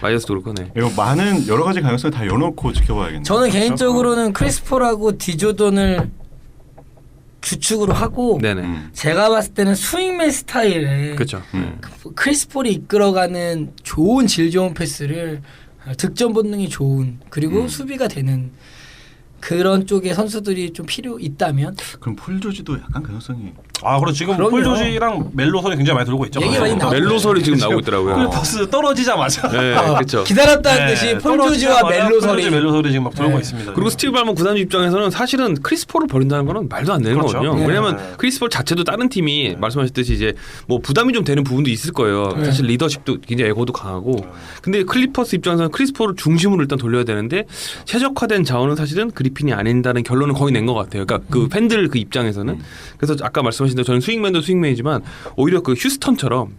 Speaker 4: 마이어스도 그렇고. 네.
Speaker 1: 이거 많은 여러 가지 가능성을 다 열어놓고 지켜봐야겠네요.
Speaker 2: 저는 개인적으로는 크리스폴하고 디조던을 주축으로 하고
Speaker 4: 네네.
Speaker 2: 제가 봤을 때는 스윙맨 스타일의
Speaker 4: 그렇죠.
Speaker 2: 크리스폴이 이끌어가는 좋은 질 좋은 패스를 득점 본능이 좋은 그리고 수비가 되는 그런 쪽의 선수들이 좀 필요 있다면
Speaker 1: 그럼 폴 조지도 약간 가능성이
Speaker 3: 그리고 지금
Speaker 2: 그럼요.
Speaker 3: 폴 조지랑 멜로 소리 굉장히 많이 돌고 있죠.
Speaker 2: 얘기 많이 나오죠.
Speaker 4: 멜로 소리 지금 나오고 있더라고요.
Speaker 3: 버스 떨어지자마자
Speaker 4: 네, 그렇죠.
Speaker 2: 기다렸다는 듯이 폴 조지와 멜로 소리
Speaker 3: 멜로 소리 지금 막 돌고
Speaker 2: 네.
Speaker 3: 있습니다.
Speaker 4: 그리고 스티브 발먼 구단주 입장에서는 사실은 크리스폴을 버린다는 거는 말도 안 되는
Speaker 3: 그렇죠.
Speaker 4: 거거든요.
Speaker 2: 네.
Speaker 4: 왜냐하면 크리스폴 자체도 다른 팀이 말씀하셨듯이 이제 뭐 부담이 좀 되는 부분도 있을 거예요.
Speaker 2: 네.
Speaker 4: 사실 리더십도 굉장히 에고도 강하고. 근데 클리퍼스 입장에서는 크리스폴을 중심으로 일단 돌려야 되는데 최적화된 자원은 사실은 그리핀이 아닌다는 결론을 거의 낸 것 같아요. 그러니까 그 팬들 그 입장에서는. 그래서 아까 말씀하신 대로 저는 스윙맨도 스윙맨이지만 오히려 그 휴스턴처럼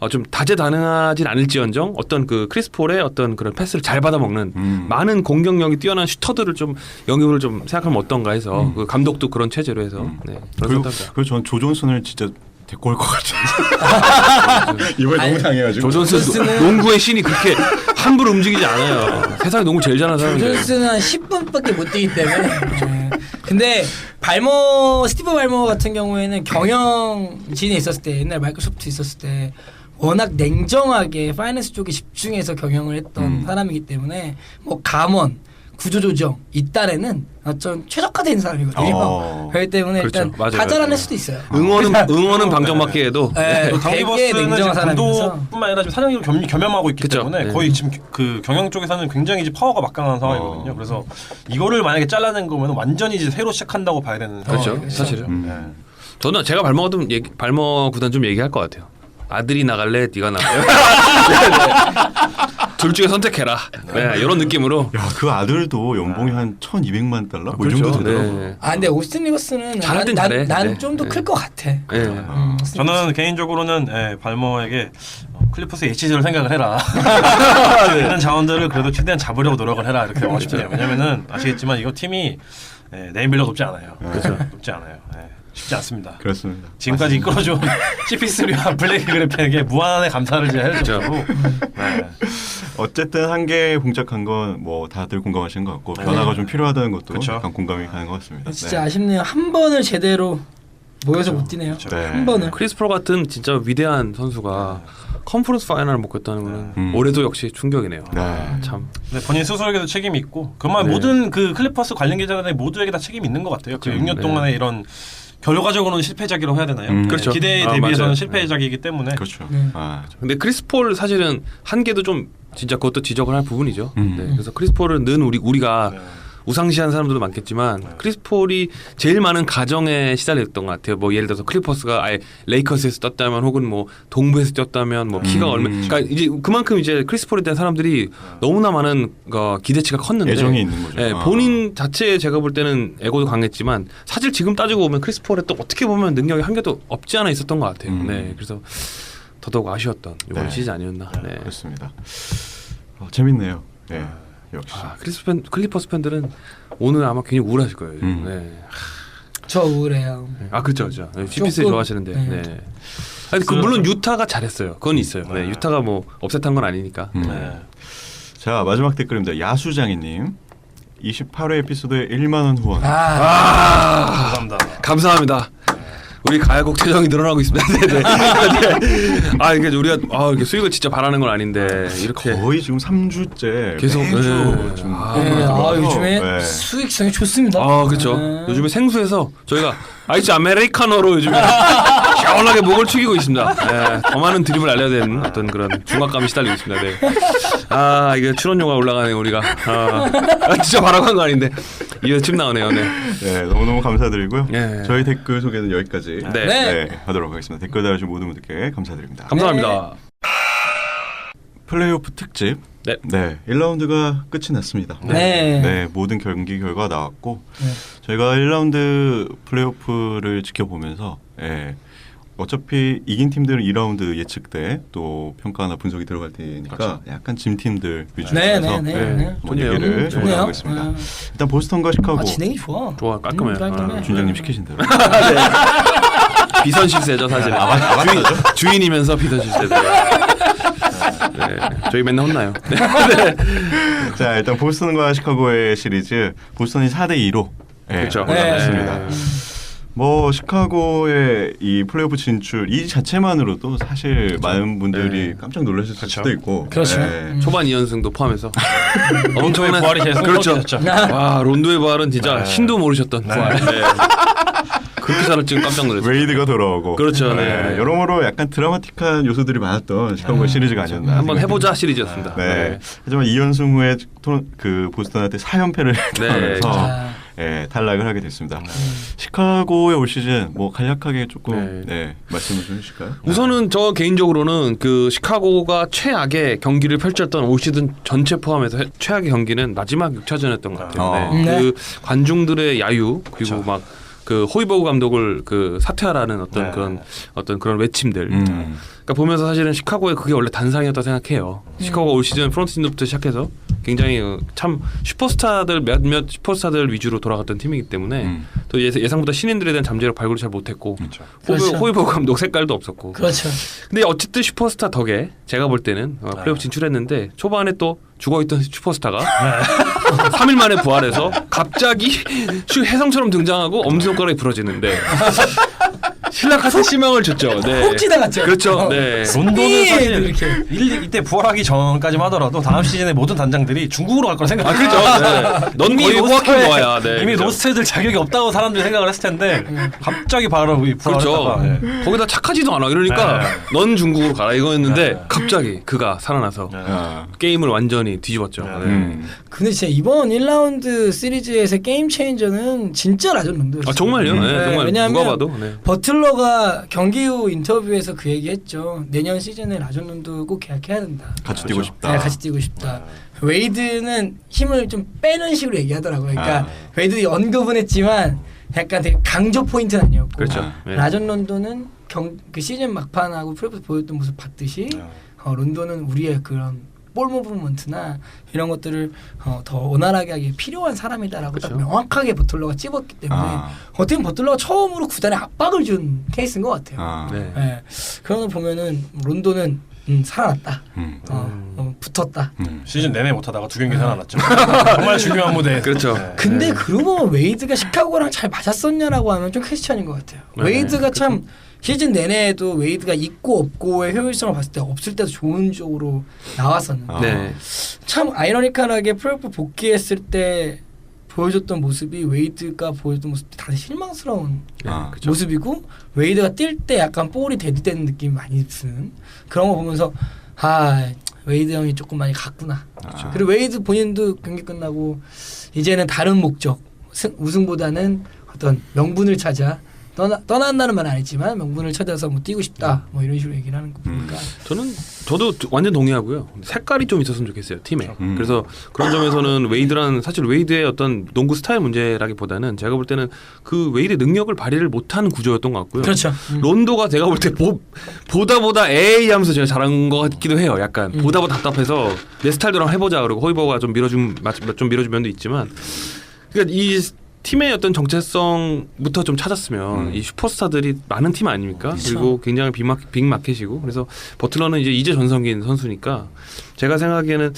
Speaker 4: 좀 다재다능하진 않을지언정 어떤 그 크리스폴의 어떤 그런 패스를 잘 받아먹는 많은 공격력이 뛰어난 슈터들을 좀 영입을 좀 생각하면 어떤가 해서 그 감독도 그런 체제로 해서 네, 그런 생각입니다.
Speaker 1: 그리고 저는 조 존슨을 진짜 데리고 올 것 같아요. 이번에 너무 당해가지고.
Speaker 4: 조 존슨 농구의 신이 그렇게 함부로 움직이지 않아요. 세상에 농구 제일 잘하는 사람인데.
Speaker 2: 존슨은 한 10분밖에 못 뛰기 때문에 근데 스티브 발머 같은 경우에는 경영진에 있었을 때 옛날 마이크로소프트 있었을 때 워낙 냉정하게 파이낸스 쪽에 집중해서 경영을 했던 사람이기 때문에 뭐 감원 구조 조정 이딴에는 좀 최적화된 사람이거든요. 그렇기 때문에
Speaker 4: 그렇죠.
Speaker 2: 일단
Speaker 4: 맞아요.
Speaker 2: 다 잘라낼 수도 있어요.
Speaker 4: 응원은 방정맞게 해도
Speaker 2: 네,
Speaker 3: 또
Speaker 2: 되게
Speaker 3: 강기버스는
Speaker 2: 냉정한
Speaker 3: 지금
Speaker 2: 사람이라서.
Speaker 3: 감독뿐만 아니라 지금 사장님을 겸임하고 있기
Speaker 4: 그쵸.
Speaker 3: 때문에
Speaker 4: 네.
Speaker 3: 거의 지금 그 경영 쪽에서는 굉장히 이제 파워가 막강한 상황이거든요. 그래서 이거를 만약에 잘라낸 거면 완전히 이제 새로 시작한다고 봐야 되는
Speaker 4: 그렇죠.
Speaker 3: 상황이에요.
Speaker 4: 사실은. 저는 제가 발머 구단 좀 얘기할 것 같아요. 아들이 나갈래, 네가 나갈래. 둘 중에 선택해라. 네, 이런 느낌으로.
Speaker 1: 야, 그 아들도 연봉이 한 1,200만 달러? 뭐 이
Speaker 4: 그렇죠.
Speaker 1: 정도 되더라고요.
Speaker 4: 네.
Speaker 2: 근데 오스틴 리버스는
Speaker 4: 잘하긴 잘해. 네.
Speaker 2: 난 좀 더 클 것 같아.
Speaker 4: 네.
Speaker 2: 오스틴
Speaker 3: 저는 개인적으로는 발머에게 클리퍼스 HG를 생각을 해라. 있는 자원들을 그래도 최대한 잡으려고 노력을 해라 이렇게 하고 싶네요. 왜냐면은 아시겠지만 이거 팀이 네임빌러 높지 않아요.
Speaker 4: 그렇죠.
Speaker 3: 높지 않아요. 쉽지 않습니다.
Speaker 1: 그렇습니다.
Speaker 3: 지금까지 이끌어준 CP3와 블레이크 그래프에게 무한의 감사를
Speaker 4: 그렇죠.
Speaker 3: 해주고
Speaker 1: 어쨌든 한계에 봉착한 건 뭐 다들 공감하시는 것 같고 변화가 좀 필요하다는 것도
Speaker 3: 그쵸.
Speaker 1: 약간 공감이 가는 것 같습니다.
Speaker 2: 진짜 아쉽네요. 한 번을 제대로 모여서 못 뛰네요.
Speaker 1: 네.
Speaker 2: 한 번을.
Speaker 4: 크리스 프로 같은 진짜 위대한 선수가 컨퍼런스 파이널을 못 갔다는 거는 올해도 역시 충격이네요.
Speaker 1: 네.
Speaker 4: 참.
Speaker 3: 근데 본인 스스로에게도 책임이 있고 그만
Speaker 4: 네.
Speaker 3: 모든 그 클리퍼스 관련 기자들 모두에게 다 책임이 있는 것 같아요. 그 6년
Speaker 4: 네.
Speaker 3: 동안의 이런 결과적으로는 실패작이라고 해야 되나요?
Speaker 4: 그렇죠.
Speaker 3: 기대에
Speaker 4: 아,
Speaker 3: 대비해서는
Speaker 4: 맞아요.
Speaker 3: 실패작이기 때문에
Speaker 1: 그렇죠.
Speaker 2: 네.
Speaker 4: 근데 크리스 폴 사실은 한계도 좀 진짜 그것도 지적을 할 부분이죠.
Speaker 1: 음.
Speaker 4: 네, 그래서 크리스 폴은 늘 우리가 우상시한 사람들도 많겠지만 크리스 폴이 제일 많은 가정에 시달렸던 것 같아요. 뭐 예를 들어서 클리퍼스가 아예 레이커스에서 떴다면 혹은 뭐 동부에서 떴다면 뭐 키가 얼마 그러니까 이제 그만큼 이제 크리스 폴에 대한 사람들이 너무나 많은 기대치가 컸는데
Speaker 1: 애정이 있는 거죠.
Speaker 4: 네, 본인 자체 제가 볼 때는 에고도 강했지만 사실 지금 따지고 보면 크리스 폴의 또 어떻게 보면 능력이 한계도 없지 않아 있었던 것 같아요. 네, 그래서 더더욱 아쉬웠던 이번
Speaker 1: 네.
Speaker 4: 시즌 아니었나. 네.
Speaker 1: 그렇습니다. 재밌네요. 네. 역시.
Speaker 4: 클리퍼스 팬들은 오늘 아마 굉장히 우울하실 거예요. 네.
Speaker 2: 저 우울해요.
Speaker 4: 아 그렇죠, 그렇죠. CP3
Speaker 2: 조금,
Speaker 4: 좋아하시는데.
Speaker 2: 네.
Speaker 4: 네. 아니, 물론 유타가 잘했어요. 그건 있어요. 네, 유타가 뭐 업셋한 건 아니니까.
Speaker 1: 자, 마지막 댓글입니다. 야수장이님. 28회 에피소드에 1만 원 후원.
Speaker 3: 감사합니다.
Speaker 4: 감사합니다. 우리 가야곡 재정이 늘어나고 있습니다. 네네. 아 이게 우리가 이렇게 수익을 진짜 바라는 건 아닌데 이렇게
Speaker 1: 거의 지금 3주째
Speaker 4: 계속,
Speaker 1: 매주
Speaker 4: 네.
Speaker 1: 지금
Speaker 2: 요즘에
Speaker 1: 네.
Speaker 2: 수익성이 좋습니다.
Speaker 4: 그렇죠.
Speaker 2: 네.
Speaker 4: 요즘에 생수에서 저희가 아이스 아메리카노로 요즘에 시원하게 목을 축이고 있습니다. 네, 더 많은 드립을 알려야 되는 어떤 그런 중압감이 시달리고 있습니다. 네. 이게 출연료가 올라가네요 우리가. 진짜 바라고 한 거 아닌데 이거 침 나오네요. 네.
Speaker 1: 네, 너무너무 감사드리고요.
Speaker 4: 네.
Speaker 1: 저희 댓글 소개는 여기까지
Speaker 4: 네.
Speaker 1: 하도록 하겠습니다. 댓글 달아주신 모든 분들께 감사드립니다.
Speaker 4: 감사합니다.
Speaker 1: 플레이오프 특집.
Speaker 4: 네.
Speaker 1: 1라운드가 끝이 났습니다.
Speaker 2: 네.
Speaker 1: 모든 경기 결과 나왔고
Speaker 2: 네.
Speaker 1: 저희가 1라운드 플레이오프를 지켜보면서 어차피 이긴 팀들은 2라운드 예측 때 또 평가나 분석이 들어갈 테니까
Speaker 3: 그렇죠.
Speaker 1: 약간 진 팀들 위주로
Speaker 2: 네,
Speaker 1: 해서
Speaker 2: 네, 네, 네.
Speaker 1: 한번 얘기를
Speaker 2: 좋네요.
Speaker 1: 해보겠습니다. 일단 보스턴과 시카고
Speaker 2: 진행이 좋아.
Speaker 4: 좋아 깔끔해요.
Speaker 2: 깔끔해.
Speaker 1: 준장님 시키신 대로.
Speaker 4: 비선 실세죠 사실. 주인이면서 비선 실세죠. 네, 저희 맨날 혼나요. 네.
Speaker 1: 자, 일단 보스턴과 시카고의 시리즈 보스턴이 4대2로
Speaker 4: 그렇죠.
Speaker 1: 올라갔습니다. 뭐 시카고의 이 플레이오프 진출 이 자체만으로도 사실 많은 분들이 깜짝 놀라실 수도 있고.
Speaker 2: 그렇죠.
Speaker 4: 초반 2연승도 포함해서
Speaker 3: 론도의 부활이 제일
Speaker 4: 그렇죠.
Speaker 3: 성공이었죠.
Speaker 4: 와 론도의 부활은 진짜 신도 모르셨던 부활. 네. 그렇게 잘할 지금 깜짝 놀랐어요.
Speaker 1: 웨이드가 돌아오고.
Speaker 4: 그렇죠. 네.
Speaker 1: 여러모로 약간 드라마틱한 요소들이 많았던 시카고 시리즈가 아니었나.
Speaker 4: 한번 해보자 시리즈였습니다.
Speaker 1: 네. 하지만 2연승 후에 그 보스턴한테 4연패를
Speaker 4: 네.
Speaker 1: 하면서 탈락을 하게 됐습니다. 시카고의 올 시즌 뭐 간략하게 조금 말씀을 좀 해주실까요?
Speaker 4: 우선은 저 개인적으로는 그 시카고가 최악의 경기를 펼쳤던 올 시즌 전체 포함해서 최악의 경기는 마지막 6차전이었던 것 같아요. 네. 그 관중들의 야유 그리고 막 그 호이버그 감독을 그 사퇴하라는 어떤 그런 외침들. 그러니까 보면서 사실은 시카고의 그게 원래 단상이었다 생각해요. 시카고가 올 시즌 프론트인드부터 시작해서 굉장히 참 슈퍼스타들 몇몇 슈퍼스타들 위주로 돌아갔던 팀이기 때문에 또 예상보다 신인들에 대한 잠재력 발굴을 잘 못했고
Speaker 2: 그렇죠.
Speaker 4: 호이버그 감독 색깔도 없었고.
Speaker 2: 그렇죠.
Speaker 4: 근데 어쨌든 슈퍼스타 덕에 제가 볼 때는 플레이오프 진출했는데 초반에 또 죽어있던 슈퍼스타가 3일 만에 부활해서 갑자기 혜성처럼 등장하고 엄지손가락이 부러지는데 신라카스 희망을 줬죠. 네.
Speaker 2: 훅 지나갔죠.
Speaker 4: 그렇죠. 네.
Speaker 3: 론도는 사실
Speaker 2: 이렇게.
Speaker 3: 이때 부활하기 전까지만 하더라도 다음 시즌에 모든 단장들이 중국으로 갈 거라 생각했어요.
Speaker 4: 그렇죠. 네. 넌 거의 호아킨 노아야. 네.
Speaker 3: 이미
Speaker 4: 그렇죠.
Speaker 3: 로스트해줄 자격이 없다고 사람들이 생각을 했을 텐데 갑자기 바로 부활했다가
Speaker 4: 그렇죠. 거기다 착하지도 않아. 이러니까
Speaker 3: 네.
Speaker 4: 넌 중국으로 가라 이거였는데
Speaker 3: 네.
Speaker 4: 갑자기 그가 살아나서
Speaker 1: 아.
Speaker 4: 게임을 완전히 뒤집었죠. 네.
Speaker 2: 근데 진짜 이번 1라운드 시리즈에서 게임 체인저는 진짜 라전 론도였어요.
Speaker 4: 아 정말요? 네, 정말
Speaker 2: 왜냐하면
Speaker 4: 누가 봐도. 네.
Speaker 2: 버틀러가 경기 후 인터뷰에서 그 얘기했죠. 내년 시즌에 라전 론도 꼭 계약해야 된다.
Speaker 1: 같이 뛰고 싶다.
Speaker 2: 네, 같이 뛰고 싶다. 웨이드는 힘을 좀 빼는 식으로 얘기하더라고요. 그러니까 웨이드 언급은 했지만 약간 되게 강조 포인트는 아니었고
Speaker 4: 그렇죠. 네.
Speaker 2: 라전 론도는 그 시즌 막판하고 프레프에서 보였던 모습 봤듯이 론도는 우리의 그런 볼 무브먼트나 이런 것들을 더 원활하게 하기 필요한 사람이다라고 딱
Speaker 4: 그렇죠.
Speaker 2: 명확하게 버틀러가 찝었기 때문에 어떻게 보면 버틀러가 처음으로 구단에 압박을 준 케이스인 것 같아요.
Speaker 4: 네.
Speaker 2: 네. 그런 거 보면은 론도는 살아났다. 붙었다.
Speaker 3: 시즌 내내 못하다가 2경기 살아났죠. 정말 중요한 무대.
Speaker 4: 그렇죠.
Speaker 3: 네.
Speaker 2: 근데 그러고 보면 웨이드가 시카고랑 잘 맞았었냐라고 하면 좀 퀘스천인 것 같아요.
Speaker 4: 네.
Speaker 2: 웨이드가 참 시즌 내내에도 웨이드가 있고 없고의 효율성을 봤을 때 없을 때도 좋은 쪽으로 나왔었는데
Speaker 4: 네.
Speaker 2: 참 아이러니컬하게 플레이오프 복귀했을 때 보여줬던 모습이 웨이드가 보여줬던 모습이 다들 실망스러운
Speaker 4: 그렇죠.
Speaker 2: 모습이고 웨이드가 뛸 때 약간 볼이 대두되는 느낌이 많이 드는 그런 거 보면서 웨이드 형이 조금 많이 갔구나. 그리고 웨이드 본인도 경기 끝나고 이제는 다른 목적 우승보다는 어떤 명분을 찾아 떠난다는 말은 아니지만 명분을 찾아서 뭐 뛰고 싶다 뭐 이런 식으로 얘기를 하는 거 보니까
Speaker 4: 저도 완전 동의하고요. 색깔이 좀 있었으면 좋겠어요 팀에. 그래서 그런 점에서는 웨이드란 사실 웨이드의 어떤 농구 스타일 문제라기보다는 제가 볼 때는 그 웨이드의 능력을 발휘를 못하는 구조였던 것 같고요.
Speaker 2: 그렇죠.
Speaker 4: 론도가 제가 볼 때 보다 에이 하면서 제가 잘한 것 같기도 해요. 약간 보다 답답해서 내 스타일대로 한번 해보자 그러고 호이버가 좀 밀어준 면도 있지만 그러니까 이 팀의 어떤 정체성부터 좀 찾았으면 이 슈퍼스타들이 많은 팀 아닙니까?
Speaker 2: 그렇죠.
Speaker 4: 그리고 굉장히 빅마켓이고 그래서 버틀러는 이제 전성기인 선수니까 제가 생각하기에는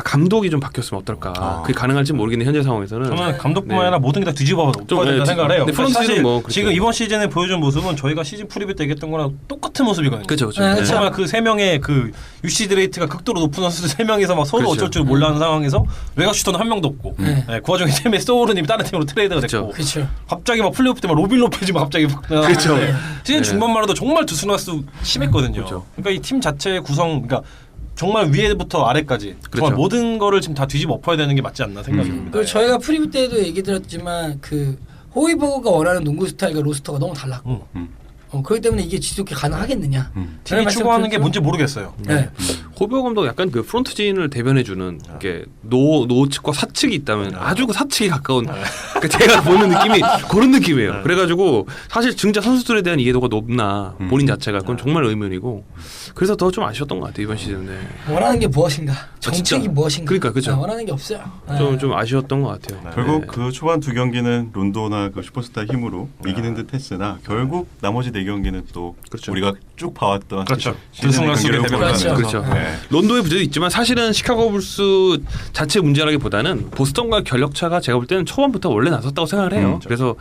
Speaker 4: 감독이 좀 바뀌었으면 어떨까. 그게 가능할지 모르겠는 현재 상황에서는.
Speaker 3: 저는 감독뿐만 아니라 모든 게 다 뒤집어 엎어야 된다 생각을 해요.
Speaker 4: 프런트는
Speaker 3: 사실
Speaker 4: 뭐 그렇죠.
Speaker 3: 지금 이번 시즌에 보여준 모습은 저희가 시즌 프리뷰 때 얘기했던 거랑 똑같은 모습이거든요.
Speaker 4: 그렇죠.
Speaker 2: 네.
Speaker 3: 정말 그 세 명의 그 유시드 레이트가 극도로 높은 선수들 세 명이서 막 서로
Speaker 4: 그렇죠.
Speaker 3: 어쩔 줄 몰라하는 상황에서 외곽 슈터는 한 명도 없고 그 와중에 팀의 소울님이 다른 팀으로 트레이드가 됐고
Speaker 2: 그렇죠.
Speaker 3: 갑자기 막 플레이오프 때 막 로빈 로페즈 막 갑자기
Speaker 4: 그렇죠.
Speaker 3: 시즌 중반만 해도 정말 두스나스 심했거든요.
Speaker 4: 그렇죠.
Speaker 3: 그러니까 이 팀 자체의 구성 그러니까 정말 위에부터 아래까지
Speaker 4: 그렇죠.
Speaker 3: 정말 모든 거를 지금 다 뒤집어 엎어야 되는 게 맞지 않나 생각이 듭니다.
Speaker 2: 그리고 저희가 프리뷰 때도 얘기 드렸지만 그 호이버거가 원하는 농구 스타일과 로스터가 너무 달랐고 그렇기 때문에 이게 지속이 가능하겠느냐.
Speaker 3: 팀이 추구하는 게 뭔지 모르겠어요.
Speaker 2: 네.
Speaker 4: 호비어 감독 약간 그 프론트진을 대변해주는 이렇게 노측과 사측이 있다면 아주 그 사측에 가까운 그러니까 제가 보는 느낌이 그런 느낌이에요. 그래가지고 사실 진짜 선수들에 대한 이해도가 높나 본인 자체가 그건 정말 의문이고 그래서 더 좀 아쉬웠던 것 같아요 이번 시즌에.
Speaker 2: 원하는 게 무엇인가, 정책이
Speaker 4: 진짜.
Speaker 2: 무엇인가.
Speaker 4: 그러니까, 그죠.
Speaker 2: 원하는 게 없어요.
Speaker 4: 좀 아쉬웠던 것 같아요.
Speaker 1: 결국
Speaker 4: 네.
Speaker 1: 그 초반 2경기는 론도나 그 슈퍼스타 힘으로 이기는 듯 했으나 결국 나머지 4경기는 또
Speaker 4: 그렇죠.
Speaker 1: 우리가 쭉 봐왔던
Speaker 3: 그렇죠.
Speaker 1: 시즌의
Speaker 3: 들쑥날쑥의
Speaker 1: 경기를
Speaker 3: 대결.
Speaker 1: 보여주는
Speaker 4: 그렇죠.
Speaker 1: 네.
Speaker 4: 론도의 부재도 있지만 사실은 시카고 불스 자체 문제라기보다는 보스턴과 결력차가 제가 볼 때는 초반부터 원래 나섰다고 생각을 해요. 그래서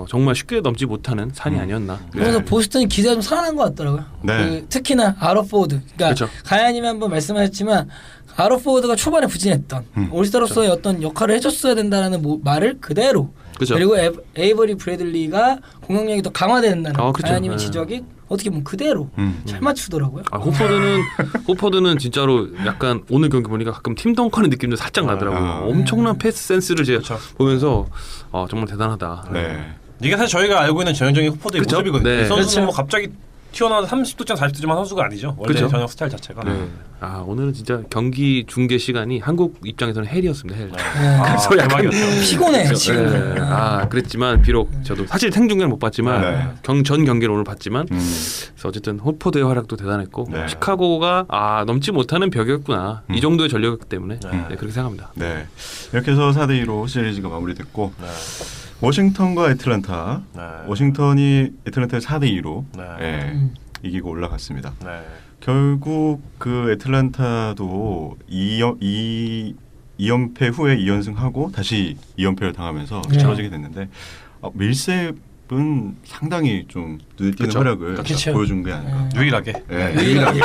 Speaker 4: 정말 쉽게 넘지 못하는 산이 아니었나.
Speaker 2: 그래서 보스턴이 기세가 좀 살아난 것 같더라고요.
Speaker 1: 네.
Speaker 2: 그 특히나 아로포드. 그러니까
Speaker 4: 그렇죠.
Speaker 2: 가야님이 한번 말씀하셨지만 아로포드가 초반에 부진했던 올스타로서의 어떤 역할을 해줬어야 된다는 말을 그대로.
Speaker 4: 그렇죠.
Speaker 2: 그리고 에이버리 브래들리가 공격력이 더 강화된다는
Speaker 4: 그렇죠.
Speaker 2: 가야님의
Speaker 4: 네.
Speaker 2: 지적이 어떻게 보면 그대로 잘 맞추더라고요.
Speaker 4: 호퍼드는 진짜로 약간 오늘 경기 보니까 가끔 팀 덩컨의 느낌도 살짝 나더라고요. 엄청난 패스 센스를 제가 보면서 정말 대단하다.
Speaker 1: 네.
Speaker 3: 이게 사실 저희가 알고 있는 전형적인 호퍼드의
Speaker 4: 그쵸?
Speaker 3: 모습이거든요.
Speaker 4: 네.
Speaker 3: 이 선수는
Speaker 2: 그렇죠.
Speaker 3: 뭐 갑자기 튀어나와서 30득점 40득점 한 선수가 아니죠. 원래
Speaker 4: 그쵸?
Speaker 3: 전형 스타일 자체가.
Speaker 4: 네. 오늘은 진짜 경기 중계 시간이 한국 입장에서는 헬이었습니다. 헬.
Speaker 3: 그래서
Speaker 4: 약간
Speaker 2: 피곤해 지금.
Speaker 4: 네. 그랬지만 비록 저도 사실 생중계는 못 봤지만
Speaker 1: 네.
Speaker 4: 전 경기를 오늘 봤지만 그래서 어쨌든 호퍼드의 활약도 대단했고
Speaker 1: 네.
Speaker 4: 시카고가 넘지 못하는 벽이었구나. 이 정도의 전력이기 때문에 그렇게 생각합니다.
Speaker 1: 네. 이렇게 해서 4대2로 시리즈가 마무리됐고
Speaker 3: 네.
Speaker 1: 워싱턴과 애틀랜타.
Speaker 3: 네.
Speaker 1: 워싱턴이 애틀랜타를 4대2로
Speaker 3: 네.
Speaker 1: 이기고 올라갔습니다.
Speaker 3: 네.
Speaker 1: 결국 그 애틀랜타도 2연패 후에 2연승하고 다시 2연패를 당하면서
Speaker 2: 네.
Speaker 1: 치러지게 됐는데 밀세 폴리셉은 상당히 좀 눈에 띄는
Speaker 4: 그쵸.
Speaker 1: 활약을
Speaker 2: 그쵸.
Speaker 1: 보여준 게 아닌가.
Speaker 3: 유일하게.
Speaker 1: 네.
Speaker 2: 유일하게.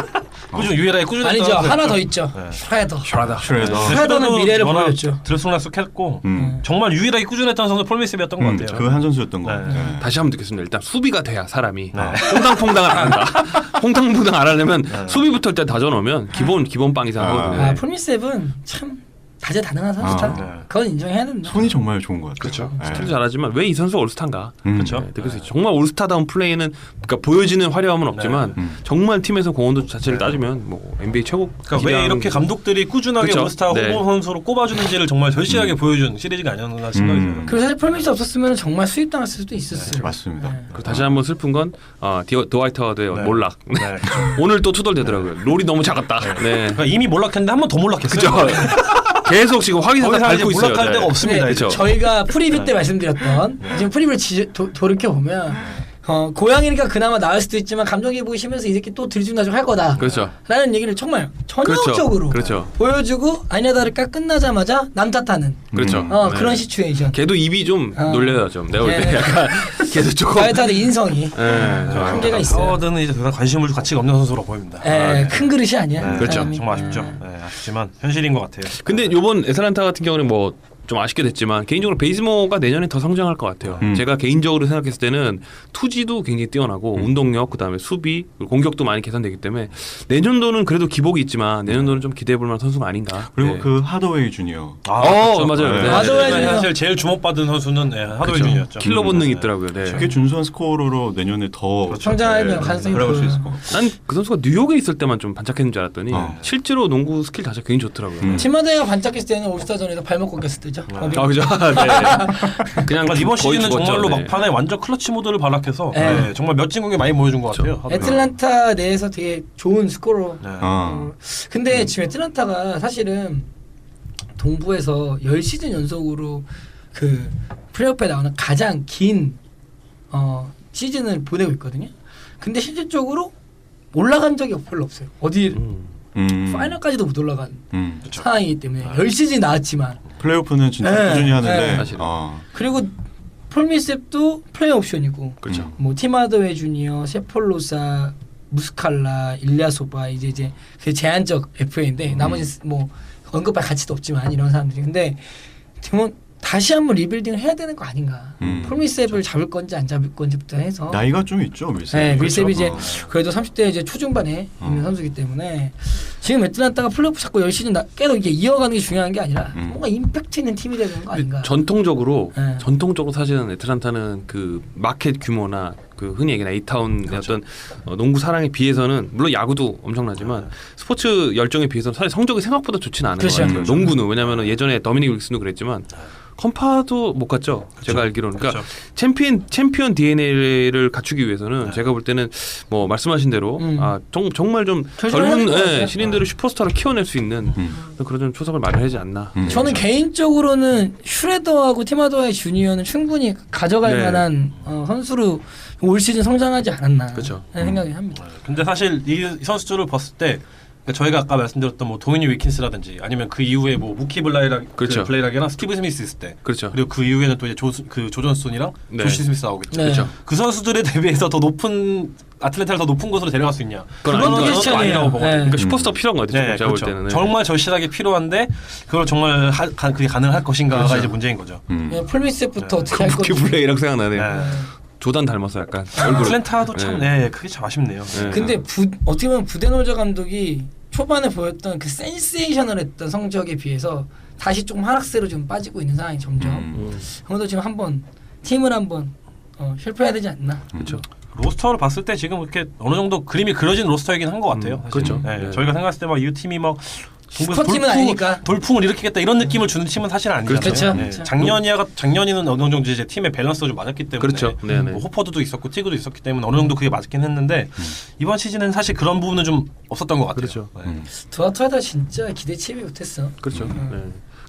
Speaker 3: 유일하게 꾸준히.
Speaker 2: 아니죠. 하나 더 있죠.
Speaker 3: 네.
Speaker 2: 슈레더.
Speaker 1: 슈레더.
Speaker 2: 슈레더는 미래를 보여줬죠.
Speaker 3: 들쑥날쑥했고 정말 유일하게 꾸준했던 선수 폴미셉이었던 것 같아요.
Speaker 1: 그 한 선수였던 거.
Speaker 3: 네.
Speaker 1: 네.
Speaker 4: 다시 한번 듣겠습니다. 일단 수비가 돼야 사람이
Speaker 3: 네.
Speaker 4: 퐁당퐁당을 안 한다. 퐁당퐁당 안 하려면 수비부터 일단 다져놓으면 기본 빵 이상 하거든요.
Speaker 2: 아, 폴미셉은 참 다재다능한 선수다.
Speaker 3: 네.
Speaker 2: 그건 인정해야 된다.
Speaker 1: 손이 정말 좋은 것 같아요.
Speaker 4: 그렇죠.
Speaker 1: 네.
Speaker 4: 스킬도 잘하지만 왜 이 선수가 올스타인가?
Speaker 3: 그렇죠.
Speaker 4: 그래서 정말 올스타다운 플레이는 그러니까 보여지는 화려함은 없지만 정말 팀에서 공헌도 자체를 따지면 뭐 NBA 최고.
Speaker 3: 그러니까 왜 이렇게 감독들이 꾸준하게
Speaker 4: 그쵸?
Speaker 3: 올스타
Speaker 4: 네.
Speaker 3: 후보 선수로 꼽아주는지를 정말 절실하게 보여준 시리즈가 아니었나 생각이 들어요.
Speaker 2: 그리고 사실 폴미셉 없었으면 정말 수입당했을 수도 있었어요.
Speaker 1: 맞습니다.
Speaker 2: 네.
Speaker 4: 그리고 다시 한번 슬픈 건 드와이트 하워드의
Speaker 3: 네.
Speaker 4: 몰락.
Speaker 3: 네.
Speaker 4: 오늘 또 투덜대더라고요. 롤이 너무 작았다. 네.
Speaker 3: 그러니까 이미 몰락했는데 한 번 더 몰락했어요.
Speaker 4: 그죠. 계속 지금
Speaker 3: 더
Speaker 4: 확인사다
Speaker 3: 이상 이제
Speaker 4: 밟고 있어요.
Speaker 3: 몰락할 데가 없습니다.
Speaker 2: 네,
Speaker 3: 이제.
Speaker 2: 저희가 프리뷰 때 말씀드렸던 지금 프리뷰를 돌이켜 보면 고양이니까 그나마 나을 수도 있지만 감독이 보시면서 이 새끼 또 들쭉날쭉 할 거다.
Speaker 4: 그렇죠.
Speaker 2: 라는 얘기를 정말 전형적으로
Speaker 4: 그렇죠.
Speaker 2: 보여주고 아니나 다를까 끝나자마자 남 탓하는
Speaker 4: 그렇죠. 네.
Speaker 2: 그런 시츄에이션.
Speaker 4: 걔도 입이 좀 놀려요 좀. 내가 볼 때
Speaker 2: 네.
Speaker 4: 약간 걔도 조금.
Speaker 2: 다이어트의 인성이
Speaker 4: 네.
Speaker 2: 한계가 있어요.
Speaker 3: 하워드는 이제 더 이상 관심을 줄 가치가 없는 선수로 보입니다.
Speaker 2: 큰 그릇이 아니야.
Speaker 3: 네.
Speaker 4: 그렇죠.
Speaker 2: 사람이.
Speaker 3: 정말 아쉽죠. 네, 아쉽지만 현실인 것 같아요.
Speaker 4: 근데 요번 애틀란타 같은 경우는 뭐 좀 아쉽게 됐지만 개인적으로 베이즈모가 내년에 더 성장할 것 같아요. 제가 개인적으로 생각했을 때는 투지도 굉장히 뛰어나고 운동력 그다음에 수비 그리고 공격도 많이 개선되기 때문에 내년도는 그래도 기복이 있지만 내년도는 좀 기대해볼 만한 선수가 아닌가.
Speaker 1: 그리고
Speaker 4: 네.
Speaker 1: 그 하더웨이 주니어.
Speaker 3: 그렇죠.
Speaker 4: 맞아요.
Speaker 1: 네.
Speaker 2: 하드웨이 주니어.
Speaker 3: 사실 제일 주목받은 선수는 하드웨이 주니어였죠.
Speaker 4: 킬러 본능이 있더라고요. 네.
Speaker 1: 그게 준수한 스코어로 내년에 더
Speaker 2: 성장할 가능성이
Speaker 1: 올라갈 수
Speaker 2: 그-
Speaker 1: 있을 것 같고.
Speaker 4: 난 그 선수가 뉴욕에 있을 때만 좀 반짝했는 줄 알았더니
Speaker 1: 어.
Speaker 4: 실제로 농구 스킬 자체가 굉장히 좋더라고요.
Speaker 2: 팀마다가 반짝했을 때는 올스타전에서 발목 꺾였을 때죠.
Speaker 4: 아 그죠? 네. 그냥
Speaker 3: 그러니까 이번
Speaker 4: 거의
Speaker 3: 시즌은
Speaker 4: 죽었죠.
Speaker 3: 정말로
Speaker 4: 네.
Speaker 3: 막판에 완전 클러치 모드를 발악해서
Speaker 2: 네.
Speaker 3: 네, 정말 멋진 공격 많이 보여준 것 같아요. 하드웨이가.
Speaker 2: 애틀란타 내에서 되게 좋은 스코어.
Speaker 3: 네.
Speaker 2: 근데 지금 애틀란타가 사실은 동부에서 10시즌 연속으로 그 플레이오프에 나오는 가장 긴 시즌을 보내고 있거든요. 근데 실질적으로 올라간 적이 별로 없어요. 어디 파이널까지도 못 올라간 상황이기 때문에 10시즌이 나왔지만
Speaker 1: 플레이오프는 진짜
Speaker 2: 네.
Speaker 1: 꾸준히 하는데.
Speaker 2: 네.
Speaker 4: 사실은.
Speaker 2: 그리고 폴미셉도 플레이 옵션이고
Speaker 4: 그렇죠.
Speaker 2: 뭐 티마드웨 주니어, 세폴로사, 무스칼라, 일리아소바 이제 그 제한적 FA인데 나머지 뭐 언급할 가치도 없지만 이런 사람들이 근데 지금 다시 한번 리빌딩을 해야 되는 거 아닌가? 폴미셉을 잡을 건지 안 잡을 건지부터 해서
Speaker 1: 나이가 좀 있죠, 밀셉.
Speaker 2: 네, 밀셉이 이제
Speaker 1: 어.
Speaker 2: 그래도 30대 이제 초중반에 있는 선수이기 때문에 지금 애틀란타가 플레이오프 자꾸 10시즌 계속 이게 이어가는 게 중요한 게 아니라 뭔가 임팩트 있는 팀이 되는 거 아닌가?
Speaker 4: 전통적으로
Speaker 2: 네.
Speaker 4: 사실은 애틀란타는 그 마켓 규모나 그 흔히 얘기하는 A타운의
Speaker 3: 그렇죠.
Speaker 4: 어떤 농구 사랑에 비해서는 물론 야구도 엄청나지만 스포츠 열정에 비해서는 사실 성적이 생각보다 좋지는 않은
Speaker 2: 그렇죠.
Speaker 4: 것 같아요.
Speaker 2: 그렇죠.
Speaker 4: 농구는 왜냐하면 예전에 더미닉 윌슨도 그랬지만 컴파도 못 갔죠. 제가 알기로는. 그러니까 챔피언 DNA를 갖추기 위해서는 제가 볼 때는 뭐 말씀하신 대로 정말 좀 젊은 신인들을 슈퍼스타로 키워낼 수 있는 그런 좀 초석을 마련하지 않나.
Speaker 2: 저는 개인적으로는 슈레더하고 티마도의 주니어는 충분히 가져갈
Speaker 4: 네.
Speaker 2: 만한 선수로 올 시즌 성장하지 않았나
Speaker 4: 그렇죠.
Speaker 2: 하는 생각이 합니다.
Speaker 3: 근데 사실 이 선수들을 봤을 때 그러니까 저희가 아까 말씀드렸던 뭐 도미니 위킨스라든지 아니면 그 이후에 뭐 무키
Speaker 4: 그렇죠.
Speaker 3: 블레이락이랑 스티브 스미스 있을 때
Speaker 4: 그렇죠.
Speaker 3: 그리고 그 이후에는 또 이제 조존슨이랑
Speaker 4: 네.
Speaker 3: 조시 스미스 나오겠죠.
Speaker 2: 네.
Speaker 4: 그렇죠.
Speaker 3: 그 선수들에 대비해서 더 높은 아틀란타를 더 높은 곳으로 데려갈 수 있냐?
Speaker 4: 그건
Speaker 3: 그건
Speaker 4: 아니죠.
Speaker 3: 저는 아니라고 보거든요.
Speaker 2: 네.
Speaker 4: 그러니까 슈퍼스타 필요한 거 같아요.
Speaker 3: 네,
Speaker 4: 제가
Speaker 3: 그렇죠.
Speaker 4: 볼 때는. 네.
Speaker 3: 정말 절실하게 필요한데 그걸 정말 그게 가능할 것인가가
Speaker 4: 그렇죠.
Speaker 3: 이제 문제인 거죠.
Speaker 2: 폴미셉부터 어떻게 할
Speaker 4: 무키
Speaker 2: 건지.
Speaker 4: 블레이라고 생각나네요.
Speaker 3: 네.
Speaker 4: 조단 닮았어 약간. 얼굴을.
Speaker 3: 아틀란타도 참,
Speaker 4: 네.
Speaker 3: 그게 참 아쉽네요.
Speaker 4: 네.
Speaker 2: 근데 어떻게 보면 부데놀저 감독이 초반에 보였던 그 센세이셔널했던 성적에 비해서 다시 조금 하락세로 좀 빠지고 있는 상황이 점점. 아무래도 지금 한번 팀을 한번 실패해야 되지 않나.
Speaker 4: 그렇죠.
Speaker 3: 로스터를 봤을 때 지금 이렇게 어느 정도 그림이 그려진 로스터이긴 한 것 같아요. 사실.
Speaker 4: 그렇죠.
Speaker 3: 네,
Speaker 4: 네.
Speaker 3: 저희가 생각했을 때 막 이 팀이 막
Speaker 2: 슈퍼팀은 아니니까.
Speaker 3: 돌풍을 일으키겠다 이런 느낌을 주는 팀은 사실 아니잖아요.
Speaker 2: 그렇죠.
Speaker 3: 네.
Speaker 2: 그렇죠.
Speaker 3: 작년에는 어느 정도 이제 팀의 밸런스가 좀 맞았기 때문에
Speaker 4: 그렇죠. 네네.
Speaker 3: 뭐 호퍼드도 있었고 티그도 있었기 때문에 어느 정도 그게 맞긴 했는데 이번 시즌은 사실 그런 부분은 좀 없었던 것 같아요.
Speaker 4: 그렇죠.
Speaker 3: 네.
Speaker 2: 드와트하다 진짜 기대치 못했어.
Speaker 4: 그렇죠. 네.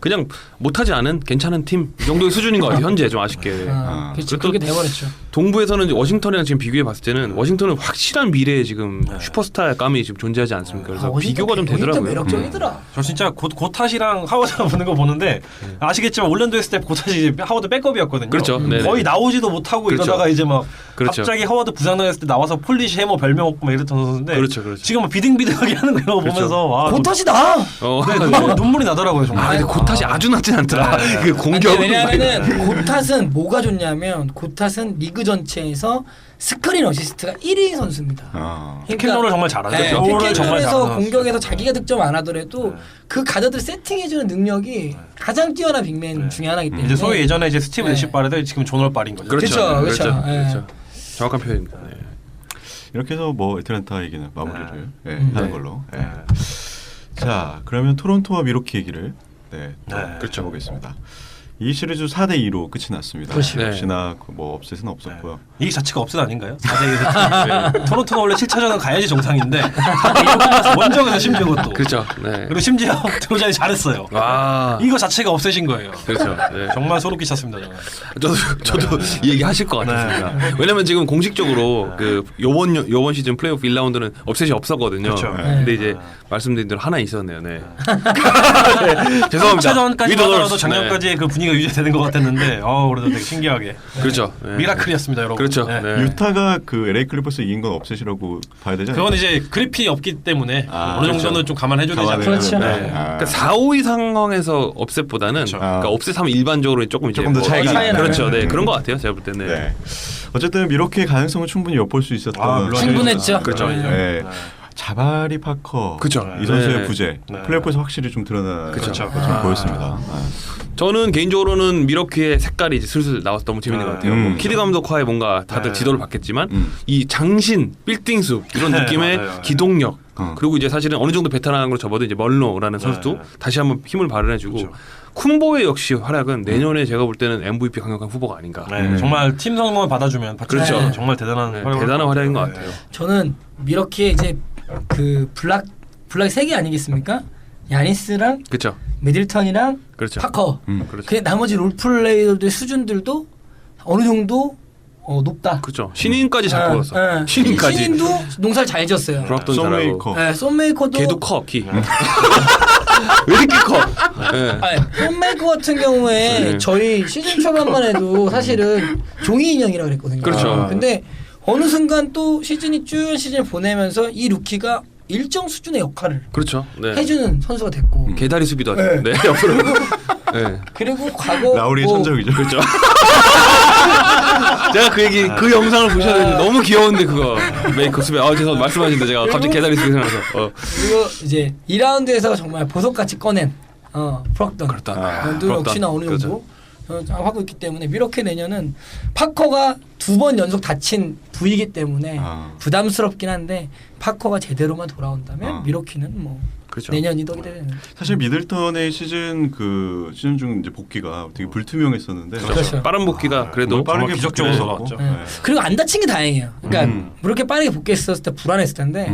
Speaker 4: 그냥 못하지 않은 괜찮은 팀 이 정도의 수준인 것 같아요. 현재 좀 아쉽게.
Speaker 2: 그렇죠.
Speaker 4: 그리고
Speaker 2: 그렇게 돼버렸죠.
Speaker 4: 동부에서는 워싱턴이랑 지금 비교해 봤을 때는 워싱턴은 확실한 미래에 지금 슈퍼스타의 감이 지금 존재하지 않습니까? 그래서 비교가 좀 되더라고요.
Speaker 2: 매력적이더라.
Speaker 3: 저 진짜 고탓이랑 하워드가 보는 거 보는데 아시겠지만 올랜도 했을 때 고탓이 하워드 백업이었거든요.
Speaker 4: 그렇죠. 네네.
Speaker 3: 거의 나오지도 못하고
Speaker 4: 그렇죠.
Speaker 3: 이러다가 이제 막
Speaker 4: 그렇죠.
Speaker 3: 갑자기 하워드 부상당했을 때 나와서 폴리시 해머 별명 없고 막 이랬던 선수인데
Speaker 4: 그렇죠.
Speaker 3: 지금 막 비등비등하게 하는 거
Speaker 4: 그렇죠.
Speaker 3: 보면서 와,
Speaker 2: 고탓이다.
Speaker 4: 네.
Speaker 3: 눈물이 나더라고요 정말.
Speaker 4: 아 근데 고탓이 아주 낮진 않더라. 그 공격.
Speaker 2: 왜냐하면은 고탓은 뭐가 좋냐면 고탓은 리그 전체에서 스크린 어시스트가 1위 선수입니다.
Speaker 3: 피켓롤을 정말 잘하죠.
Speaker 2: 네,
Speaker 3: 정말
Speaker 2: 피켓롤에서
Speaker 3: 잘하는
Speaker 2: 공격에서 자기가 득점 안 하더라도
Speaker 3: 네.
Speaker 2: 그 가드들 세팅해주는 능력이 가장 뛰어난 빅맨 중에 하나이기 때문에
Speaker 3: 이제 소위 예전에 이제 스티브
Speaker 2: 네.
Speaker 3: 내시 빠르다 지금 존월 빠린 거죠.
Speaker 2: 그렇죠.
Speaker 4: 그렇죠. 정확한 표현입니다. 네.
Speaker 1: 이렇게 해서 뭐 애틀랜타 얘기는 마무리를 하는 걸로. 네.
Speaker 3: 네.
Speaker 1: 자, 그러면 토론토와 미러키 얘기를
Speaker 3: 그렇죠.
Speaker 1: 해보겠습니다. 이 시리즈 4대 2로 끝이 났습니다.
Speaker 2: 그렇죠.
Speaker 1: 역시나 뭐 업셋은 없었고요.
Speaker 3: 이 자체가 업셋 아닌가요? 4대1 토론토는 원래 7차전은 가야지 정상인데 4대1로 끝났어. 원정에서 심지어 그것도.
Speaker 4: 그렇죠. 네.
Speaker 3: 그리고 심지어 드로잔이 잘했어요.
Speaker 4: 와.
Speaker 3: 이거 자체가 업셋인 거예요.
Speaker 4: 그렇죠. 네.
Speaker 3: 정말 소름 끼쳤습니다. 저는.
Speaker 4: 저도 이 얘기 하실 것 같았습니다. 왜냐면 지금 공식적으로 그 요번 시즌 플레이오프 1라운드는 업셋이 없었거든요.
Speaker 3: 그렇죠.
Speaker 4: 근데 이제 말씀드린 대로 하나 있었네요. 네. 네. 죄송합니다.
Speaker 3: 7차전까지 하더라도 작년까지
Speaker 4: 네.
Speaker 3: 그 분위기가 유지되는 것 같았는데 그래도 되게 신기하게
Speaker 4: 그렇죠. 네.
Speaker 3: 미라클이었습니다, 여러분.
Speaker 4: 그렇죠.
Speaker 3: 네.
Speaker 4: 네.
Speaker 1: 유타가 그 LA 클리퍼스 이긴 건 업셋이라고 봐야 되지 않나요?
Speaker 3: 그건 이제 그리핀이 없기 때문에 어느 정도는
Speaker 1: 그렇죠.
Speaker 3: 좀 감안해줘야 되지 않나요?
Speaker 2: 그렇죠.
Speaker 1: 네.
Speaker 4: 그러니까 4, 5위 상황에서 업셋보다는
Speaker 3: 그렇죠.
Speaker 4: 그러니까 업셋하면 일반적으로 조금 이제
Speaker 1: 조금 더 차이가
Speaker 2: 나요.
Speaker 4: 그렇죠. 네. 그런 것 같아요. 제가 볼 때는.
Speaker 1: 네. 어쨌든 미러키의 가능성은 충분히 엿볼 수 있었던
Speaker 3: 물론
Speaker 2: 충분했죠.
Speaker 4: 그렇죠.
Speaker 1: 네. 자바리 파커
Speaker 4: 그쵸.
Speaker 1: 이 선수의
Speaker 4: 네.
Speaker 1: 부재
Speaker 3: 네.
Speaker 1: 플레이오프에서 확실히 좀 드러난
Speaker 3: 그쵸.
Speaker 1: 것처럼 보였습니다.
Speaker 4: 저는 개인적으로는 미러키의 색깔이 이제 슬슬 나와서 너무 재밌는 것 같아요. 뭐 키드 감독과의 뭔가 다들
Speaker 3: 네.
Speaker 4: 지도를 받겠지만 이 장신, 빌딩숲 이런 느낌의
Speaker 3: 맞아요.
Speaker 4: 기동력 그리고 이제 사실은 어느 정도 베테랑으로 접어도 이제 멀로라는 선수도 다시 한번 힘을 발휘해주고
Speaker 3: 그렇죠.
Speaker 4: 쿤보의 역시 활약은 내년에 제가 볼 때는 MVP 강력한 후보가 아닌가.
Speaker 3: 네, 정말 팀 성공을 받아주면
Speaker 4: 그렇죠.
Speaker 3: 정말 대단한
Speaker 4: 네, 대단한 활약인 것 같아요.
Speaker 2: 저는 미러키의 이제 그 블락 3개 아니겠습니까? 야니스랑
Speaker 4: 그렇죠.
Speaker 2: 미들턴이랑
Speaker 4: 그렇죠.
Speaker 2: 파커.
Speaker 4: 그렇죠.
Speaker 2: 그 나머지 롤플레이어들의 수준들도 어느 정도 높다.
Speaker 4: 그렇죠. 신인까지 잘 뽑았어. 신인까지.
Speaker 2: 신인도 농사를 잘 지었어요.
Speaker 4: 브락돈 잘하고.
Speaker 1: 썸메이커.
Speaker 2: 네, 썸메이커도
Speaker 4: 걔도 커 키. 왜 이렇게 커? 네.
Speaker 2: 썸메이커 같은 경우에
Speaker 4: 네.
Speaker 2: 저희 시즌 초반만 해도 사실은 종이 인형이라고 그랬거든요.
Speaker 4: 그렇죠.
Speaker 2: 근데 어느 순간 또 시즌이 쭉 시즌을 보내면서 이 루키가 일정 수준의 역할을
Speaker 4: 그렇죠. 네.
Speaker 2: 해주는 선수가 됐고
Speaker 4: 개다리 수비도 하죠. 네. 옆으로. 네.
Speaker 2: 그리고 과거
Speaker 1: 라우리의 천적이죠.
Speaker 4: 그렇죠. 제가 그 얘기 그 영상을 보셔야 되는데 너무 귀여운데 그거 메이커 수비 죄송 말씀하신다 제가 갑자기 개다리 수비 생각나서
Speaker 2: 그리고 이제 2라운드에서 정말 보석같이 꺼낸 프록던
Speaker 4: 그렇다.
Speaker 2: 도 역시나 어느
Speaker 4: 그렇죠.
Speaker 2: 정도 하고 있기 때문에 미러키 내년은 파커가 2번 연속 다친 부이기 때문에 부담스럽긴 한데 파커가 제대로만 돌아온다면 미러키는 뭐
Speaker 4: 그렇죠.
Speaker 2: 내년이 덕이 되는.
Speaker 1: 사실 미들턴의 시즌 중 이제 복귀가 되게 불투명했었는데
Speaker 2: 그렇죠.
Speaker 4: 빠른 복귀가 그래도
Speaker 1: 빠르게
Speaker 3: 기적적으로
Speaker 1: 복귀를
Speaker 3: 돌아왔죠.
Speaker 1: 했고,
Speaker 2: 그리고 안 다친 게 다행이에요. 그러니까 그렇게 빠르게 복귀했었을 때 불안했을 텐데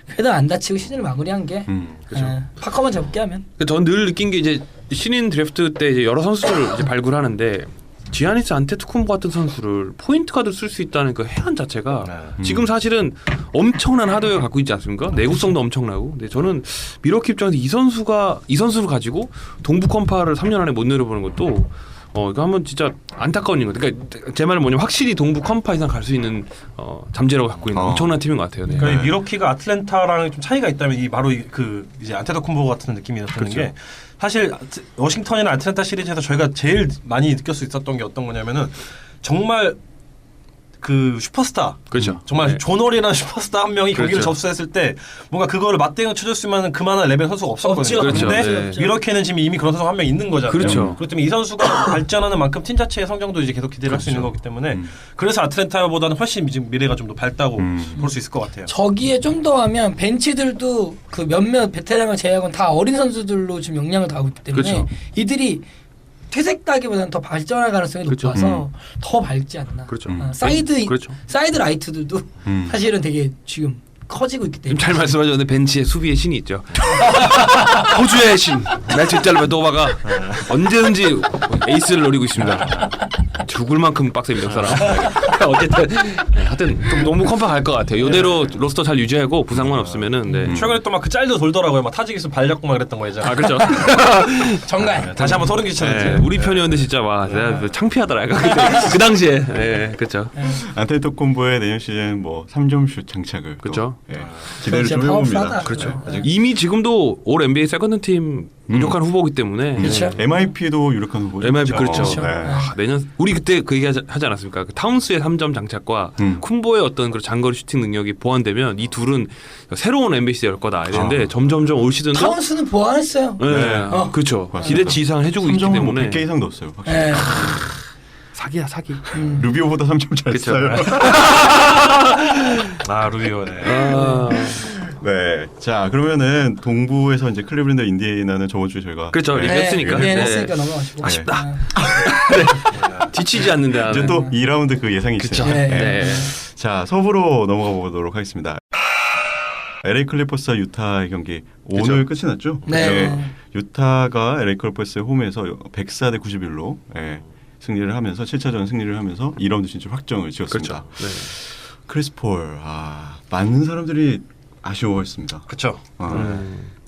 Speaker 2: 그래도 안 다치고 시즌을 마무리한 게
Speaker 4: 그렇죠.
Speaker 2: 파커만 잡게 하면.
Speaker 4: 전 늘 느낀 게 이제 신인 드래프트 때 이제 여러 선수들을 이제 발굴하는데 지아니스 안테토쿤보 같은 선수를 포인트 가드로 쓸 수 있다는 그 해안 자체가 지금 사실은 엄청난 하드웨어를 갖고 있지 않습니까? 내구성도 엄청나고. 근데 저는 미러키 입장에서 이 선수를 가지고 동부 컴파를 3년 안에 못 내려보는 것도 이거 한번 진짜 안타까운 일. 그러니까 제 말은 뭐냐면 확실히 동부 컴파 이상 갈 수 있는 잠재력을 갖고 있는 엄청난 팀인 것 같아요. 네.
Speaker 3: 그러니까 이 미러키가 아틀랜타랑 좀 차이가 있다면 바로 그 이제 안테토쿤보 같은 느낌이 드는
Speaker 4: 그렇죠.
Speaker 3: 게 사실 워싱턴이나 아틀랜타 시리즈에서 저희가 제일 많이 느낄 수 있었던 게 어떤 거냐면은 정말 그 슈퍼스타,
Speaker 4: 그렇죠.
Speaker 3: 정말
Speaker 4: 네.
Speaker 3: 존월이라는 슈퍼스타 한 명이 경기를
Speaker 4: 그렇죠.
Speaker 3: 접수했을 때 뭔가 그거를 맞대응 쳐줄 수 있는 그만한 레벨 선수가 없었거든요.
Speaker 2: 없죠.
Speaker 3: 근데
Speaker 4: 그렇죠. 네.
Speaker 3: 미러키는 지금 이미 그런 선수가 한 명 있는 거잖아요.
Speaker 4: 그렇죠.
Speaker 3: 그렇기 때문에 이 선수가 발전하는 만큼 팀 자체의 성장도 이제 계속 기대를 할 수 있는 거기 때문에 그래서 아틀랜타보다는 훨씬 지금 미래가 좀 더 밝다고 볼 수 있을 것 같아요.
Speaker 2: 저기에 좀 더 하면 벤치들도 그 몇몇 베테랑을 제외하고는 다 어린 선수들로 지금 역량을 다하고 있기 때문에
Speaker 4: 그렇죠.
Speaker 2: 이들이 퇴색다기보다는 더 발전할 가능성이
Speaker 4: 그렇죠.
Speaker 2: 높아서 더 밝지 않나.
Speaker 4: 그렇죠.
Speaker 2: 사이드
Speaker 4: 그렇죠.
Speaker 2: 사이드 라이트들도 사실은 되게 지금 커지고 있기
Speaker 4: 지금
Speaker 2: 때문에.
Speaker 4: 잘 말씀하셨는데 벤치에 수비의 신이 있죠. 호주의 신 멜치 짤바도바가 언제든지 에이스를 노리고 있습니다. 죽을 만큼 빡셉니다, 그 사람. 어쨌든 하여튼 좀 너무 컴팩트할 것 같아요. 이대로 로스터 잘 유지하고 부상만 없으면은. 네.
Speaker 3: 최근에 또 막 그 짤도 돌더라고요. 막 타지기수 발 잡고 막 그랬던 거 예전에.
Speaker 4: 아 그렇죠.
Speaker 2: 정갈.
Speaker 3: 다시 한번 소름 끼쳤는지.
Speaker 4: 우리 편이었는데 진짜 와 내가 창피하더라. 약간 그때, 그 당시에. 네, 그렇죠.
Speaker 1: 안테토쿤보의 내년 시즌 뭐 3점슛 장착을 또,
Speaker 4: 그렇죠.
Speaker 1: 예, 기대를 좀
Speaker 2: 진짜
Speaker 1: 해봅니다.
Speaker 2: 파워풀하다.
Speaker 4: 그렇죠.
Speaker 1: 네, 아직
Speaker 4: 이미 지금도 올 NBA 세컨드 팀 유력한 후보기 때문에.
Speaker 2: 그렇죠.
Speaker 1: MIP도 유력한 후보죠.
Speaker 4: MIP 그렇죠.
Speaker 2: 그렇죠.
Speaker 1: 네.
Speaker 4: 내년 우리 그때 그 얘기 하지 않았습니까? 그 타운스의 3점 장착과 쿤보의 어떤 그런 장거리 슈팅 능력이 보완되면 이 둘은 새로운 NBA 열 거다 이랬는데 점점점 올 시즌도
Speaker 2: 타운스는 보완했어요.
Speaker 4: 네, 그렇죠.
Speaker 1: 맞습니다.
Speaker 4: 기대치 이상 해주고 있기
Speaker 1: 3점은
Speaker 4: 때문에
Speaker 1: 100개 이상 넣었어요. 확실히.
Speaker 2: 네.
Speaker 4: 사기야 사기.
Speaker 1: 루비오보다 3점 잘
Speaker 4: 그쵸.
Speaker 1: 쏴요.
Speaker 3: 아 루비오네.
Speaker 1: 네. 자, 그러면은 동부에서 이제 클리블랜드 인디애나는 저번 주에 저희가
Speaker 4: 그렇죠.
Speaker 1: 네.
Speaker 4: 리뷰했으니까.
Speaker 2: 네,
Speaker 4: 네.
Speaker 2: 했으니까 넘어가시고.
Speaker 4: 아쉽다.
Speaker 2: 네.
Speaker 4: 지치지 않는데
Speaker 1: 이제 또 2라운드 그 예상이
Speaker 4: 그쵸.
Speaker 1: 있어요.
Speaker 2: 네.
Speaker 4: 네.
Speaker 1: 자, 서부로 넘어가 보도록 하겠습니다. LA 클리퍼스와 유타의 경기 오늘 끝이 났죠?
Speaker 2: 네.
Speaker 1: 유타가 LA 클리퍼스의 홈에서 104대 91로 승리를 하면서 7차전 승리를 하면서 2라운드 진출 확정을 지었습니다.
Speaker 4: 그렇죠. 네.
Speaker 1: 크리스 폴, 많은 사람들이 아쉬워했습니다.
Speaker 3: 그렇죠.
Speaker 2: 아.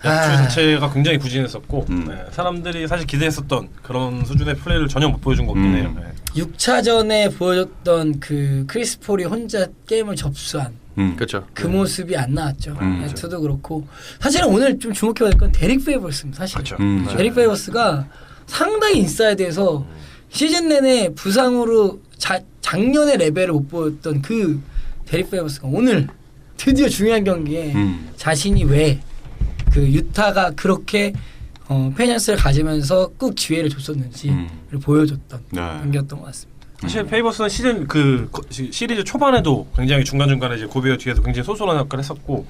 Speaker 3: 야투 자체가 굉장히 부진했었고
Speaker 1: 음.
Speaker 3: 사람들이 사실 기대했었던 그런 수준의 플레이를 전혀 못 보여준 것 같긴 해요.
Speaker 2: 6차전에 보여줬던 그 크리스 폴이 혼자 게임을 접수한
Speaker 4: 그렇죠.
Speaker 2: 그 모습이 안 나왔죠.
Speaker 1: 음.
Speaker 2: 야투도 그렇고 사실은 오늘 좀 주목해야 될 건 데릭 페이버스입니다. 사실
Speaker 3: 그렇죠.
Speaker 2: 데릭 페이버스가 상당히 인사이드에서 시즌 내내 부상으로 작년의 레벨을 못 보였던 그 데릭 페이버스가 오늘 드디어 중요한 경기에 자신이 왜 그 유타가 그렇게 페이션스를 가지면서 꾹 기회를 줬었는지를 보여줬던 경기였던 것 같습니다.
Speaker 3: 사실 페이버스는 시즌 시리즈 초반에도 굉장히 중간 중간에 이제 고베어 뒤에서 굉장히 소소한 역할을 했었고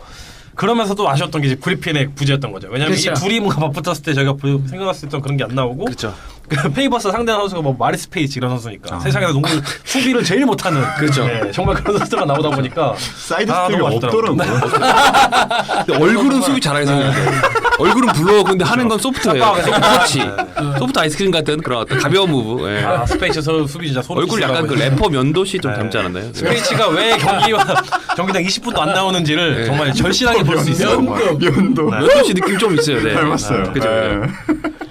Speaker 3: 그러면서도 아쉬웠던 게 이제 그리핀의 부재였던 거죠. 왜냐하면
Speaker 2: 그렇죠.
Speaker 3: 이 둘이 뭔가 맞붙었을 때 저희가 생각했을 때 그런 게 안 나오고.
Speaker 4: 그렇죠.
Speaker 3: 그 페이버스 상대하는 선수가 뭐 마리스 페이지 이런 선수니까 세상에서 농구 수비를 제일 못하는
Speaker 4: 그렇죠.
Speaker 3: 정말 그런 선수가 나오다 보니까
Speaker 1: 사이드 스텝이
Speaker 3: 너무
Speaker 1: 없더라고요.
Speaker 4: 근데 얼굴은 수비 잘하게 생겼는데 얼굴은 불러 근데 하는 건 소프트예요. 터치. 소프트 아이스크림 같은 그런 어떤 가벼운 무브. 예.
Speaker 3: 스페이스 수비 진짜 소름
Speaker 4: 얼굴 약간 그 래퍼 면도씨 좀 닮지 않았나요?
Speaker 3: 스페이치가 왜 경기당 20분도 안 나오는지를 정말 절실하게 볼 수 있어요.
Speaker 1: 면도.
Speaker 4: 면도씨 느낌 좀 있어요. 네.
Speaker 1: 닮았어요.
Speaker 4: 그죠.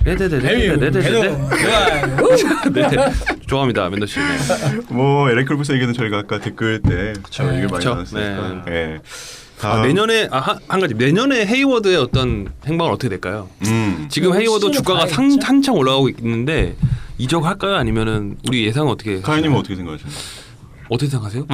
Speaker 4: 네네네네네네네. 네. 좋아합니다 면도씨. 네.
Speaker 1: 뭐 LA 클리퍼스 얘기는 저희가 아까 댓글 때 얘기를 많이
Speaker 4: 그쵸.
Speaker 1: 나눴으니까.
Speaker 4: 네.
Speaker 1: 다음.
Speaker 4: 내년에 한 가지 내년에 헤이워드의 어떤 행방은 어떻게 될까요? 지금 헤이워드
Speaker 2: 시즌을
Speaker 4: 주가가
Speaker 2: 봐야겠죠?
Speaker 4: 한창 올라가고 있는데 이적할까요? 아니면은 우리 예상은 어떻게?
Speaker 1: 가인님은 어떻게 생각하시나요?
Speaker 4: 어떻게 생각하세요?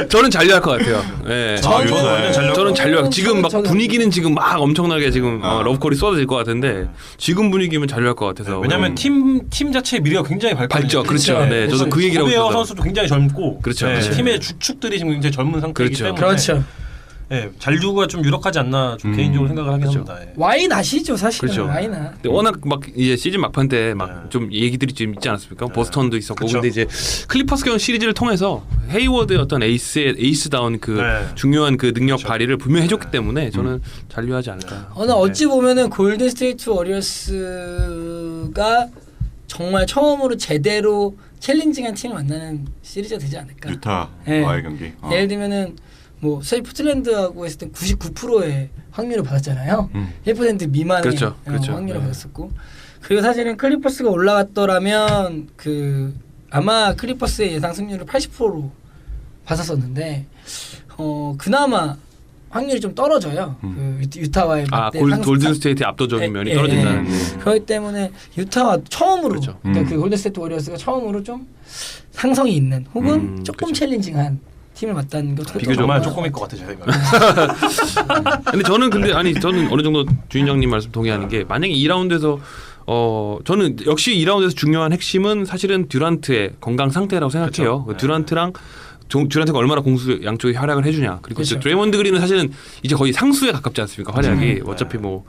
Speaker 4: 저는 잔류할 것 같아요. 네. 저는 잔류할. 지금 막 분위기는 지금 막 엄청나게 지금 러브콜이 쏟아질 것 같은데 지금 분위기면 잔류할 것 같아서.
Speaker 3: 왜냐하면 팀 자체의 미래가 굉장히
Speaker 4: 밝죠. 그렇죠. 네, 저도 그 얘기라고.
Speaker 3: 고베어 선수도 굉장히 젊고,
Speaker 4: 그렇죠.
Speaker 3: 네,
Speaker 4: 그렇죠.
Speaker 3: 팀의 주축들이 지금 굉장히 젊은 상태이기
Speaker 4: 그렇죠.
Speaker 3: 때문에,
Speaker 2: 그렇죠.
Speaker 3: 네, 잔류가 좀 유력하지 않나 좀 개인적으로 생각을 하긴
Speaker 4: 그렇죠.
Speaker 3: 합니다. 예.
Speaker 2: 와인 아시죠 사실은
Speaker 4: 그렇죠.
Speaker 2: 와인아.
Speaker 4: 근데 워낙 막 이제 시즌 막판 때 막 좀 얘기들이 좀 있지 않았습니까? 보스턴도 있었고
Speaker 3: 그쵸.
Speaker 4: 근데 이제 클리퍼스 경 시리즈를 통해서 헤이워드의 어떤 에이스다운 그 중요한 그 능력 발휘를 분명히 해줬기 때문에 저는 잔류하지 않을까.
Speaker 2: 어찌 보면은 골든 스테이트 워리어스가 정말 처음으로 제대로 챌린징한 팀을 만나는 시리즈가 되지 않을까.
Speaker 1: 유타와의 경기.
Speaker 2: 예를 들면은 뭐 사실 포틀랜드하고 했을 때 99%의 확률을 받았잖아요. 1% 미만의
Speaker 4: 그렇죠. 그렇죠.
Speaker 2: 확률을 받았었고 그리고 사실은 클리퍼스가 올라갔더라면 그 아마 클리퍼스의 예상 승률을 80%로 받았었는데 그나마 확률이 좀 떨어져요. 그 유타와의 맞대
Speaker 4: 골든 스테이트의 압도적인 면이 떨어진다는.
Speaker 2: 그렇기 때문에 유타와 처음으로
Speaker 4: 그렇죠.
Speaker 2: 그러니까 그 골든 스테이트 워리어스가 처음으로 좀 상성이 있는 혹은 조금
Speaker 4: 그렇죠.
Speaker 2: 챌린징한 팀을 맞다는 게
Speaker 3: 비교 정말 조금일 것 같아요, 제가.
Speaker 4: 근데 저는 어느 정도 주인장님 말씀 동의하는 게 만약에 2라운드에서 저는 역시 2라운드에서 중요한 핵심은 사실은 듀란트의 건강 상태라고 생각해요.
Speaker 3: 그렇죠.
Speaker 4: 듀란트랑 듀란트가 얼마나 공수 양쪽에 활약을 해주냐. 그리고
Speaker 2: 그렇죠.
Speaker 4: 드레이먼드 그린은 사실은 이제 거의 상수에 가깝지 않습니까? 활약이 어차피 뭐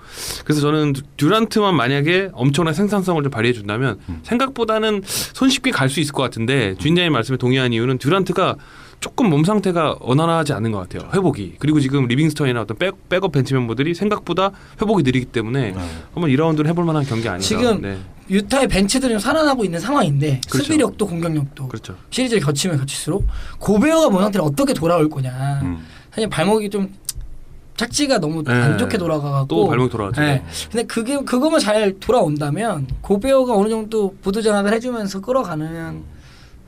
Speaker 4: 그래서 저는 듀란트만 만약에 엄청난 생산성을 좀 발휘해 준다면 생각보다는 손쉽게 갈 수 있을 것 같은데 주인장님 말씀에 동의한 이유는 듀란트가 조금 몸 상태가 원활하지 않은 것 같아요. 회복이. 그리고 지금 리빙스턴이나 어떤 백업 벤치 멤버들이 생각보다 회복이 느리기 때문에 한번 2라운드를 해볼 만한 경기 아닌가.
Speaker 2: 지금
Speaker 4: 네.
Speaker 2: 유타의 벤치들이 좀 살아나고 있는 상황인데
Speaker 4: 그렇죠.
Speaker 2: 수비력도 공격력도
Speaker 4: 그렇죠.
Speaker 2: 시리즈를 거치면 거칠수록 고베어가 몸 상태를 어떻게 돌아올 거냐. 사실 발목이 좀 착지가 너무 안 좋게 돌아가고
Speaker 4: 또 발목이 돌아왔죠.
Speaker 2: 네. 근데 그거만 잘 돌아온다면 고베어가 어느 정도 보드 전환을 해주면서 끌어가는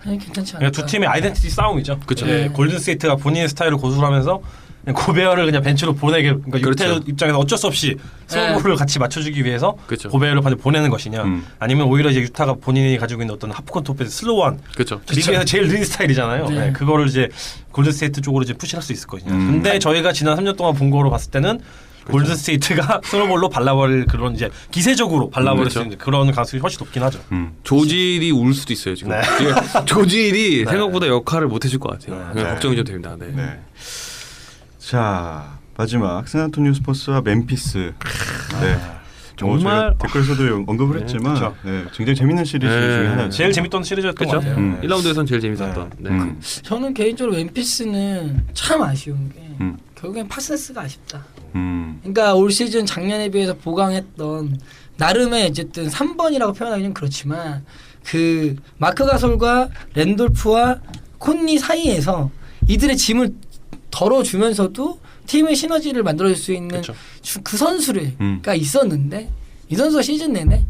Speaker 2: 사실 괜찮지 않을까.
Speaker 3: 두 팀의 아이덴티티 싸움이죠.
Speaker 4: 그쵸.
Speaker 3: 예, 골든스테이트가 본인의 스타일을 고수하면서 그냥 고베어를 그냥 벤치로 보내게 그러니까
Speaker 4: 그렇죠.
Speaker 3: 유태 입장에서 어쩔 수 없이 승부를 같이 맞춰주기 위해서
Speaker 4: 그렇죠.
Speaker 3: 고베어를 보내는 것이냐 아니면 오히려 이제 유타가 본인이 가지고 있는 어떤 하프콘 토프의 슬로우한
Speaker 4: 그렇죠.
Speaker 3: 리그에서 제일 느린 스타일이잖아요.
Speaker 2: 네.
Speaker 3: 네, 그거를 이제 골든스테이트 쪽으로 이제 푸시할 수 있을 것이냐. 근데 저희가 지난 3년 동안 본 거로 봤을 때는 골든스테이트가 스노볼로 발라버릴 그런 이제 기세적으로 발라버릴 수 있는 그런 가능성이 훨씬 높긴 하죠.
Speaker 4: 조질이 울 수도 있어요 지금.
Speaker 3: 네.
Speaker 4: 조질이 생각보다 역할을 못 해줄 것 같아요.
Speaker 1: 네.
Speaker 4: 걱정이 좀 됩니다. 네.
Speaker 1: 네. 자 마지막 샌안토니오 스퍼스와 멤피스. 네.
Speaker 4: 정말
Speaker 1: 제가 댓글에서도 언급을 했지만
Speaker 3: 그렇죠.
Speaker 1: 네, 굉장히 재밌는 시리즈 중에 하나였어요.
Speaker 3: 제일 재밌던 시리즈였던 것
Speaker 4: 그렇죠.
Speaker 3: 같아요.
Speaker 4: 1라운드에선 제일 재밌었던. 네.
Speaker 2: 저는 개인적으로 멤피스는 참 아쉬운 게
Speaker 1: 음.
Speaker 2: 결국엔 파슨스가 아쉽다.
Speaker 1: 음.
Speaker 2: 그러니까 올 시즌 작년에 비해서 보강했던 나름의 어쨌든 3번이라고 표현하기 좀 그렇지만 그 마크 가솔과 랜돌프와 콘니 사이에서 이들의 짐을 덜어주면서도 팀의 시너지를 만들어줄 수 있는
Speaker 3: 그렇죠.
Speaker 2: 그 선수가 있었는데 이 선수가 시즌 내내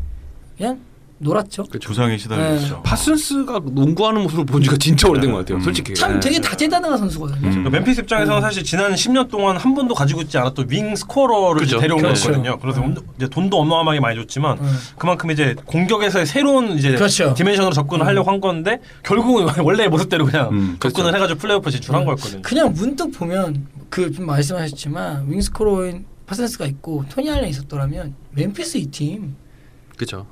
Speaker 2: 그냥 놀았죠.
Speaker 1: 부상에 시달렸죠.
Speaker 4: 파슨스가 농구하는 모습을 본 지가 진짜 오래된 것 같아요. 솔직히.
Speaker 2: 참
Speaker 4: 네.
Speaker 2: 되게 다재다능한 선수거든요.
Speaker 3: 그러니까 멤피스 입장에서는 사실 지난 10년 동안 한 번도 가지고 있지 않았던 윙 스코어러를
Speaker 4: 그렇죠.
Speaker 3: 데려온
Speaker 2: 그렇죠.
Speaker 3: 거거든요. 그래서 이제 돈도 어마어마하게 많이 줬지만 그만큼 이제 공격에서의 새로운 이제
Speaker 2: 그렇죠.
Speaker 3: 디멘션으로 접근을 하려고 한 건데 결국은 원래의 모습대로 그냥 접근을
Speaker 4: 그렇죠.
Speaker 3: 해가지고 플레이오프 진출한 거였거든요.
Speaker 2: 그냥 문득 보면 그 좀 말씀하셨지만 윙스코어인 파슨스가 있고 토니 알렌 있었더라면 멤피스 이 팀
Speaker 4: 그렇죠.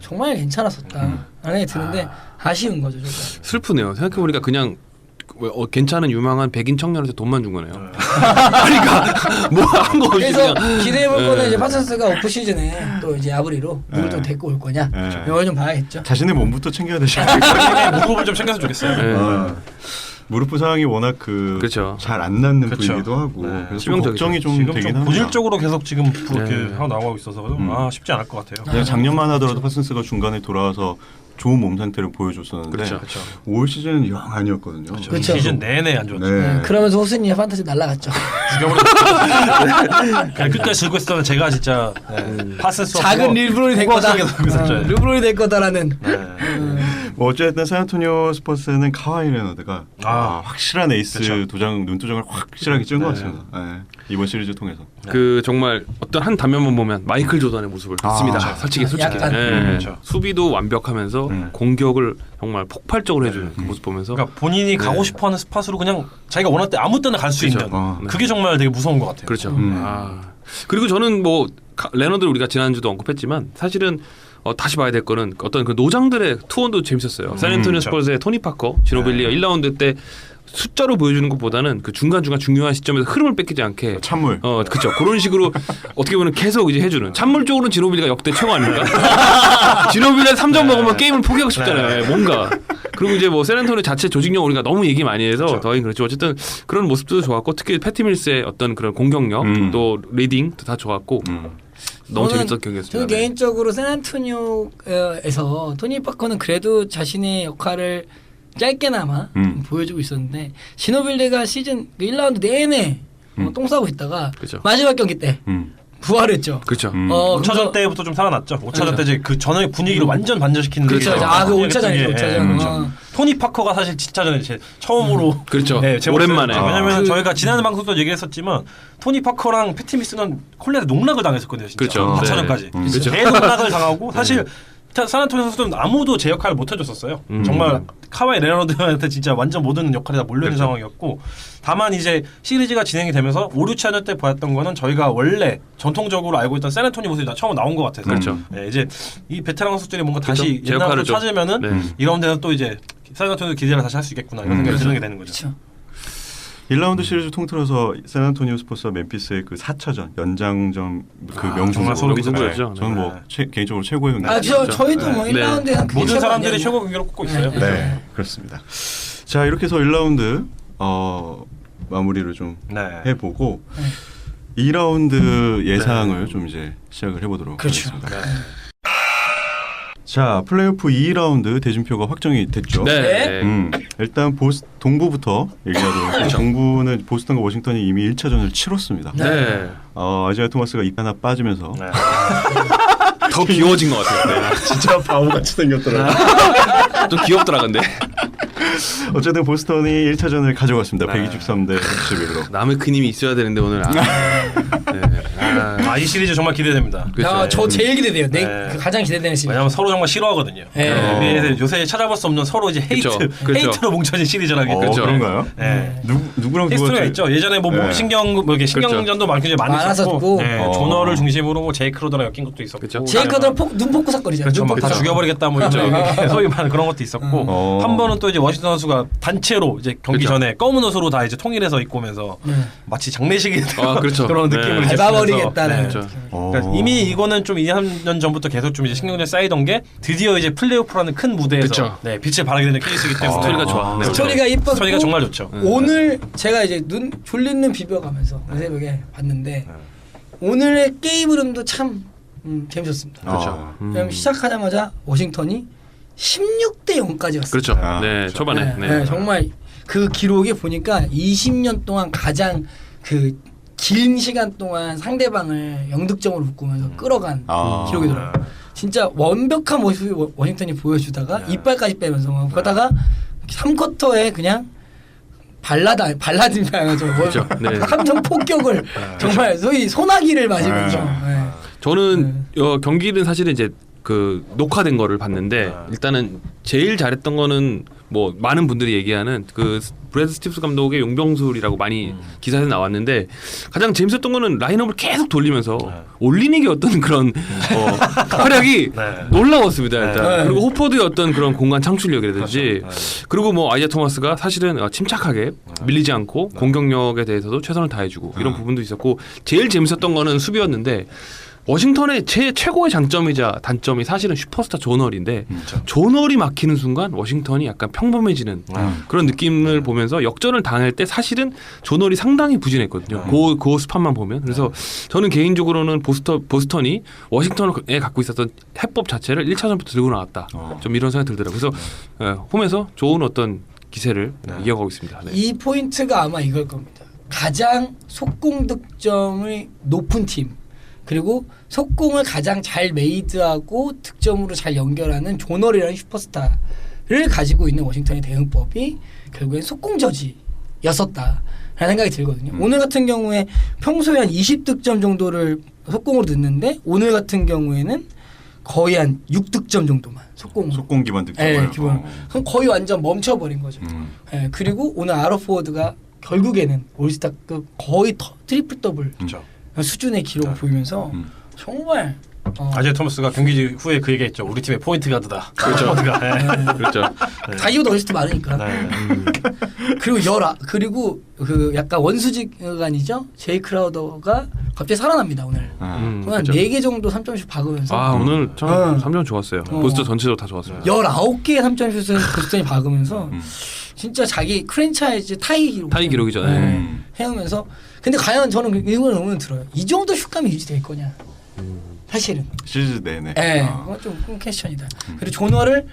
Speaker 2: 정말 괜찮았었다 라는 생각이 드는데 아쉬운 거죠. 조금.
Speaker 4: 슬프네요. 생각해보니까 그냥 괜찮은 유망한 백인 청년한테 돈만 준 거네요. 그러니까 뭐 한 거 없이
Speaker 2: 그래서
Speaker 4: 그냥.
Speaker 2: 기대해볼
Speaker 4: 네.
Speaker 2: 거는 이제 파슨스가 오프 시즌에 또 이제 아브리로 누굴 좀 데리고 올 거냐 이걸 좀 봐야겠죠.
Speaker 1: 자신의 몸부터 챙겨야 되지 않을까.
Speaker 3: 무릎을 좀 챙겨서 좋겠어요.
Speaker 4: 네.
Speaker 1: 무릎 부상이 워낙
Speaker 4: 그렇죠.
Speaker 1: 잘 안 낫는
Speaker 3: 그렇죠.
Speaker 1: 부위기도 하고
Speaker 3: 네.
Speaker 1: 그래서 좀
Speaker 4: 치명적이죠.
Speaker 1: 걱정이 좀
Speaker 3: 지금
Speaker 1: 되긴
Speaker 3: 좀
Speaker 1: 합니다.
Speaker 3: 본질적으로 계속 지금 그렇게
Speaker 4: 네.
Speaker 3: 하고 나오고 있어서 쉽지 않을 것 같아요.
Speaker 1: 그냥 작년만 하더라도 파슨스가 중간에 돌아와서 좋은 몸 상태를 보여줬었는데
Speaker 4: 그렇죠.
Speaker 1: 올 시즌은 영 아니었거든요.
Speaker 2: 그렇죠.
Speaker 3: 시즌 내내 안 좋았죠.
Speaker 1: 네.
Speaker 2: 그러면서 호스니의 판타지 날라갔죠.
Speaker 3: 그냥 끝까지 들고 있었던 제가 진짜 파슨스
Speaker 2: 작은 릴브론이 될 거다.
Speaker 3: 있었죠.
Speaker 2: 릴브론이 될 거다라는.
Speaker 1: 뭐 어쨌든 샌안토니오 스퍼스는 카와이 레너드가 확실한 에이스
Speaker 3: 그렇죠.
Speaker 1: 도장 눈도장을 확실하게 찍은 것 같습니다. 네. 이번 시리즈 통해서.
Speaker 4: 그 정말 어떤 한 단면만 보면 마이클 조던의 모습을 봤습니다.
Speaker 1: 그렇죠.
Speaker 4: 솔직히.
Speaker 2: 약간.
Speaker 3: 그렇죠.
Speaker 4: 수비도 완벽하면서 공격을 정말 폭발적으로 해주는 그 모습 보면서
Speaker 3: 그러니까 본인이 가고 싶어하는 스팟으로 그냥 자기가 원할 때 아무 때나 갈 수
Speaker 4: 그렇죠.
Speaker 3: 있는 그게 정말 되게 무서운 것 같아요.
Speaker 4: 그렇죠. 그리고 저는 뭐 레너드를 우리가 지난주도 언급했지만 사실은 다시 봐야 될 거는 어떤 그 노장들의 투혼도 재밌었어요. 샌안토니오 스퍼스의 토니 파커, 지노빌리가 1라운드 때 숫자로 보여주는 것보다는 그 중간중간 중요한 시점에서 흐름을 뺏기지 않게
Speaker 1: 찬물.
Speaker 4: 그렇죠. 그런 식으로 어떻게 보면 계속 이제 해주는 찬물 쪽으로는 지노빌리가 역대 최고 아닙니까? 지노빌리 3점 먹으면 게임을 포기하고 싶잖아요. 뭔가. 그리고 이제 뭐 샌안토니오 자체 조직력 우리가 너무 얘기 많이 해서
Speaker 3: 그렇죠.
Speaker 4: 더긴 그렇죠. 어쨌든 그런 모습도 좋았고 특히 패티 밀스의 어떤 그런 공격력 또 리딩도 다 좋았고 너무 재밌었던 경기였습니다.
Speaker 2: 저는
Speaker 4: 네.
Speaker 2: 개인적으로 샌안토니오에서 토니 파커는 그래도 자신의 역할을 짧게나마 보여주고 있었는데 지노빌리가 시즌 1라운드 내내 똥 싸고 있다가
Speaker 4: 그렇죠.
Speaker 2: 마지막 경기 때 부활했죠.
Speaker 4: 그렇죠.
Speaker 3: 5차전 때부터 좀 살아났죠. 5차전 때 이제 그 전의 분위기를 완전 반전시키는
Speaker 2: 그렇죠.
Speaker 3: 게
Speaker 2: 그
Speaker 3: 있어요.
Speaker 2: 5차전이죠. 5차전.
Speaker 3: 그렇죠. 토니 파커가 사실 진짜전에 처음으로
Speaker 4: 그렇죠.
Speaker 3: 제
Speaker 4: 오랜만에.
Speaker 3: 모습을 왜냐면 저희가 지난 방송도 얘기했었지만 토니 파커랑 패티 미스는 콜렛에 농락을 당했었거든요. 진짜.
Speaker 4: 그렇죠.
Speaker 3: 4차전까지.
Speaker 4: 네. 그렇죠.
Speaker 3: 대농락을 당하고 사실 산안토니오 선수는 아무도 제 역할을 못 해줬었어요. 정말 카와이 레너드한테 진짜 완전 모든 역할이 다 몰려있는 상황이었고 다만 이제 시리즈가 진행이 되면서 5, 6차전 때 보았던 거는 저희가 원래 전통적으로 알고 있던 샌안토니오 모습이 처음 나온 것 같아서
Speaker 4: 그렇죠.
Speaker 3: 네, 이제 이 베테랑 선수들이 뭔가 다시
Speaker 4: 제
Speaker 3: 옛날로
Speaker 4: 역할을 좀-
Speaker 3: 찾으면은
Speaker 4: 네.
Speaker 3: 이런 데는 또 이제 샌안토니오 기대를 다시 할 수 있겠구나 이런 생각이 드는 게 되는 거죠.
Speaker 2: 그렇죠.
Speaker 1: 1라운드 시리즈 통틀어서 샌안토니오 스포츠와 멤피스의 그 4차전 연장전 그 명승부
Speaker 3: 정말 소름이
Speaker 4: 돋았죠.
Speaker 1: 저는 뭐 개인적으로 최고의 경기.
Speaker 2: 저희도 뭐
Speaker 4: 네.
Speaker 2: 1라운드에는
Speaker 3: 모든 사람들이 최고 경기를 꼽고 있어요.
Speaker 1: 네, 그렇습니다. 자, 이렇게 해서 1라운드 마무리를 좀
Speaker 3: 네.
Speaker 1: 해보고 2라운드 예상을 좀 이제 시작을 해보도록
Speaker 2: 그렇죠.
Speaker 1: 하겠습니다.
Speaker 3: 네.
Speaker 1: 자, 플레이오프 2라운드 대진표가 확정이 됐죠.
Speaker 4: 네.
Speaker 1: 일단 동부부터 얘기하도록 할게요. 동부는 보스턴과 워싱턴이 이미 1차전을 치렀습니다.
Speaker 4: 네.
Speaker 1: 아지아 토마스가 입 하나 빠지면서
Speaker 3: 네.
Speaker 4: 더 귀여워진 것 같아요. 네.
Speaker 1: 진짜 바보같이 생겼더라고요.
Speaker 4: 좀 귀엽더라 근데.
Speaker 1: 어쨌든 보스턴이 1차전을 가져갔습니다. 123대 61로.
Speaker 4: 남의 큰 힘이 있어야 되는데 오늘. 네.
Speaker 3: 이 시리즈 정말 기대됩니다.
Speaker 4: 그렇죠.
Speaker 2: 저 제일 기대돼요.
Speaker 3: 네.
Speaker 2: 그 가장 기대되는 시리즈.
Speaker 3: 왜냐하면 서로 정말 싫어하거든요.
Speaker 2: 네.
Speaker 3: NBA에서 요새 찾아볼 수 없는 서로 이제
Speaker 4: 그쵸.
Speaker 3: 헤이트로 뭉쳐진 시리즈라기 때문에.
Speaker 4: 그쵸.
Speaker 1: 그런가요?
Speaker 3: 네.
Speaker 1: 누구랑
Speaker 3: 히스토리가
Speaker 1: 누가
Speaker 3: 있죠. 예전에 뭐
Speaker 1: 네.
Speaker 3: 몸신경 뭐 이렇게 신경전도 많이
Speaker 2: 많았었고.
Speaker 3: 있었고, 네.
Speaker 1: 어.
Speaker 3: 조너를 중심으로 뭐 제이크 로더랑 엮인 것도 있었고,
Speaker 4: 그쵸.
Speaker 2: 제이크들 눈 폭구 사건이잖아요.
Speaker 3: 그렇죠. 막 다 죽여버리겠다 뭐 있죠. 소위 말하는 그런 것도 있었고
Speaker 1: 어.
Speaker 3: 한 번은 또 이제 워싱턴 선수가 단체로 이제 경기
Speaker 4: 그쵸.
Speaker 3: 전에 검은 옷으로 다 이제 통일해서 입고 오면서 마치 장례식이
Speaker 4: 그렇죠.
Speaker 3: 그런
Speaker 4: 네.
Speaker 3: 느낌을 이제
Speaker 2: 밟아버리겠다는.
Speaker 3: 주면서,
Speaker 4: 그렇죠.
Speaker 3: 그러니까 이미 이거는 좀 2~3년 전부터 계속 좀 이제 신경전에 쌓이던 게 드디어 이제 플레이오프라는 큰 무대에서
Speaker 4: 그쵸.
Speaker 3: 네, 빛을 발하게 되는 케이스이기 때문에
Speaker 4: 스토리가 좋아. 네.
Speaker 2: 스토리가 이뻤고
Speaker 3: 스토리가 정말 좋죠.
Speaker 2: 오늘 제가 이제 눈 졸린 눈 비벼가면서 새벽에 봤는데 오늘의 게임 흐름도 참 재밌었습니다.
Speaker 1: 그렇죠.
Speaker 2: 왜냐면 시작하자마자 워싱턴이 16대 0까지 왔어요.
Speaker 4: 그렇죠.
Speaker 1: 아,
Speaker 4: 네.
Speaker 1: 그렇죠.
Speaker 4: 초반에.
Speaker 2: 네,
Speaker 4: 네.
Speaker 2: 네, 정말 그 기록이 보니까 20년 동안 가장 그 긴 시간 동안 상대방을 영득점으로 묶으면서 끌어간 기록이더라고요. 진짜 완벽한 모습이 워싱턴이 보여주다가 이빨까지 빼면서 막 그러다가 3쿼터에 그냥 발라드인 방향이죠.
Speaker 4: 그렇죠. 네.
Speaker 2: 감정 폭격을 정말 소위 소나기를 마시면서 네.
Speaker 4: 저는 경기는 사실은 이제 그 녹화된 거를 봤는데 일단은 제일 잘했던 거는 뭐 많은 분들이 얘기하는 그 브래드 스티브스 감독의 용병술이라고 많이 기사에 나왔는데 가장 재밌었던 거는 라인업을 계속 돌리면서 올리닉의 어떤 그런 활약이 놀라웠습니다. 일단.
Speaker 2: 네.
Speaker 4: 그리고 호퍼드의 어떤 그런 공간 창출력이라든지 그리고 뭐 아이자 토마스가 사실은 침착하게 밀리지 않고 공격력에 대해서도 최선을 다해주고 이런 부분도 있었고 제일 재밌었던 거는 수비였는데 워싱턴의 최고의 장점이자 단점이 사실은 슈퍼스타 존월인데 존월이 막히는 순간 워싱턴이 약간 평범해지는 그런 느낌을 보면서 역전을 당할 때 사실은 존월이 상당히 부진했거든요. 그 스팟만 보면. 그래서 저는 개인적으로는 보스턴이 워싱턴에 갖고 있었던 해법 자체를 1차전부터 들고 나왔다. 좀 이런 생각이 들더라고요. 그래서 홈에서 좋은 어떤 기세를 이어가고 있습니다. 네.
Speaker 2: 이 포인트가 아마 이걸 겁니다. 가장 속공 득점이 높은 팀 그리고 속공을 가장 잘 메이드하고 득점으로 잘 연결하는 조널이라는 슈퍼스타를 가지고 있는 워싱턴의 대응법이 결국엔 속공 저지였었다라는 생각이 들거든요. 오늘 같은 경우에 평소에 한 20득점 정도를 속공으로 넣는데 오늘 같은 경우에는 거의 한 6득점 정도만
Speaker 1: 속공 기반 득점.
Speaker 2: 네, 기본. 그럼 거의 완전 멈춰버린 거죠. 네, 그리고 오늘 아로 포워드가 결국에는 올스타급 거의 트리플 더블 수준의 기록을 보이면서 정말
Speaker 3: 아지아 토마스가 경기 후에 그 얘기했죠. 우리 팀의 포인트 가드다.
Speaker 4: 그렇죠. 그렇죠.
Speaker 2: 자기보다 어리스트 많으니까. 그리고 그 약간 원수지간이죠. 제이 크라우더가 갑자기 살아납니다 오늘. 한
Speaker 4: 그렇죠.
Speaker 2: 4개 정도 3점슛 박으면서
Speaker 4: 오늘 참 3점 좋았어요. 보스턴 전체도 다 좋았어요.
Speaker 2: 19개의 3점슛을 보스턴이 박으면서 진짜 자기 프랜차이즈 타이
Speaker 4: 기록이죠.
Speaker 2: 해오면서 근데 과연 저는 이거는 의문 들어요. 이 정도 슛감이 유지될 거냐? 사실은.
Speaker 1: 시리즈 내내.
Speaker 2: 네, 그건 좀 퀘스천이다. 그리고 조너를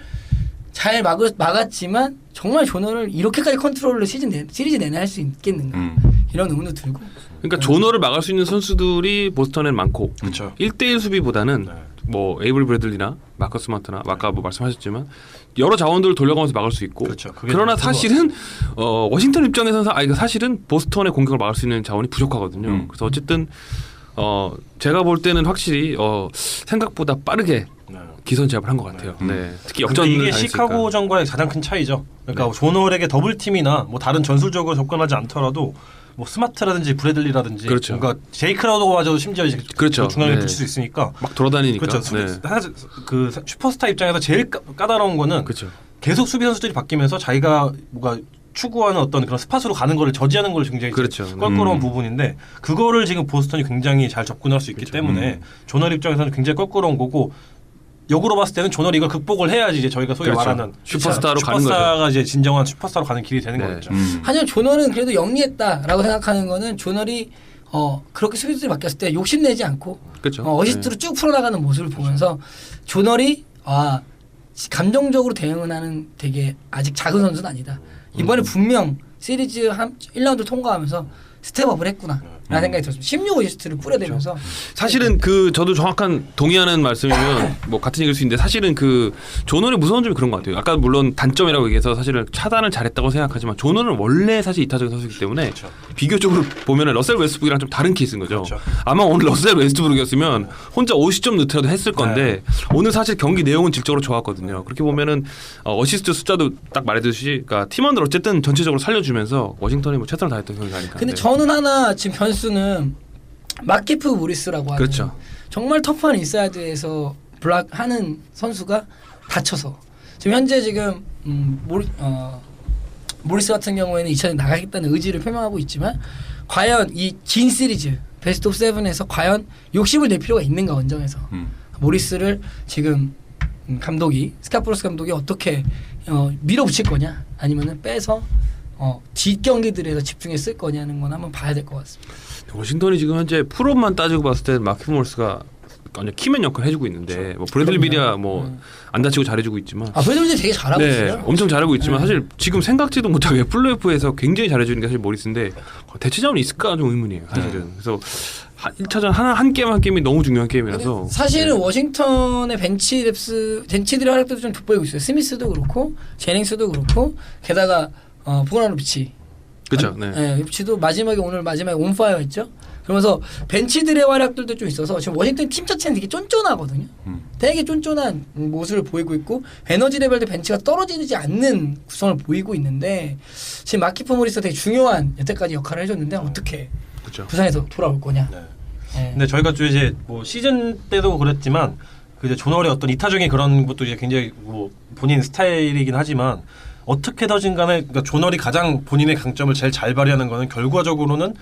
Speaker 2: 잘 막았지만 정말 조너를 이렇게까지 컨트롤을 시리즈 내내 할 수 있겠는가? 이런 의문도 들고.
Speaker 4: 그러니까 조너를 막을 수 있는 선수들이 보스턴엔 많고 1대1 수비보다는 뭐 에이블 브래들리나 마커스 마트나 아까 뭐 말씀하셨지만 여러 자원들을 돌려가면서 막을 수 있고 그러나 사실은 워싱턴 입장에서는 사실은 보스턴의 공격을 막을 수 있는 자원이 부족하거든요. 그래서 어쨌든 제가 볼 때는 확실히 생각보다 빠르게
Speaker 3: 네.
Speaker 4: 기선 제압을 한 것 같아요. 네. 특히 역전
Speaker 3: 이게 시카고전과의 가장 큰 차이죠. 그러니까 존월에게 더블 팀이나 뭐 다른 전술적으로 접근하지 않더라도 뭐 스마트라든지 브래들리라든지
Speaker 4: 그렇죠.
Speaker 3: 뭔가 제이크 라우더마저도 심지어 이제
Speaker 4: 그렇죠.
Speaker 3: 중앙에
Speaker 4: 네.
Speaker 3: 붙일 수 있으니까
Speaker 4: 막 돌아다니니까.
Speaker 3: 그렇죠.
Speaker 4: 네.
Speaker 3: 그 슈퍼스타 입장에서 제일 까다로운 거는
Speaker 4: 그렇죠.
Speaker 3: 계속 수비 선수들이 바뀌면서 자기가 뭔가 추구하는 어떤 그런 스팟으로 가는 거를 저지하는 걸 굉장히
Speaker 4: 그렇죠.
Speaker 3: 껄끄러운 부분인데 그거를 지금 보스턴이 굉장히 잘 접근할 수 있기 때문에 존월 입장에서는 굉장히 껄끄러운 거고 역으로 봤을 때는 존월이 이걸 극복을 해야지 이제 저희가 소위
Speaker 4: 그렇죠.
Speaker 3: 말하는
Speaker 4: 슈퍼스타로 가는 거죠.
Speaker 3: 슈퍼스타가 이제 진정한 슈퍼스타로 가는 길이 되는
Speaker 4: 네.
Speaker 3: 거겠죠.
Speaker 2: 하지만 존월은 그래도 영리했다라고 생각하는 거는 존월이 그렇게 수비수들이 바뀌었을 때 욕심내지 않고
Speaker 4: 그렇죠.
Speaker 2: 어시스트로 쭉 풀어나가는 모습을 보면서 존월이 감정적으로 대응을 하는 되게 아직 작은 선수는 아니다. 이번에 분명 시리즈 1라운드 통과하면서 스텝업을 했구나 라는 생각이 들었습니다. 16 어시스트를 뿌려대면서
Speaker 4: 사실은 저도 정확한 동의하는 말씀이면 뭐 같은 얘기일 수 있는데 사실은 존월의 무서운 점이 그런 것 같아요. 아까 물론 단점이라고 얘기해서 사실은 차단을 잘했다고 생각하지만 존월은 원래 사실 이타적인 선수이기 때문에
Speaker 3: 그렇죠.
Speaker 4: 비교적으로 보면 러셀 웨스트브룩이랑 좀 다른 케이스인 거죠.
Speaker 3: 그렇죠.
Speaker 4: 아마 오늘 러셀 웨스트브룩이었으면 혼자 50점 넣더라도 했을 건데 오늘 사실 경기 내용은 질적으로 좋았거든요. 그렇게 보면은 어시스트 숫자도 딱 말해주듯이 그러니까 팀원들 어쨌든 전체적으로 살려주면서 워싱턴이 뭐 최선을 다했던 경기가 아닐까.
Speaker 2: 근데 저는 하나 지금 변수는 마키프 모리스라고 하는
Speaker 4: 그렇죠.
Speaker 2: 정말 터프한 인사이드에서 블락하는 선수가 다쳐서 지금 현재 모리스 같은 경우에는 2차전 나가겠다는 의지를 표명하고 있지만 과연 이 긴 시리즈 베스트 오브 세븐에서 과연 욕심을 낼 필요가 있는가 원정에서 모리스를 지금 스카프로스 감독이 어떻게 밀어붙일 거냐 아니면은 빼서 뒷경기들에서 집중해 쓸 거냐는 건 한번 봐야 될 것 같습니다.
Speaker 4: 워싱턴이 지금 현재 풀업만 따지고 봤을 때 마키프 모리스가 완전 키맨 역할을 해주고 있는데 뭐 브래들리 비리야 뭐 안 다치고 잘해주고 있지만
Speaker 2: 브래들리 되게 잘하고 있어요.
Speaker 4: 엄청 잘하고 있지만 사실 지금 생각지도 못하게 플레이오프에서 굉장히 잘해주는 게 사실 모리스인데 대체 자원이 있을까 좀 의문이에요 사실은. 그래서 1차전 한 게임 한 게임이 너무 중요한 게임이라서
Speaker 2: 사실은 워싱턴의 벤치들의 활약도 좀 돋보이고 있어요. 스미스도 그렇고 제닝스도 그렇고 게다가 보그라노비치
Speaker 4: 그렇죠. 네.
Speaker 2: 위치도 마지막에 온파이어했죠. 그러면서 벤치들의 활약들도 좀 있어서 지금 워싱턴 팀 자체는 되게 쫀쫀하거든요. 되게 쫀쫀한 모습을 보이고 있고 에너지 레벨도 벤치가 떨어지지 않는 구성을 보이고 있는데 지금 마키프 모리스가 되게 중요한 여태까지 역할을 해줬는데 어떻게
Speaker 4: 그렇죠.
Speaker 2: 부산에서 돌아올 거냐.
Speaker 3: 네. 근데 저희가 또 이제 뭐 시즌 때도 그랬지만 그 이제 존월의 어떤 이타적인 그런 것도 이제 굉장히 뭐 본인 스타일이긴 하지만 어떻게든 간에 그러니까 존월이 가장 본인의 강점을 제일 잘 발휘하는 거는 결과적으로는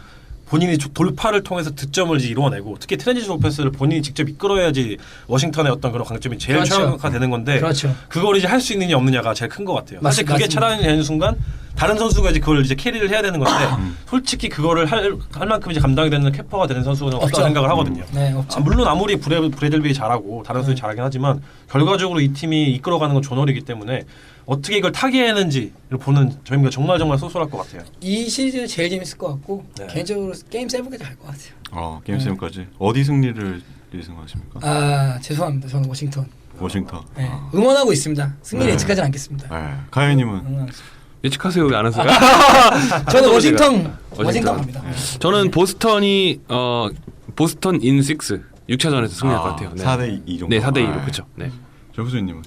Speaker 3: 본인이 돌파를 통해서 득점을 이제 이루어내고 특히 트랜지션 오펜스를 본인이 직접 이끌어야지 워싱턴의 어떤 그런 강점이 제일
Speaker 2: 그렇죠.
Speaker 3: 최강화되는 건데
Speaker 2: 그렇죠.
Speaker 3: 그걸 이제 할 수 있느냐 없느냐가 제일 큰 것 같아요. 사실 그게
Speaker 2: 맞습니다.
Speaker 3: 차단이 되는 순간 다른 선수가 이제 그걸 이제 캐리를 해야 되는 건데 솔직히 그거를 할 만큼 이제 감당이 되는 캐퍼가 되는 선수는
Speaker 2: 없죠.
Speaker 3: 없다고 생각을 하거든요.
Speaker 2: 네, 없죠.
Speaker 3: 물론 아무리 브래들비 잘하고 다른 선수 잘하긴 하지만 결과적으로 이 팀이 이끌어가는 건 존월이기 때문에 어떻게 이걸 타개했는지를 보는 저희가 정말 소설할 것 같아요.
Speaker 2: 이 시즌 제일 재밌을 것 같고
Speaker 3: 네.
Speaker 2: 개인적으로 게임 7까지 갈 것 같아요.
Speaker 1: 게임 7까지 어디 승리를 예상하십니까?
Speaker 2: 죄송합니다. 저는 워싱턴.
Speaker 1: 워싱턴.
Speaker 2: 네. 응원하고 있습니다. 승리
Speaker 1: 네.
Speaker 2: 예측하지는 않겠습니다.
Speaker 1: 네. 가연님은
Speaker 2: 응원하고 있습니다.
Speaker 4: 예측하세요 왜 안 하세요?
Speaker 2: 저는 워싱턴 갑니다.
Speaker 4: 저는 보스턴 인 6 6차전에서 승리할 것 같아요. 네.
Speaker 1: 4대2 정도.
Speaker 4: 네, 4대2로 그렇죠. 네.
Speaker 1: 조수님은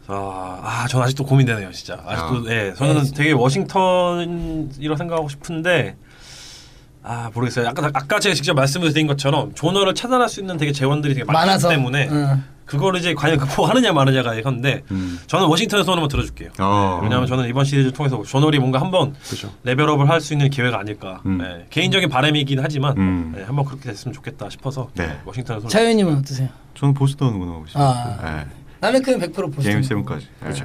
Speaker 3: 저는 아직도 고민되네요, 진짜. 아직도 저는 되게 워싱턴이라고 생각하고 싶은데 모르겠어요. 아까 제가 직접 말씀드린 것처럼 존월을 차단할 수 있는 되게 재원들이 되게 많기
Speaker 2: 많아서.
Speaker 3: 때문에 그걸 이제 과연 극복하느냐 마느냐가 이건데 저는 워싱턴의 손 한번 들어줄게요. 왜냐하면 저는 이번 시리즈를 통해서 존월이 뭔가 한번
Speaker 4: 그렇죠.
Speaker 3: 레벨업을 할 수 있는 기회가 아닐까. 개인적인 바람이긴 하지만 한번 그렇게 됐으면 좋겠다 싶어서
Speaker 1: 네.
Speaker 3: 워싱턴의 손을.
Speaker 2: 차윤님은 어떠세요?
Speaker 1: 저는 보스턴 응원하고 있습니다.
Speaker 2: 남의크는 100% 보스턴.
Speaker 1: 게임 7까지. 그렇죠.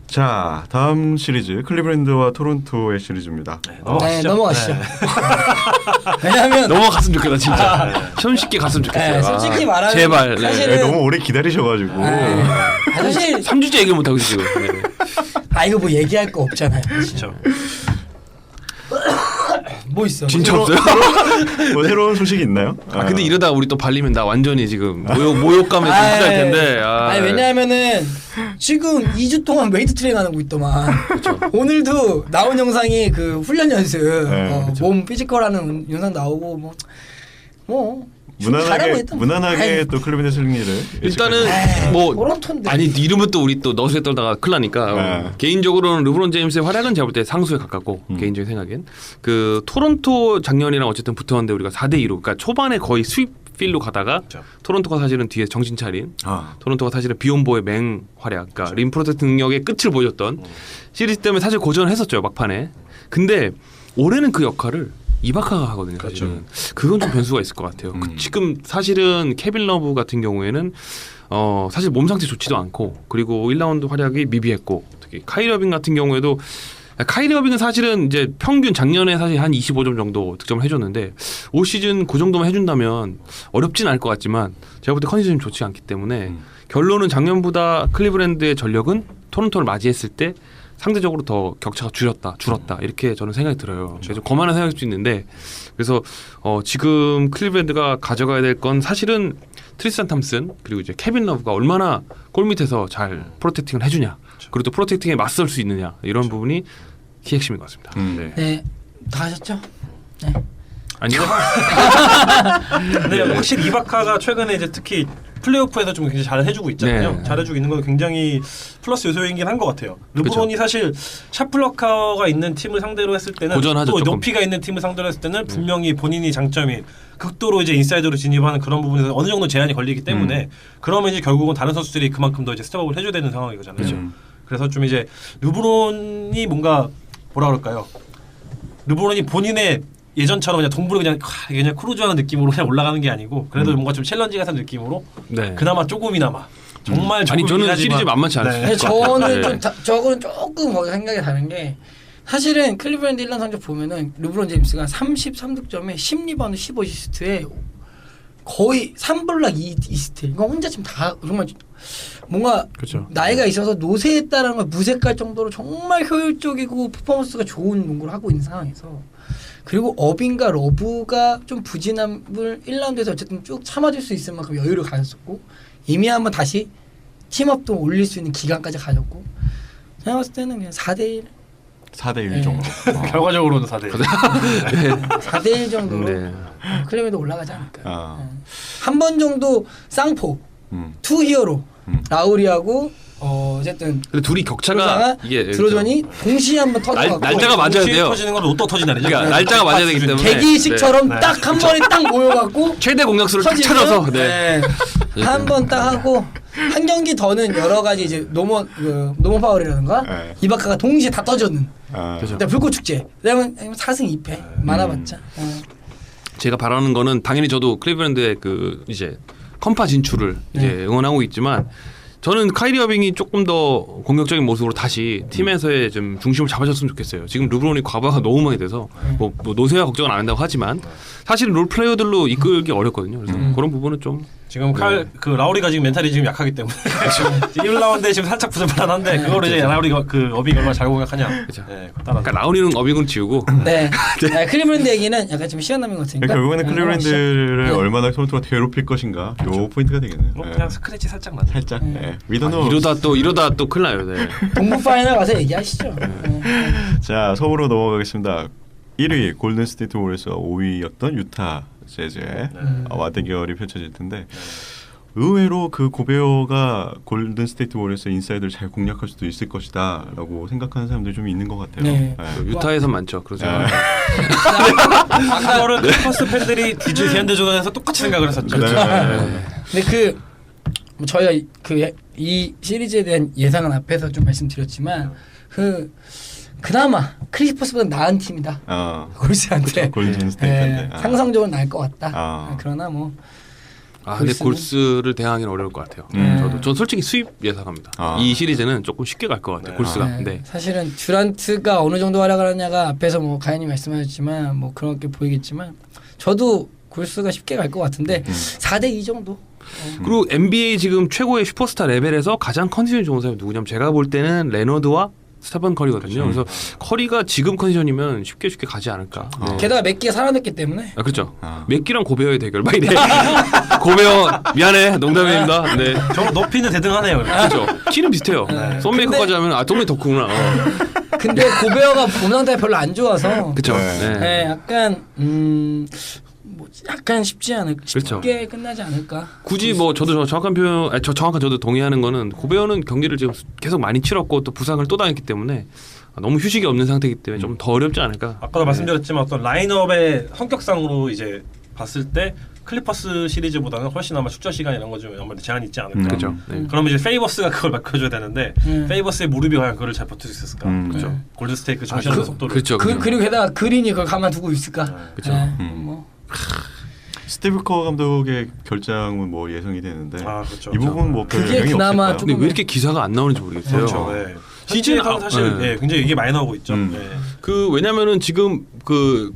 Speaker 1: 자, 다음 시리즈 클리브랜드와 토론토의 시리즈입니다.
Speaker 2: 넘어가시죠. 왜냐하면
Speaker 4: 넘어갔으면 좋겠다 진짜. 손쉽게 갔으면 좋겠어요.
Speaker 2: 솔직히 말하면
Speaker 4: 제발. 네.
Speaker 2: 사실은
Speaker 1: 너무 오래 기다리셔가지고.
Speaker 2: 사실
Speaker 4: 3주째 얘기를 못 하고 지금. 네.
Speaker 2: 이거 뭐 얘기할 거 없잖아요.
Speaker 3: 그렇죠.
Speaker 2: 뭐 있어요?
Speaker 4: 진짜 없어요?
Speaker 1: 뭐 새로운 소식이 있나요?
Speaker 4: 근데 이러다 우리 또 발리면 나 완전히 지금 모욕감에 휩싸일 텐데.
Speaker 2: 아니 왜냐하면은 지금 2주 동안 웨이트 트레이닝 하고 있더만. 오늘도 나온 영상이 그 훈련 연습, 몸 피지컬하는 영상 나오고 뭐.
Speaker 1: 무난하게 또 클리브랜드 승리를
Speaker 4: 일단은 뭐
Speaker 2: 토론토인데.
Speaker 4: 아니 이러면 또 우리 또 너스에 떨다가 큰일 나니까 개인적으로는 르브론 제임스의 활약은 제가 볼 때 상수에 가깝고 개인적인 생각엔 그 토론토 작년이랑 어쨌든 붙었는데 우리가 4대2로 그러니까 초반에 거의 스윕 필로 가다가
Speaker 3: 그렇죠.
Speaker 4: 토론토가 사실은 뒤에 정신 차린 토론토가 사실은 비욘보의 맹 활약 그러니까 림 프로텍트 능력의 끝을 보여줬던 시리즈 때문에 사실 고전을 했었죠 막판에. 근데 올해는 그 역할을 이바카가 하거든요. 사실은. 그건 좀 변수가 있을 것 같아요. 지금 사실은 케빈 러브 같은 경우에는 사실 몸 상태 좋지도 않고 그리고 1라운드 활약이 미비했고 특히 카이리 어빙 같은 경우에도 카이리 어빙은 사실은 이제 평균 작년에 사실 한 25점 정도 득점을 해줬는데 올 시즌 그 정도만 해준다면 어렵진 않을 것 같지만 제가 볼 때 컨디션이 좋지 않기 때문에 결론은 작년보다 클리브랜드의 전력은 토론토를 맞이했을 때 상대적으로 더 격차가 줄었다 이렇게 저는 생각이 들어요. 그래서 거만한 생각일 수 있는데 그래서 지금 클리브랜드가 가져가야 될 건 사실은 트리스탄 탐슨 그리고 이제 케빈 러브가 얼마나 골 밑에서 잘 프로텍팅을 해주냐 그리고 또 프로텍팅에 맞설 수 있느냐 이런 부분이 키 핵심인 것 같습니다.
Speaker 2: 네, 다 하셨죠? 네.
Speaker 4: 아니요.
Speaker 3: 근데 확실히 이바카가 최근에 이제 특히 플레이오프에서 좀 굉장히 잘 해주고 있잖아요.
Speaker 4: 네.
Speaker 3: 잘해주고 있는 건 굉장히 플러스 요소이긴 한 것 같아요. 르브론이 사실 샷블럭커가 있는 팀을 상대로 했을 때는
Speaker 4: 고전하죠,
Speaker 3: 또
Speaker 4: 조금.
Speaker 3: 높이가 있는 팀을 상대로 했을 때는 분명히 본인이 장점인 극도로 이제 인사이드로 진입하는 그런 부분에서 어느 정도 제한이 걸리기 때문에 그러면 이제 결국은 다른 선수들이 그만큼 더 이제 스텝업을 해줘야 되는 상황이거든요. 그래서 좀 이제 르브론이 뭔가 뭐라 그럴까요? 르브론이 본인의 예전처럼 그냥 동부를 그냥 크루즈하는 느낌으로 그냥 올라가는 게 아니고 그래도 뭔가 좀 챌린지 같은 느낌으로 그나마 조금이나마 정말
Speaker 4: 아니 저는 시리즈 만만치 않았어요.
Speaker 2: 네. 저는 저거는 조금 거기 생각이 다른 게 사실은 클리브랜드 1년 성적 보면은 르브론 제임스가 33득점에 10리바운드 15어시스트에 거의 3블락 2스틸 이거 혼자 지금 다 정말 뭔가 나이가 있어서 노쇠했다라는 걸 무색할 정도로 정말 효율적이고 퍼포먼스가 좋은 농구를 하고 있는 상황에서 그리고 어빙과 러브가 좀 부진함을 1라운드에서 어쨌든 쭉 참아줄 수 있을 만큼 여유를 가졌었고 이미 한번 다시 팀업도 올릴 수 있는 기간까지 가졌고 제가 봤을 때는 그냥 4대1
Speaker 1: 4대1 정도.
Speaker 3: 결과적으로는 4대1
Speaker 2: 4대1 정도로 클리브랜드 올라가지 않을까요? 한 번 정도 쌍포 투 히어로 라우리하고 어쨌든
Speaker 4: 근데 둘이 격차가 이게
Speaker 2: 드로전이 동시에 한번 터져갖고
Speaker 4: 날짜가 맞아야 돼요.
Speaker 3: 터지는 건 로또 터진다.
Speaker 4: 그러니까 날짜가 맞아야 되기 때문에
Speaker 2: 개기식처럼 딱 한 번에 딱 모여갖고
Speaker 4: 최대 공격수를 딱 찾아서
Speaker 2: 한 번 딱 하고 한 경기 더는 여러 가지 이제 노모 파울이라든가 이바카가 동시에 다 터졌는 불꽃 축제. 그다음에 4승 2패 많아봤자.
Speaker 4: 제가 바라는 거는 당연히 저도 클리브랜드의 그 이제 컴파 진출을 이제 응원하고 있지만. 저는 카이리 어빙이 조금 더 공격적인 모습으로 다시 팀에서의 좀 중심을 잡아줬으면 좋겠어요. 지금 르브론이 과부하가 너무 많이 돼서 뭐 노쇠화 걱정은 안 한다고 하지만 사실 롤 플레이어들로 이끌기 어렵거든요. 그래서 그런 부분은 좀
Speaker 3: 지금 그 라우리가 지금 멘탈이 지금 약하기 때문에 1라운드에 지금 살짝 부들부들한데 그거를 이제 라우리가 그 어빙 얼마나 잘 공격하냐.
Speaker 4: 그렇죠. 그러니까 라우리는 어빙을 지우고
Speaker 2: 클리브랜드 얘기는 약간 좀 시간 남은 것 같으니까.
Speaker 1: 결국에는 클리브랜드를 얼마나 토론토가 괴롭힐 것인가 요 포인트가 되겠네요.
Speaker 3: 그냥 스크래치 살짝 나죠.
Speaker 1: 살짝. 위도노
Speaker 4: 이러다 또 큰일 나요. 네.
Speaker 2: 동부 파이널 가서 얘기하시죠.
Speaker 1: 자, 서부로 넘어가겠습니다. 1위 골든스테이트 워리어스와 5위였던 유타 재즈의 맞대결이 펼쳐질 텐데 의외로 그 고베어가 골든스테이트 워리어스 인사이드를 잘 공략할 수도 있을 것이다라고 생각하는 사람들이 좀 있는 것 같아요.
Speaker 2: 네.
Speaker 4: 유타에서 많죠. 그러죠.
Speaker 3: 아까는 클리퍼스 팬들이 디안데 조던에서 똑같이 생각을 했었죠.
Speaker 2: 근데 저희가 이 시리즈에 대한 예상은 앞에서 좀 말씀드렸지만 그나마 클리퍼스보다 나은 팀이다. 골스한테.
Speaker 1: 골든스테이트한테.
Speaker 2: 상상적으로 나을 것 같다. 그러나 뭐.
Speaker 4: 근데 골스를 대항하기는 어려울 것 같아요. 전 솔직히 수입 예상합니다. 이 시리즈는 조금 쉽게 갈 것 같아요. 골스가.
Speaker 2: 사실은 듀란트가 어느 정도 활약을 하냐가 앞에서 뭐 가연이 말씀하셨지만 뭐 그렇게 보이겠지만 저도 골스가 쉽게 갈 것 같은데 4대2 정도.
Speaker 4: 그리고 NBA 지금 최고의 슈퍼스타 레벨에서 가장 컨디션이 좋은 사람이 누구냐면 제가 볼 때는 레너드와 스테픈 커리거든요. 그래서 커리가 지금 컨디션이면 쉽게 가지 않을까. 네.
Speaker 2: 게다가 몇 개 살아냈기 때문에.
Speaker 4: 아, 그렇죠. 맥기랑 고베어의 대결 막 이래. 고베어 미안해 농담입니다. 네.
Speaker 3: 저 높이는 대등하네요.
Speaker 4: 그렇죠. 키는 비슷해요. 썬메이커까지 하면 썬메이 더 크구나.
Speaker 2: 근데 고베어가 몸 상태가 별로 안 좋아서.
Speaker 4: 그렇죠.
Speaker 1: 네.
Speaker 2: 네, 약간 뭐 약간 쉽지
Speaker 4: 그렇죠.
Speaker 2: 쉽게 끝나지 않을까.
Speaker 4: 굳이 뭐 저도 정확한 표현, 정확한 저도 동의하는 거는 고베어는 경기를 지금 계속 많이 치렀고 또 부상을 또 당했기 때문에 너무 휴식이 없는 상태이기 때문에 좀 더 어렵지 않을까.
Speaker 3: 아까도 말씀드렸지만 어떤 라인업의 성격상으로 이제 봤을 때 클리퍼스 시리즈보다는 훨씬 아마 출전 시간 이런 거 좀 아무래도 제한이 있지 않을까.
Speaker 4: 그렇죠. 네.
Speaker 3: 그러면 이제 페이버스가 그걸 맡겨줘야 되는데 페이버스의 무릎이 과연 그걸 잘 버틸 수 있을까? 그렇죠.
Speaker 2: 네.
Speaker 3: 골드스테이크 정신없는 속도를.
Speaker 4: 그렇죠.
Speaker 2: 그리고 게다가 그린이 그걸 가만두고 있을까.
Speaker 4: 그렇죠.
Speaker 2: 네,
Speaker 1: 음.
Speaker 2: 뭐.
Speaker 1: 스티브 커 감독의 결장은 뭐 예상이 되는데
Speaker 3: 그렇죠.
Speaker 1: 이 부분 뭐 별
Speaker 2: 그게
Speaker 1: 영향이
Speaker 2: 그나마
Speaker 1: 없을까요?
Speaker 4: 근데 왜 이렇게 기사가 안 나오는지 모르겠어요.
Speaker 3: 그렇죠. 네. 시즌 사실 굉장히 이게 많이 나오고 있죠. 네.
Speaker 4: 왜냐면은 지금 그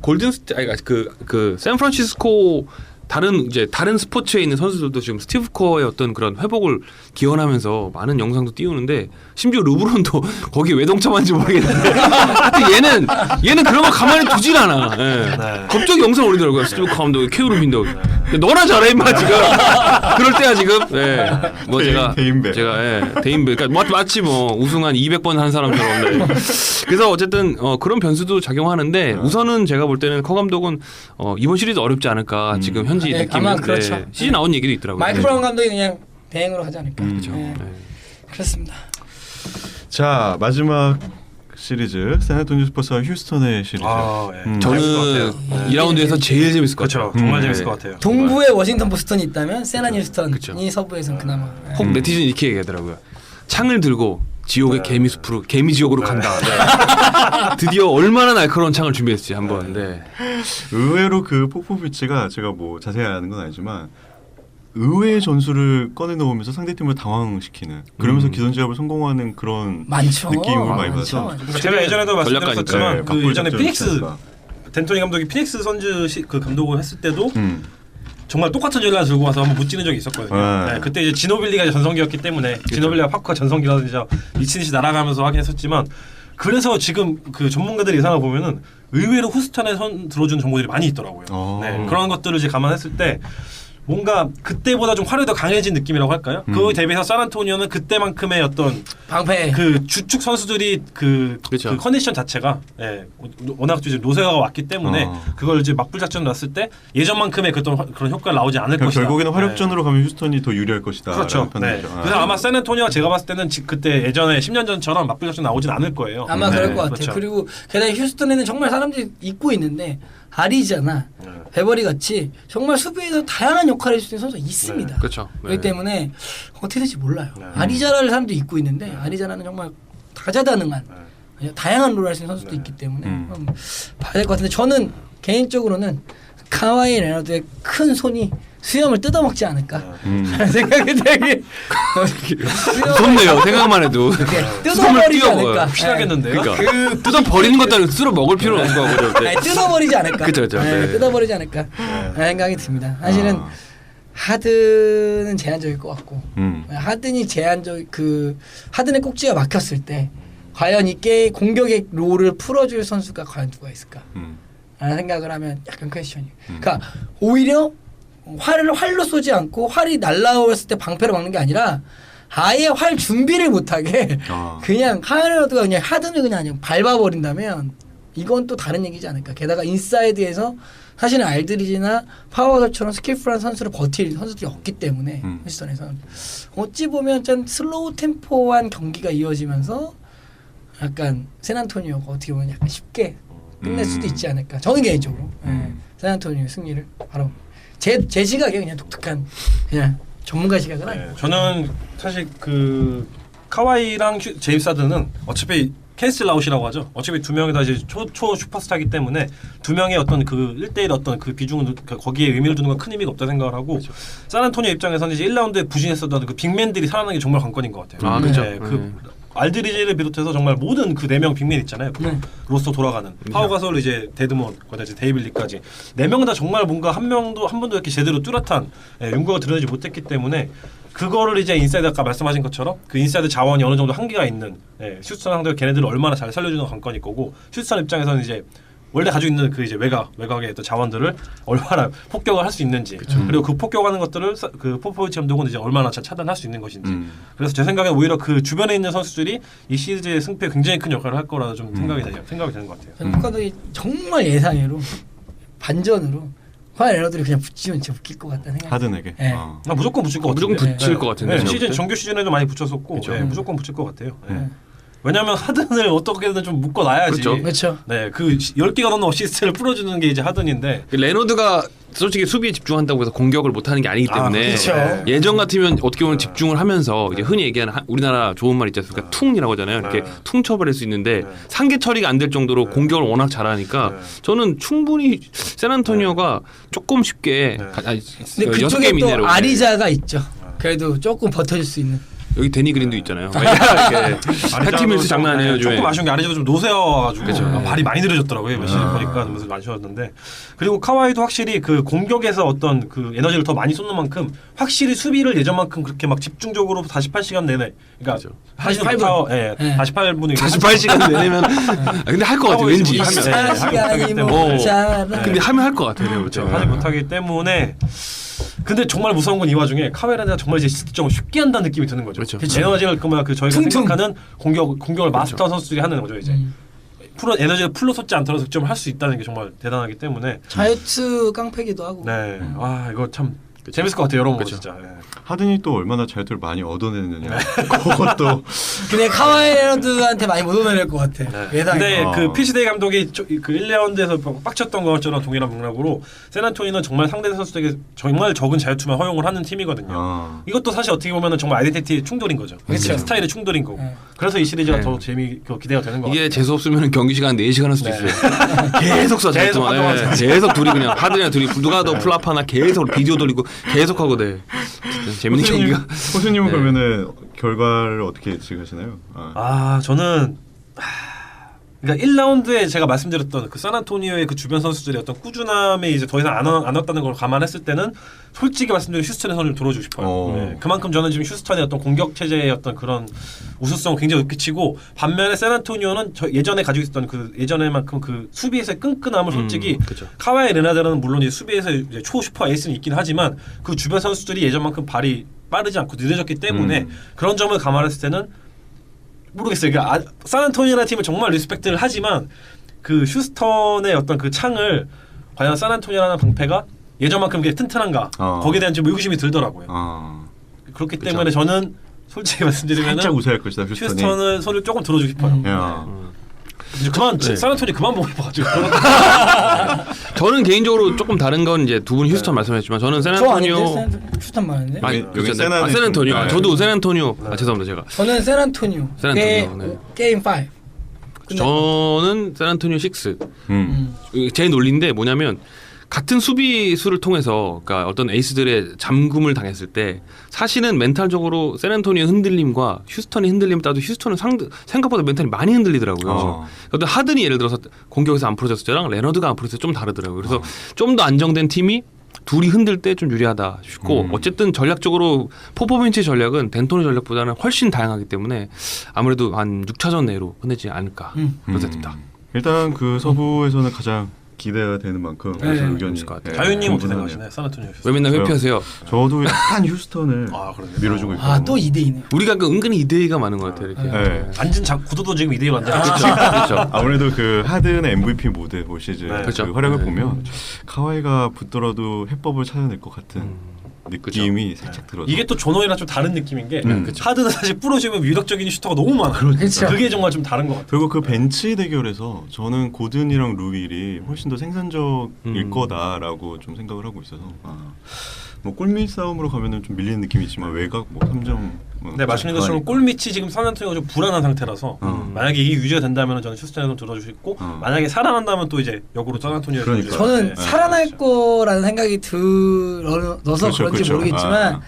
Speaker 4: 그 샌프란시스코 다른 스포츠에 있는 선수들도 지금 스티브 커의 어떤 그런 회복을 기원하면서 많은 영상도 띄우는데 심지어 르브론도 거기 왜 동참한지 모르겠는데 하여튼 얘는 그런 거 가만히 두질 않아. 예.
Speaker 3: 네.
Speaker 4: 갑자기 영상 올리더라고요. 스티브 커 감독, 케이루 빈도. 너나 잘해 임마 지금. 그럴 때야 지금. 예. 뭐
Speaker 1: 대인배.
Speaker 4: 대인배. 그러니까 마치 뭐 우승한 200번 한 사람처럼. 네. 그래서 어쨌든 그런 변수도 작용하는데 우선은 제가 볼 때는 커 감독은 이번 시리즈 어렵지 않을까 지금 현지
Speaker 2: 네,
Speaker 4: 느낌인데
Speaker 2: 아마 그렇죠.
Speaker 4: 시즌 나온 얘기도 있더라고요.
Speaker 2: 마이크 브라운 감독이 그냥 대행으로 하지 않을까.
Speaker 1: 그렇죠.
Speaker 2: 네. 그렇습니다.
Speaker 1: 자 마지막 시리즈 샌안토니오 스퍼스와 휴스턴의 시리즈.
Speaker 3: 네.
Speaker 4: 저는 2라운드에서 제일 재밌을 것 같아요.
Speaker 3: 그렇죠. 정말 재밌을 것 같아요.
Speaker 2: 동부에 워싱턴 보스턴이 있다면 세난 휴스턴이
Speaker 4: 그쵸.
Speaker 2: 서부에선 그나마. 네.
Speaker 4: 혹 네티즌 이렇게 얘기하더라고요. 창을 들고 지옥의 개미 숲으로 개미 지옥으로 간다. 네. 드디어 얼마나 날카로운 창을 준비했지 한번. 네.
Speaker 1: 의외로 그 포포비치가 제가 뭐 자세히 아는 건 아니지만 의외의 전술을 꺼내 놓으면서 상대팀을 당황시키는 그러면서 기선제압을 성공하는 그런
Speaker 2: 많죠.
Speaker 1: 느낌을 많이
Speaker 2: 많죠.
Speaker 1: 받아서
Speaker 3: 제가 예전에도 말씀드렸었지만
Speaker 1: 네,
Speaker 3: 그 예전에
Speaker 1: 막불
Speaker 3: 피닉스
Speaker 1: 작전이었다.
Speaker 3: 덴토니 감독이 피닉스 선즈 그 감독을 했을 때도 정말 똑같은 전략을 들고 와서 한번 무찌는 적이 있었거든요. 네, 그때 이제 지노빌리가 전성기였기 때문에 지노빌리가 파크가 전성기라든지 미친 듯이 날아가면서 하긴 했었지만 그래서 지금 그 전문가들 예상을 보면은 의외로 후스턴에 들어주는 정보들이 많이 있더라고요. 네, 그런 것들을 이제 감안했을 때 뭔가 그때보다 좀 화력이 더 강해진 느낌이라고 할까요? 그거에 대비해서 샌안토니오는 그때만큼의 어떤
Speaker 2: 방패.
Speaker 3: 그 주축 선수들이 그 컨디션 자체가 워낙 이제 노세가 왔기 때문에 그걸 이제 막불 작전을 놨을 때 예전만큼의 그런 효과가 나오지 않을
Speaker 1: 그러니까
Speaker 3: 것이다.
Speaker 1: 결국에는 화력전으로 가면 휴스턴이 더 유리할 것이다.
Speaker 3: 그렇죠. 네. 그래서 아마 샌안토니오가 제가 봤을 때는 그때 예전에 10년 전처럼 막불 작전 나오진 않을 거예요.
Speaker 2: 아마 그럴 것 같아요.
Speaker 3: 그렇죠.
Speaker 2: 그리고 게다가 휴스턴에는 정말 사람들이 잊고 있는데 아리자나 베버리 같이 정말 수비에서 다양한 역할을 할 수 있는 선수가 있습니다.
Speaker 4: 그렇죠.
Speaker 2: 그렇기 때문에 어떻게 될지 몰라요. 아리자라를 사람들이 잊고 있는데 아리자라는 정말 다재다능한 다양한 롤을 할 수 있는 선수도 있기 때문에 한번 봐야 될 것 같은데 저는 개인적으로는 카와이 레너드의 큰 손이 수염을 뜯어먹지 않을까 하는 생각이 되게
Speaker 4: 무섭네요. 생각만 해도
Speaker 2: 뜯어버리지 않을까.
Speaker 3: 확실하겠는데요?
Speaker 4: 그러니까 뜯어 버리는 것도 쓸어 먹을 필요는 없을 것 같아요.
Speaker 2: 아니, 뜯어버리지 않을까.
Speaker 4: 그쵸. 네.
Speaker 2: 뜯어버리지 않을까 하는 생각이 듭니다. 사실은 하든은 제한적일 것 같고 하든이 하든의 꼭지가 막혔을 때 과연 이게 공격의 롤을 풀어줄 선수가 과연 누가 있을까 라는 생각을 하면 약간 퀘스천이에요. 그러니까 오히려 활로 쏘지 않고 활이 날라왔을 때 방패로 막는 게 아니라 아예 활 준비를 못하게 그냥 하드가 그냥 하든을 그냥 밟아버린다면 이건 또 다른 얘기지 않을까. 게다가 인사이드에서 사실은 알드리지나 파워더처럼 스킬풀한 선수를 버틸 선수들이 없기 때문에 휴스턴에서는 어찌 보면 좀 슬로우 템포한 경기가 이어지면서 약간 샌안토니오가 어떻게 보면 약간 쉽게 끝낼 수도 있지 않을까. 저는 개인적으로 샌안토니오 승리를 바로 제 시각에 그냥 독특한 그냥 전문가 시각은 아니에요.
Speaker 3: 저는 사실 그 카와이랑 제임스 하든은 어차피 캔슬 아웃이라고 하죠. 어차피 두 명이 다 이제 초 슈퍼스타이기 때문에 두 명의 어떤 그 1대1 어떤 그 비중은 거기에 의미를 두는 건 큰 의미가 없다 생각을 하고 샌안토니오 입장에서는 이제 1라운드에 부진했었던 그 빅맨들이 살아나는 게 정말 관건인 것 같아요.
Speaker 4: 그렇죠.
Speaker 3: 그 알드리지를 비롯해서 정말 모든 그 4명 빅맨 있잖아요. 로스터 돌아가는 파워 가솔 이제 데드몬, 이제 데이빌리까지 4명 다 정말 뭔가 한 번도 이렇게 제대로 뚜렷한 윤곽을 드러내지 못했기 때문에 그거를 이제 인사이드 아까 말씀하신 것처럼 그 인사이드 자원이 어느 정도 한계가 있는 휴스턴 상대로 걔네들을 얼마나 잘 살려주는 관건일 거고 휴스턴 입장에서는 이제 원래 가지고 있는 그 이제 외곽의 어떤 자원들을 얼마나 폭격을 할 수 있는지 그리고 그 폭격하는 것들을 그 포포비치 감독은 이제 얼마나 잘 차단할 수 있는 것인지 그래서 제 생각에 오히려 그 주변에 있는 선수들이 이 시리즈의 승패에 굉장히 큰 역할을 할 거라서 좀 생각이 되는 것 같아요.
Speaker 2: 포 감독이 정말 예상외로 반전으로 카와이 레너드를 그냥 붙이면 진짜 웃길 것 같다는 생각.
Speaker 1: 하든에게.
Speaker 2: 네.
Speaker 3: 무조건 붙일 것 같아요.
Speaker 4: 무조건 붙일 것 같은데.
Speaker 3: 네, 시즌 정규 시즌에도 많이 붙였었고 무조건 붙일 것 같아요.
Speaker 2: 네.
Speaker 3: 왜냐하면 하든을 어떻게든 좀 묶어놔야지.
Speaker 2: 그렇죠.
Speaker 3: 네, 그 10개가 넘는 어시스트를 풀어주는 게 이제 하든인데
Speaker 4: 레너드가 솔직히 수비에 집중한다고 해서 공격을 못하는 게 아니기 때문에
Speaker 2: 그렇죠.
Speaker 4: 예전 같으면 어떻게 보면 집중을 하면서 이제 흔히 얘기하는 우리나라 좋은 말 있지 않습니까? 퉁이라고 하잖아요. 이렇게 퉁 쳐버릴 수 있는데 상계 처리가 안 될 정도로 공격을 워낙 잘하니까 저는 충분히 샌안토니오가 조금 쉽게
Speaker 2: 근데
Speaker 4: 6게임
Speaker 2: 그쪽에 또
Speaker 4: 이내로
Speaker 2: 아리자가 있죠. 그래도 조금 버텨줄 수 있는.
Speaker 4: 여기 데니 그린도 있잖아요. 패티 밀스 장난 아니에요. 요즘에.
Speaker 3: 조금 아쉬운 게 아리자가 좀 노쇠여가지고
Speaker 4: 그쵸.
Speaker 3: 발이 많이 느려졌더라고요. 며칠 보니까 너무 아쉬웠는데 그리고 카와이도 확실히 그 공격에서 어떤 그 에너지를 더 많이 쏟는 만큼 확실히 수비를 예전만큼 그렇게 막 집중적으로 48시간 내내 그러니까
Speaker 2: 48분.
Speaker 3: 예, 48분이
Speaker 4: 48시간 내내면 근데 할 것 같아. 왠지 하면.
Speaker 2: 24시간이 모자라.
Speaker 4: 근데 하면 할 것 같아요.
Speaker 3: 그렇죠. 하지 못하기 때문에 근데 정말 무서운 건 이 와중에 카메라가 정말 이제 실질적으로 쉽게 한다는 느낌이 드는 거죠.
Speaker 4: 그렇죠.
Speaker 3: 에너지를 그 저희가
Speaker 2: 퉁퉁.
Speaker 3: 생각하는 공격을 마스터 선수들이 하는 거죠 이제. 에너지를 풀로 쏟지 않더라도 득점을 할 수 있다는 게 정말 대단하기 때문에.
Speaker 2: 자유투 깡패기도 하고.
Speaker 3: 네, 아 이거 참 재밌을 것 같아요 여러분
Speaker 4: 그렇죠.
Speaker 3: 진짜. 예.
Speaker 1: 하든이 또 얼마나 자유투를 많이 얻어내느냐. 그것도
Speaker 2: 근데 카와이 레너드한테 많이 못 얻어낼 것 같아. 예상이.
Speaker 3: 근데 그 피시데이 감독이 그 1라운드에서 빡쳤던 것처럼 동일한 맥락으로 샌안토니는 정말 상대 선수들에게 정말 적은 자유투만 허용을 하는 팀이거든요. 이것도 사실 어떻게 보면 정말 아이덴티티 충돌인 거죠.
Speaker 2: 그렇죠.
Speaker 3: 스타일의 충돌인 거고.
Speaker 2: 네.
Speaker 3: 그래서 이 시리즈가
Speaker 4: 네.
Speaker 3: 더 기대가 되는 것 같아요.
Speaker 4: 이게 재수 없으면 경기 시간 4시간 할 수도
Speaker 3: 네.
Speaker 4: 있어요. 계속 써
Speaker 3: 계속
Speaker 4: 자유투만.
Speaker 3: 하죠.
Speaker 4: 계속 둘이 그냥 하드랑 둘이 누가 더 플랍 하나 계속 비디오 돌리고 계속 하고 돼. 재밌는 경기가.
Speaker 1: 호수님은
Speaker 4: 네.
Speaker 1: 그러면은 결과를 어떻게 예측하시나요?
Speaker 3: 저는 그러니까 1라운드에 제가 말씀드렸던 그 샌안토니오의 그 주변 선수들의 어떤 꾸준함이 이제 더 이상 안 왔다는 걸 감안했을 때는 솔직히 말씀드리면 휴스턴의 손을 들어주고 싶어요. 네. 그만큼 저는 지금 휴스턴의 어떤 공격 체제의 어떤 그런 우수성을 굉장히 높게 치고 반면에 샌안토니오는 예전에 가지고 있었던 그 예전에만큼 그 수비에서의 끈끈함을 솔직히
Speaker 4: 그쵸.
Speaker 3: 카와이 레나드는 물론 이제 수비에서 이제 초슈퍼 에이스는 있긴 하지만 그 주변 선수들이 예전만큼 발이 빠르지 않고 느려졌기 때문에 그런 점을 감안했을 때는 모르겠어요. 그러니까 샌안토니오라는 팀을 정말 리스펙트를 하지만 그 휴스턴의 어떤 그 창을 과연 샌안토니오라는 방패가 예전만큼 그게 튼튼한가 거기에 대한 좀 의구심이 들더라고요. 그렇기
Speaker 4: 그쵸.
Speaker 3: 때문에 저는 솔직히 말씀드리면
Speaker 1: 살짝 우세할 것이다.
Speaker 3: 휴스턴은 손을 조금 들어주고 싶어요. 이제 그만
Speaker 4: 네.
Speaker 3: 샌안토니 그만 보고 싶어가지고.
Speaker 4: 저는 개인적으로 조금 다른 건 이제 두 분 휴스턴 말씀하셨지만 저는
Speaker 2: 저
Speaker 4: 샌안토니오.
Speaker 2: 아닌데? 휴스턴 말했는데?
Speaker 4: 아니
Speaker 1: 여기
Speaker 4: 여기 샌안토니오.
Speaker 1: 네.
Speaker 4: 저도 샌안토니오. 죄송합니다 제가.
Speaker 2: 저는 샌안토니오.
Speaker 4: 샌안토니오, 네.
Speaker 2: 게임 5.
Speaker 4: 저는 샌안토니오 6. 제 논리인데 뭐냐면 같은 수비수를 통해서 그러니까 어떤 에이스들의 잠금을 당했을 때 사실은 멘탈적으로 샌안토니오 흔들림과 휴스턴의 흔들림 따도 휴스턴은 생각보다 멘탈이 많이 흔들리더라고요. 근데 하든이 예를 들어서 공격에서 안 풀어졌을 때랑 레너드가 안 풀어졌을 때 좀 다르더라고요. 그래서 좀 더 안정된 팀이 둘이 흔들 때 좀 유리하다 싶고 어쨌든 전략적으로 포포빈치 전략은 덴토니 전략보다는 훨씬 다양하기 때문에 아무래도 한 6차전 내로 끝내지 않을까 그런 생각입니다.
Speaker 1: 일단 그 서부에서는 가장 기대가 되는 만큼 그래서 의견이
Speaker 4: 있을 것 같아요.
Speaker 3: 자유님 어떻게
Speaker 1: 분분하네요.
Speaker 3: 생각하시나요? 샌안토니오.
Speaker 4: 왜 맨날 회피하세요?
Speaker 1: 저도 약간 휴스턴을
Speaker 3: 그러네요.
Speaker 1: 밀어주고 있고.
Speaker 2: 또 2대2네요.
Speaker 4: 우리가 그 은근히 2대2가 많은 것 같아요. 이렇게.
Speaker 1: 네.
Speaker 3: 완전 구도도 지금 2대1 완전.
Speaker 4: 그렇죠.
Speaker 1: 아무래도 그 하든의 MVP 모드 올 시즌
Speaker 3: 네.
Speaker 1: 그
Speaker 4: 그렇죠.
Speaker 1: 활약을
Speaker 4: 네.
Speaker 1: 보면 카와이가 붙더라도 해법을 찾아낼 것 같은 느낌이 살짝 들어서
Speaker 3: 이게 또 존원이랑 좀 다른 느낌인 게
Speaker 1: 그쵸.
Speaker 3: 하드는 사실 부러지면 위력적인 슈터가 너무 많아.
Speaker 2: 그렇죠.
Speaker 3: 그게 정말 좀 다른 것 같아요.
Speaker 1: 그리고 그 벤치 대결에서 저는 고든이랑 루윌이 훨씬 더 생산적일 거다라고 좀 생각을 하고 있어서 뭐 골밑 싸움으로 가면은 좀 밀리는 느낌이 있지만 외곽 뭐 3점
Speaker 3: 네, 말씀드린 것처럼 골밑이 지금 샌안토니오가 좀 불안한 상태라서 만약에 이게 유지가 된다면 저는 휴스턴에 좀 들어주시고 만약에 살아난다면 또 이제 역으로 샌안토니오에
Speaker 1: 그러니까.
Speaker 2: 저는 살아날 거라는 생각이 들어서
Speaker 1: 그렇죠,
Speaker 2: 그런지
Speaker 1: 그렇죠.
Speaker 2: 모르겠지만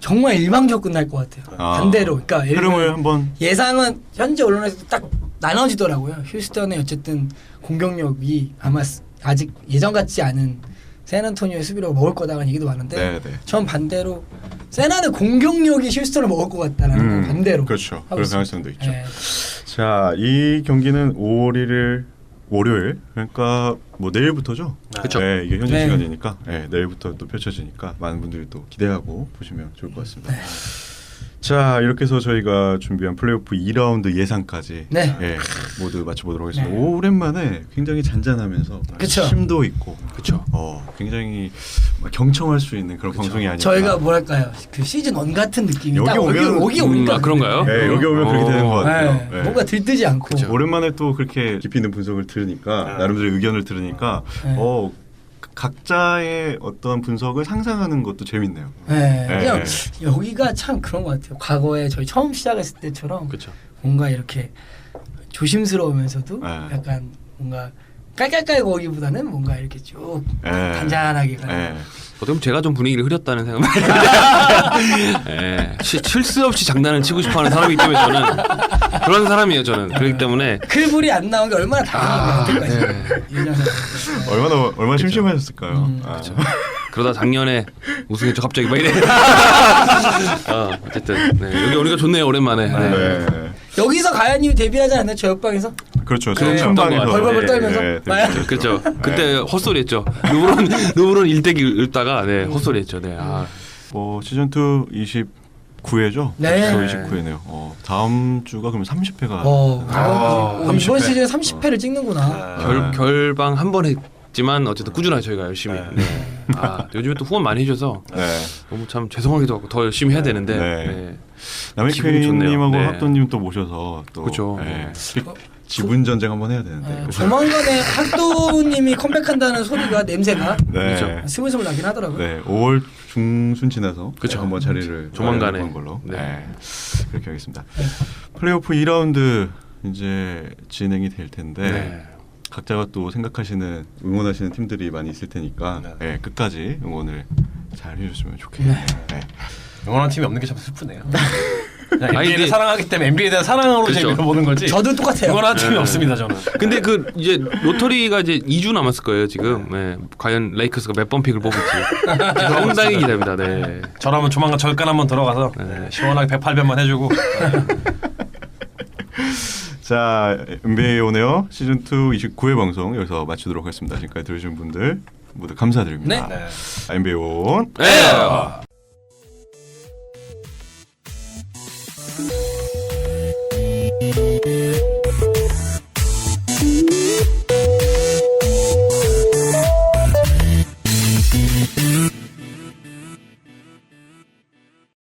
Speaker 2: 정말 일방적으로 끝날 것 같아요. 반대로. 그러니까 예를
Speaker 1: 흐름을
Speaker 2: 들면
Speaker 1: 한번
Speaker 2: 예상은 현재 언론에서 딱 나눠지더라고요. 휴스턴의 어쨌든 공격력이 아마 아직 예전 같지 않은 샌안토니오의 수비로 먹을 거다라는 얘기도 많은데
Speaker 1: 네.
Speaker 2: 전 반대로 세나는 공격력이 휴스턴을 먹을 것 같다는 반대로.
Speaker 1: 그렇죠.
Speaker 2: 하고
Speaker 1: 그런
Speaker 2: 있습니다.
Speaker 1: 가능성도 있죠.
Speaker 2: 네.
Speaker 1: 자, 이 경기는 5월 1일 월요일, 그러니까 뭐 내일부터죠.
Speaker 4: 그쵸.
Speaker 1: 네, 이게 현지
Speaker 2: 네.
Speaker 1: 시간이니까 내일부터 또 펼쳐지니까 많은 분들이 또 기대하고 보시면 좋을 것 같습니다.
Speaker 2: 네.
Speaker 1: 자, 이렇게 해서 저희가 준비한 플레이오프 2라운드 예상까지
Speaker 2: 네.
Speaker 1: 모두 맞춰보도록 하겠습니다.
Speaker 2: 네.
Speaker 1: 오랜만에 굉장히 잔잔하면서
Speaker 2: 그쵸.
Speaker 1: 심도 있고
Speaker 4: 그렇죠.
Speaker 1: 굉장히 경청할 수 있는 그런 방송이 아니라
Speaker 2: 저희가 뭐랄까요, 그 시즌 1 같은 느낌이
Speaker 1: 여기
Speaker 2: 딱
Speaker 1: 오면-
Speaker 2: 여기 오니까
Speaker 4: 그런가요?
Speaker 1: 네, 여기 오면 그렇게 되는 것 같아요.
Speaker 2: 네.
Speaker 1: 네.
Speaker 2: 뭔가 들뜨지 않고.
Speaker 1: 오랜만에 또 그렇게 깊이 있는 분석을 들으니까 나름대로 의견을 들으니까
Speaker 2: 네.
Speaker 1: 각자의 어떤 분석을 상상하는 것도 재밌네요.
Speaker 2: 네.
Speaker 1: 네.
Speaker 2: 그냥 여기가 참 그런 것 같아요. 과거에 저희 처음 시작했을 때처럼
Speaker 4: 그렇죠.
Speaker 2: 뭔가 이렇게 조심스러우면서도
Speaker 1: 네.
Speaker 2: 약간 뭔가 깔깔깔 거기보다는 뭔가 이렇게 쭉
Speaker 1: 네.
Speaker 2: 단단하게 가는.
Speaker 1: 네.
Speaker 4: 어떻게 보면 제가 좀 분위기를 흐렸다는 생각. 예, 실수 없이 장난을 치고 싶어하는 사람이기 때문에 저는 그런 사람이에요. 저는 그렇기 때문에
Speaker 2: 클불이 안 나온 게 얼마나 당연한 여태까지.
Speaker 1: 얼마나 심심하셨을까요?
Speaker 4: 그러다 작년에 우승했죠. 갑자기 막 이래. 어쨌든 여기 오니까 좋네요. 오랜만에. 네.
Speaker 1: 네.
Speaker 2: 여기서 가야님이 데뷔하지 않나요? 저 옆방에서?
Speaker 1: 그렇죠.
Speaker 4: 그래,
Speaker 1: 선방에서
Speaker 4: 어떤
Speaker 2: 벌벌 떨면서?
Speaker 1: 네.
Speaker 4: 그렇죠. 그때 헛소리했죠. 누브론 일대기 읽다가 헛소리했죠. 네.
Speaker 1: 시즌 2 29회죠.
Speaker 2: 네.
Speaker 1: 29회네요. 다음 주가 그럼 30회가
Speaker 2: 이번
Speaker 3: 30회.
Speaker 2: 시즌 30회를 찍는구나.
Speaker 4: 결방 한 번 했지만 어쨌든 꾸준하게 저희가 열심히. 네. 요즘에 또 후원 많이 해줘서 너무 참 죄송하기도 하고 더 열심히 해야 되는데.
Speaker 1: 네.
Speaker 4: 기분이 좋네요.
Speaker 1: 남해크님하고
Speaker 4: 네.
Speaker 1: 학도님 또 모셔서 또
Speaker 4: 그렇죠.
Speaker 1: 지분 전쟁 한번 해야 되는데.
Speaker 2: 조만간에 학도님이 컴백한다는 소리가 냄새가
Speaker 1: 네.
Speaker 2: 스물스물 나긴 하더라고요.
Speaker 1: 네, 5월 중순 지나서
Speaker 4: 그쵸.
Speaker 1: 한번 자리를
Speaker 4: 조만간에.
Speaker 1: 마련해 본 걸로.
Speaker 4: 네.
Speaker 1: 그렇게 하겠습니다. 플레이오프 2라운드 이제 진행이 될 텐데
Speaker 4: 네.
Speaker 1: 각자가 또 생각하시는 응원하시는 팀들이 많이 있을 테니까 끝까지 응원을 잘 해주시면 좋겠네요. 네.
Speaker 3: 응원하는 팀이 없는 게 참 슬프네요. 그냥
Speaker 4: 아니,
Speaker 3: NBA를
Speaker 4: 근데-
Speaker 3: 사랑하기 때문에 NBA에 대한 사랑으로
Speaker 4: 그렇죠.
Speaker 3: 재미로 보는 거지.
Speaker 2: 저도 똑같아요.
Speaker 3: 응원하는 팀이 없습니다 저는.
Speaker 4: 근데 이제 로터리가 이제 2주 남았을 거예요 지금. 네. 과연 레이커스가 몇 번 픽을 뽑을지 상당히 기대됩니다. 네.
Speaker 3: 저라면 조만간 절간 한번 들어가서 시원하게 108변만 해주고.
Speaker 1: 자, NBA 오네요 시즌 2 29회 방송 여기서 마치도록 하겠습니다. 지금까지 들으신 분들 모두 감사드립니다.
Speaker 2: 네.
Speaker 1: NBA 온.
Speaker 4: 네.